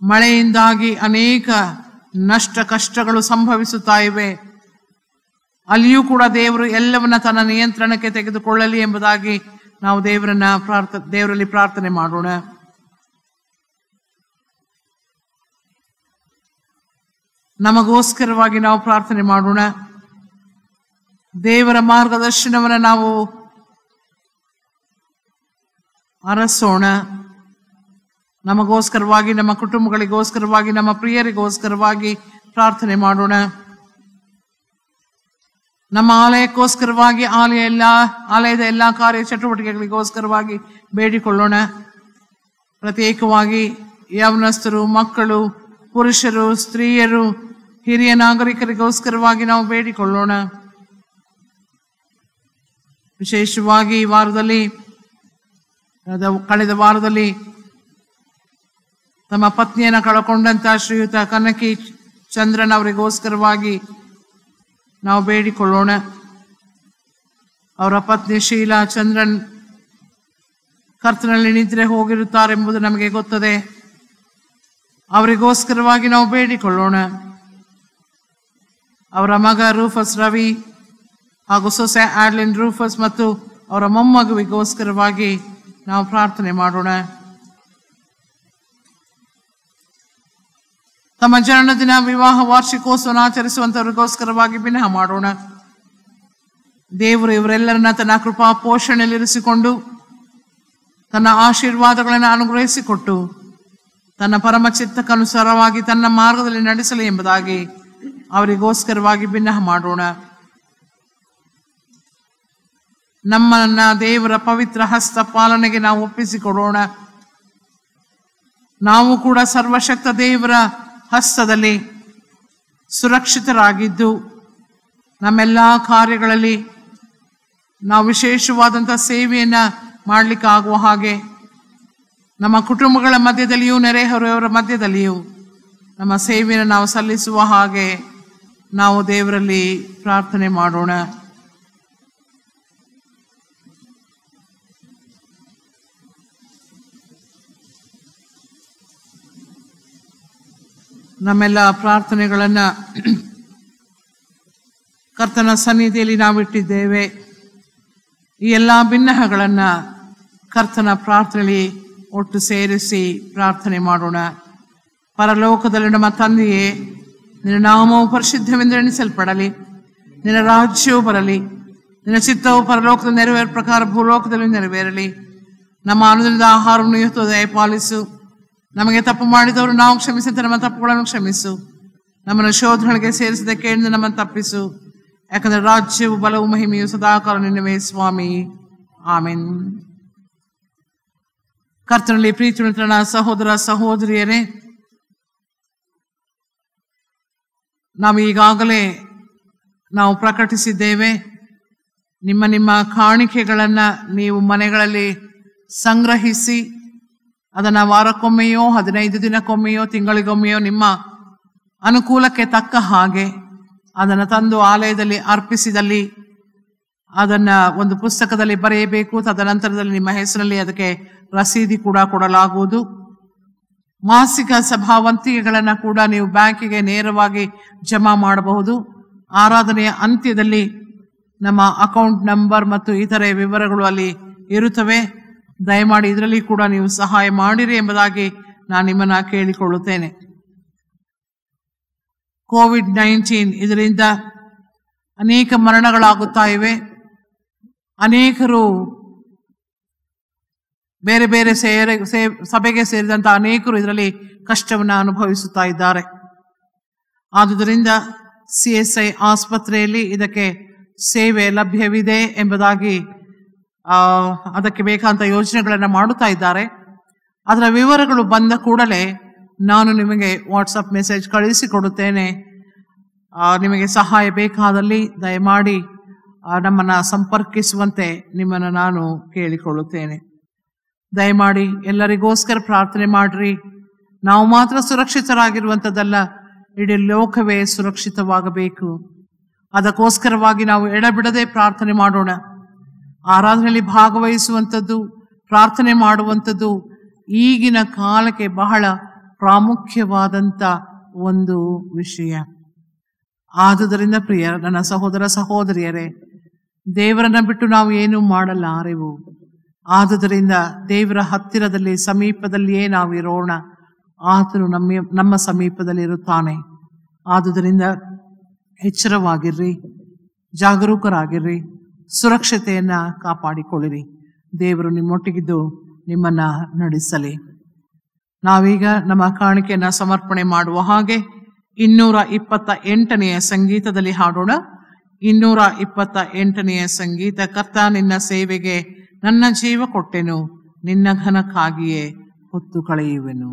ಮಳೆಯಿಂದಾಗಿ ಅನೇಕ ನಷ್ಟ ಕಷ್ಟಗಳು ಸಂಭವಿಸುತ್ತಾ ಇವೆ. ಅಲ್ಲಿಯೂ ಕೂಡ ದೇವರು ಎಲ್ಲವನ್ನ ತನ್ನ ನಿಯಂತ್ರಣಕ್ಕೆ ತೆಗೆದುಕೊಳ್ಳಲಿ ಎಂಬುದಾಗಿ ನಾವು ದೇವರಲ್ಲಿ ಪ್ರಾರ್ಥನೆ ಮಾಡೋಣ. ನಮಗೋಸ್ಕರವಾಗಿ ನಾವು ಪ್ರಾರ್ಥನೆ ಮಾಡೋಣ. ದೇವರ ಮಾರ್ಗದರ್ಶನವನ್ನು ನಾವು ಅರಸೋಣ. ನಮಗೋಸ್ಕರವಾಗಿ, ನಮ್ಮ ಕುಟುಂಬಗಳಿಗೋಸ್ಕರವಾಗಿ, ನಮ್ಮ ಪ್ರಿಯರಿಗೋಸ್ಕರವಾಗಿ ಪ್ರಾರ್ಥನೆ ಮಾಡೋಣ. ನಮ್ಮ ಆಲಯಕ್ಕೋಸ್ಕರವಾಗಿ, ಆಲಯದ ಎಲ್ಲ ಕಾರ್ಯ ಚಟುವಟಿಕೆಗಳಿಗೋಸ್ಕರವಾಗಿ ಬೇಡಿಕೊಳ್ಳೋಣ. ಪ್ರತ್ಯೇಕವಾಗಿ ಯೌವನಸ್ಥರು, ಮಕ್ಕಳು, ಪುರುಷರು, ಸ್ತ್ರೀಯರು, ಹಿರಿಯ ನಾಗರಿಕರಿಗೋಸ್ಕರವಾಗಿ ನಾವು ಬೇಡಿಕೊಳ್ಳೋಣ. ವಿಶೇಷವಾಗಿ ಈ ವಾರದಲ್ಲಿ, ಕಳೆದ ವಾರದಲ್ಲಿ ತಮ್ಮ ಪತ್ನಿಯನ್ನು ಕಳಕೊಂಡಂತ ಶ್ರೀಯುತ ಕನಕಿ ಚಂದ್ರನ್ ಅವರಿಗೋಸ್ಕರವಾಗಿ ನಾವು ಬೇಡಿಕೊಳ್ಳೋಣ. ಅವರ ಪತ್ನಿ ಶೀಲಾ ಚಂದ್ರನ್ ಕರ್ತನಲ್ಲಿ ನಿದ್ರೆ ಹೋಗಿರುತ್ತಾರೆಂಬುದು ನಮಗೆ ಗೊತ್ತದೆ. ಅವರಿಗೋಸ್ಕರವಾಗಿ ನಾವು ಬೇಡಿಕೊಳ್ಳೋಣ. ಅವರ ಮಗ ರೂಫಸ್ ರವಿ ಹಾಗೂ ಸೊಸೆ ಆಡ್ಲಿನ್ ರೂಫಸ್ ಮತ್ತು ಅವರ ಮೊಮ್ಮಗುವಿಗೋಸ್ಕರವಾಗಿ ನಾವು ಪ್ರಾರ್ಥನೆ ಮಾಡೋಣ. ತಮ್ಮ ಜನ್ಮದಿನ, ವಿವಾಹ ವಾರ್ಷಿಕೋತ್ಸವ ಆಚರಿಸುವಂತವರಿಗೋಸ್ಕರವಾಗಿ ವಿನಃ ಮಾಡೋಣ. ದೇವರು ಇವರೆಲ್ಲರನ್ನ ತನ್ನ ಕೃಪಾ ಪೋಷಣೆಯಲ್ಲಿರಿಸಿಕೊಂಡು ತನ್ನ ಆಶೀರ್ವಾದಗಳನ್ನು ಅನುಗ್ರಹಿಸಿಕೊಟ್ಟು ತನ್ನ ಪರಮ ಚಿತ್ತಕ್ಕನುಸಾರವಾಗಿ ತನ್ನ ಮಾರ್ಗದಲ್ಲಿ ನಡೆಸಲಿ ಎಂಬುದಾಗಿ ಅವರಿಗೋಸ್ಕರವಾಗಿ ವಿನಃ ಮಾಡೋಣ. ನಮ್ಮನ್ನ ದೇವರ ಪವಿತ್ರ ಹಸ್ತ ಪಾಲನೆಗೆ ನಾವು ಒಪ್ಪಿಸಿಕೊಡೋಣ. ನಾವು ಕೂಡ ಸರ್ವಶಕ್ತ ದೇವರ ಹಸ್ತದಲ್ಲಿ ಸುರಕ್ಷಿತರಾಗಿದ್ದು ನಮ್ಮೆಲ್ಲ ಕಾರ್ಯಗಳಲ್ಲಿ ನಾವು ವಿಶೇಷವಾದಂಥ ಸೇವೆಯನ್ನು ಮಾಡಲಿಕ್ಕಾಗುವ ಹಾಗೆ ನಮ್ಮ ಕುಟುಂಬಗಳ ಮಧ್ಯದಲ್ಲಿಯೂ ನೆರೆಹೊರೆಯವರ ಮಧ್ಯದಲ್ಲಿಯೂ ನಮ್ಮ ಸೇವೆಯನ್ನು ನಾವು ಸಲ್ಲಿಸುವ ಹಾಗೆ ನಾವು ದೇವರಲ್ಲಿ ಪ್ರಾರ್ಥನೆ ಮಾಡೋಣ. ನಮ್ಮೆಲ್ಲ ಪ್ರಾರ್ಥನೆಗಳನ್ನು ಕರ್ತನ ಸನ್ನಿಧಿಯಲ್ಲಿ ನಾವಿಟ್ಟಿದ್ದೇವೆ. ಈ ಎಲ್ಲ ಭಿನ್ನಹಗಳನ್ನು ಕರ್ತನ ಪ್ರಾರ್ಥನೆಯಲ್ಲಿ ಒಟ್ಟು ಸೇರಿಸಿ ಪ್ರಾರ್ಥನೆ ಮಾಡೋಣ. ಪರಲೋಕದಲ್ಲಿ ನಮ್ಮ ತಂದೆಯೇ, ನಿನ್ನ ನಾಮವು ಪರಿಶುದ್ಧವೆಂದೆಣಿಸಲ್ಪಡಲಿ, ನಿನ್ನ ರಾಜ್ಯವು ಬರಲಿ, ನಿನ್ನ ಚಿತ್ತವು ಪರಲೋಕದ ನೆರವೇರ ಪ್ರಕಾರ ಭೂಲೋಕದಲ್ಲಿ ನೆರವೇರಲಿ. ನಮ್ಮ ಅನುದಿನದ ಆಹಾರವನ್ನು ಇವತ್ತು ದಯಪಾಲಿಸು. ನಮಗೆ ತಪ್ಪು ಮಾಡಿದವರು ನಾವು ಕ್ಷಮಿಸಿದಂತೆ ನಮ್ಮ ತಪ್ಪುಗಳನ್ನು ಕ್ಷಮಿಸು. ನಮ್ಮನ್ನು ಶೋಧನೆಗೆ ಸೇರಿಸಿದ ಕೇಳಿದ ನಮ್ಮನ್ನು ತಪ್ಪಿಸು. ಯಾಕಂದರೆ ರಾಜ್ಯವು, ಬಲವು, ಮಹಿಮೆಯು ಸದಾಕಾಲ ನಿನ್ನವೇ ಸ್ವಾಮಿ. ಆಮೆನ್. ಕರ್ತನಲ್ಲಿ ಪ್ರೀತಿಯುಳ್ಳ ಸಹೋದರ ಸಹೋದರಿಯರೇ, ನಾವು ಈಗಾಗಲೇ ಪ್ರಕಟಿಸಿದ್ದೇವೆ. ನಿಮ್ಮ ಕಾಣಿಕೆಗಳನ್ನು ನೀವು ಮನೆಗಳಲ್ಲಿ ಸಂಗ್ರಹಿಸಿ ಅದನ್ನು ವಾರಕ್ಕೊಮ್ಮೆಯೋ 15 ದಿನಕ್ಕೊಮ್ಮೆಯೋ ತಿಂಗಳಿಗೊಮ್ಮೆಯೋ ನಿಮ್ಮ ಅನುಕೂಲಕ್ಕೆ ತಕ್ಕ ಹಾಗೆ ಅದನ್ನು ತಂದು ಆಲಯದಲ್ಲಿ ಅರ್ಪಿಸಿದಲ್ಲಿ ಅದನ್ನು ಒಂದು ಪುಸ್ತಕದಲ್ಲಿ ಬರೆಯಬೇಕು. ತದನಂತರದಲ್ಲಿ ನಿಮ್ಮ ಹೆಸರಲ್ಲಿ ಅದಕ್ಕೆ ರಸೀದಿ ಕೂಡ ಕೊಡಲಾಗುವುದು. ಮಾಸಿಕ ಸಭಾವಂತಿಕೆಗಳನ್ನು ಕೂಡ ನೀವು ಬ್ಯಾಂಕಿಗೆ ನೇರವಾಗಿ ಜಮಾ ಮಾಡಬಹುದು. ಆರಾಧನೆಯ ಅಂತ್ಯದಲ್ಲಿ ನಮ್ಮ ಅಕೌಂಟ್ ನಂಬರ್ ಮತ್ತು ಇತರೆ ವಿವರಗಳು ಅಲ್ಲಿ ಇರುತ್ತವೆ. ದಯಮಾಡಿ ಇದರಲ್ಲಿ ಕೂಡ ನೀವು ಸಹಾಯ ಮಾಡಿರಿ ಎಂಬುದಾಗಿ ನಾನು ನಿಮ್ಮನ್ನು ಕೇಳಿಕೊಳ್ಳುತ್ತೇನೆ. ಕೋವಿಡ್-19 ಇದರಿಂದ ಅನೇಕ ಮರಣಗಳಾಗುತ್ತಾ ಇವೆ. ಅನೇಕರು ಬೇರೆ ಬೇರೆ ಸಭೆಗೆ ಸೇರಿದಂಥ ಅನೇಕರು ಇದರಲ್ಲಿ ಕಷ್ಟವನ್ನು ಅನುಭವಿಸುತ್ತಾ ಇದ್ದಾರೆ. ಆದುದರಿಂದ CSI ಆಸ್ಪತ್ರೆಯಲ್ಲಿ ಇದಕ್ಕೆ ಸೇವೆ ಲಭ್ಯವಿದೆ ಎಂಬುದಾಗಿ ಅದಕ್ಕೆ ಬೇಕಾದಂಥ ಯೋಜನೆಗಳನ್ನು ಮಾಡುತ್ತಾ ಇದ್ದಾರೆ. ಅದರ ವಿವರಗಳು ಬಂದ ಕೂಡಲೇ ನಾನು ನಿಮಗೆ ವಾಟ್ಸಪ್ ಮೆಸೇಜ್ ಕಳುಹಿಸಿಕೊಡುತ್ತೇನೆ. ನಿಮಗೆ ಸಹಾಯ ಬೇಕಾದಲ್ಲಿ ದಯಮಾಡಿ ನಮ್ಮನ್ನು ಸಂಪರ್ಕಿಸುವಂತೆ ನಿಮ್ಮನ್ನು ನಾನು ಕೇಳಿಕೊಳ್ಳುತ್ತೇನೆ. ದಯಮಾಡಿ ಎಲ್ಲರಿಗೋಸ್ಕರ ಪ್ರಾರ್ಥನೆ ಮಾಡಿರಿ. ನಾವು ಮಾತ್ರ ಸುರಕ್ಷಿತರಾಗಿರುವಂಥದ್ದಲ್ಲ, ಇಡೀ ಲೋಕವೇ ಸುರಕ್ಷಿತವಾಗಬೇಕು. ಅದಕ್ಕೋಸ್ಕರವಾಗಿ ನಾವು ಎಡಬಿಡದೆ ಪ್ರಾರ್ಥನೆ ಮಾಡೋಣ. ಆರಾಧನೆಯಲ್ಲಿ ಭಾಗವಹಿಸುವಂಥದ್ದು, ಪ್ರಾರ್ಥನೆ ಮಾಡುವಂಥದ್ದು ಈಗಿನ ಕಾಲಕ್ಕೆ ಬಹಳ ಪ್ರಾಮುಖ್ಯವಾದಂಥ ಒಂದು ವಿಷಯ. ಆದುದರಿಂದ ಪ್ರಿಯ ನನ್ನ ಸಹೋದರ ಸಹೋದರಿಯರೇ, ದೇವರನ್ನ ಬಿಟ್ಟು ನಾವು ಏನು ಮಾಡಲಾರೆವು. ಆದುದರಿಂದ ದೇವರ ಹತ್ತಿರದಲ್ಲಿ ಸಮೀಪದಲ್ಲಿಯೇ ನಾವು ಇರೋಣ. ಆತನು ನಮ್ಮ ಸಮೀಪದಲ್ಲಿ ಇರುತ್ತಾನೆ. ಆದುದರಿಂದ ಎಚ್ಚರವಾಗಿರ್ರಿ, ಜಾಗರೂಕರಾಗಿರ್ರಿ, ಸುರಕ್ಷತೆಯನ್ನು ಕಾಪಾಡಿಕೊಳ್ಳಿರಿ. ದೇವರು ನಿಮ್ಮೊಟ್ಟಿಗಿದ್ದು ನಿಮ್ಮನ್ನು ನಡೆಸಲಿ. ನಾವೀಗ ನಮ್ಮ ಕಾಣಿಕೆಯನ್ನು ಸಮರ್ಪಣೆ ಮಾಡುವ ಹಾಗೆ 228ನೇ ಸಂಗೀತದಲ್ಲಿ ಹಾಡೋಣ. 228ನೇ ಸಂಗೀತ. ಕರ್ತ, ನಿನ್ನ ಸೇವೆಗೆ ನನ್ನ ಜೀವ ಕೊಟ್ಟೆನು, ನಿನ್ನ ಘನಕ್ಕಾಗಿಯೇ ಹೊತ್ತು ಕಳೆಯುವೆನು.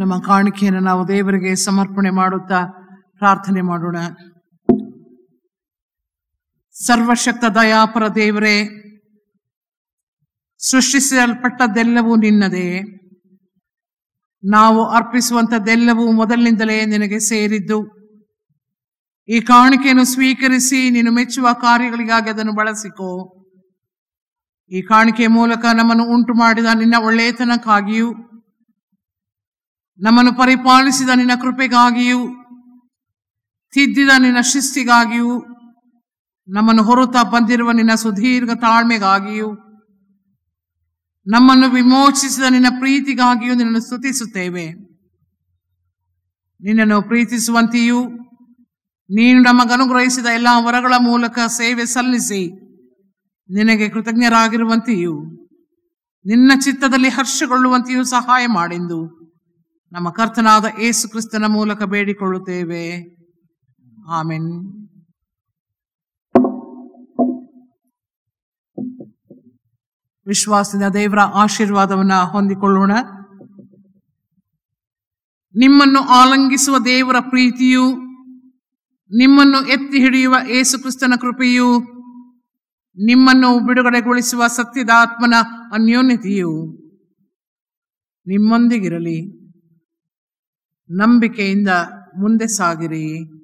ನಮ್ಮ ಕಾಣಿಕೆಯನ್ನು ನಾವು ದೇವರಿಗೆ ಸಮರ್ಪಣೆ ಮಾಡುತ್ತಾ ಪ್ರಾರ್ಥನೆ ಮಾಡೋಣ. ಸರ್ವಶಕ್ತ ದಯಾಪರ ದೇವರೇ, ಸೃಷ್ಟಿಸಲ್ಪಟ್ಟದ್ದೆಲ್ಲವೂ ನಿನ್ನದೇ. ನಾವು ಅರ್ಪಿಸುವಂಥದ್ದೆಲ್ಲವೂ ಮೊದಲಿನಿಂದಲೇ ನಿನಗೆ ಸೇರಿದ್ದು. ಈ ಕಾಣಿಕೆಯನ್ನು ಸ್ವೀಕರಿಸಿ ನೀನು ಮೆಚ್ಚುವ ಕಾರ್ಯಗಳಿಗಾಗಿ ಅದನ್ನು ಬಳಸಿಕೋ. ಈ ಕಾಣಿಕೆಯ ಮೂಲಕ ನಮ್ಮನ್ನು ಉಂಟು ಮಾಡಿದ ನಿನ್ನ ಒಳ್ಳೆಯತನಕ್ಕಾಗಿಯೂ, ನಮ್ಮನ್ನು ಪರಿಪಾಲಿಸಿದ ನಿನ್ನ ಕೃಪೆಗಾಗಿಯೂ, ತಿದ್ದಿದ ನಿನ್ನ ಶಿಸ್ತಿಗಾಗಿಯೂ, ನಮ್ಮನ್ನು ಹೊರುತ್ತಾ ಬಂದಿರುವ ನಿನ್ನ ಸುದೀರ್ಘ ತಾಳ್ಮೆಗಾಗಿಯೂ, ನಮ್ಮನ್ನು ವಿಮೋಚಿಸಿದ ನಿನ್ನ ಪ್ರೀತಿಗಾಗಿಯೂ ನಿನ್ನನ್ನು ಸ್ತುತಿಸುತ್ತೇವೆ. ನಿನ್ನನ್ನು ಪ್ರೀತಿಸುವಂತೆಯೂ ನೀನು ನಮಗನುಗ್ರಹಿಸಿದ ಎಲ್ಲ ವರಗಳ ಮೂಲಕ ಸೇವೆ ಸಲ್ಲಿಸಿ ನಿನಗೆ ಕೃತಜ್ಞರಾಗಿರುವಂತೆಯೂ ನಿನ್ನ ಚಿತ್ತದಲ್ಲಿ ಹರ್ಷಗೊಳ್ಳುವಂತೆಯೂ ಸಹಾಯ ಮಾಡೆಂದು ನಮ್ಮ ಕರ್ತನಾದ ಯೇಸು ಕ್ರಿಸ್ತನ ಮೂಲಕ ಬೇಡಿಕೊಳ್ಳುತ್ತೇವೆ. ಆಮೆನ್. ವಿಶ್ವಾಸದಿಂದ ದೇವರ ಆಶೀರ್ವಾದವನ್ನ ಹೊಂದಿಕೊಳ್ಳೋಣ. ನಿಮ್ಮನ್ನು ಆಲಂಗಿಸುವ ದೇವರ ಪ್ರೀತಿಯು, ನಿಮ್ಮನ್ನು ಎತ್ತಿ ಹಿಡಿಯುವ ಯೇಸು ಕ್ರಿಸ್ತನ ಕೃಪೆಯು, ನಿಮ್ಮನ್ನು ಬಿಡುಗಡೆಗೊಳಿಸುವ ಸತ್ಯದ ಆತ್ಮನ ಅನ್ಯೋನ್ಯತೆಯು ನಿಮ್ಮೊಂದಿಗಿರಲಿ. ನಂಬಿಕೆಯಿಂದ ಮುಂದೆ ಸಾಗಿರಿ.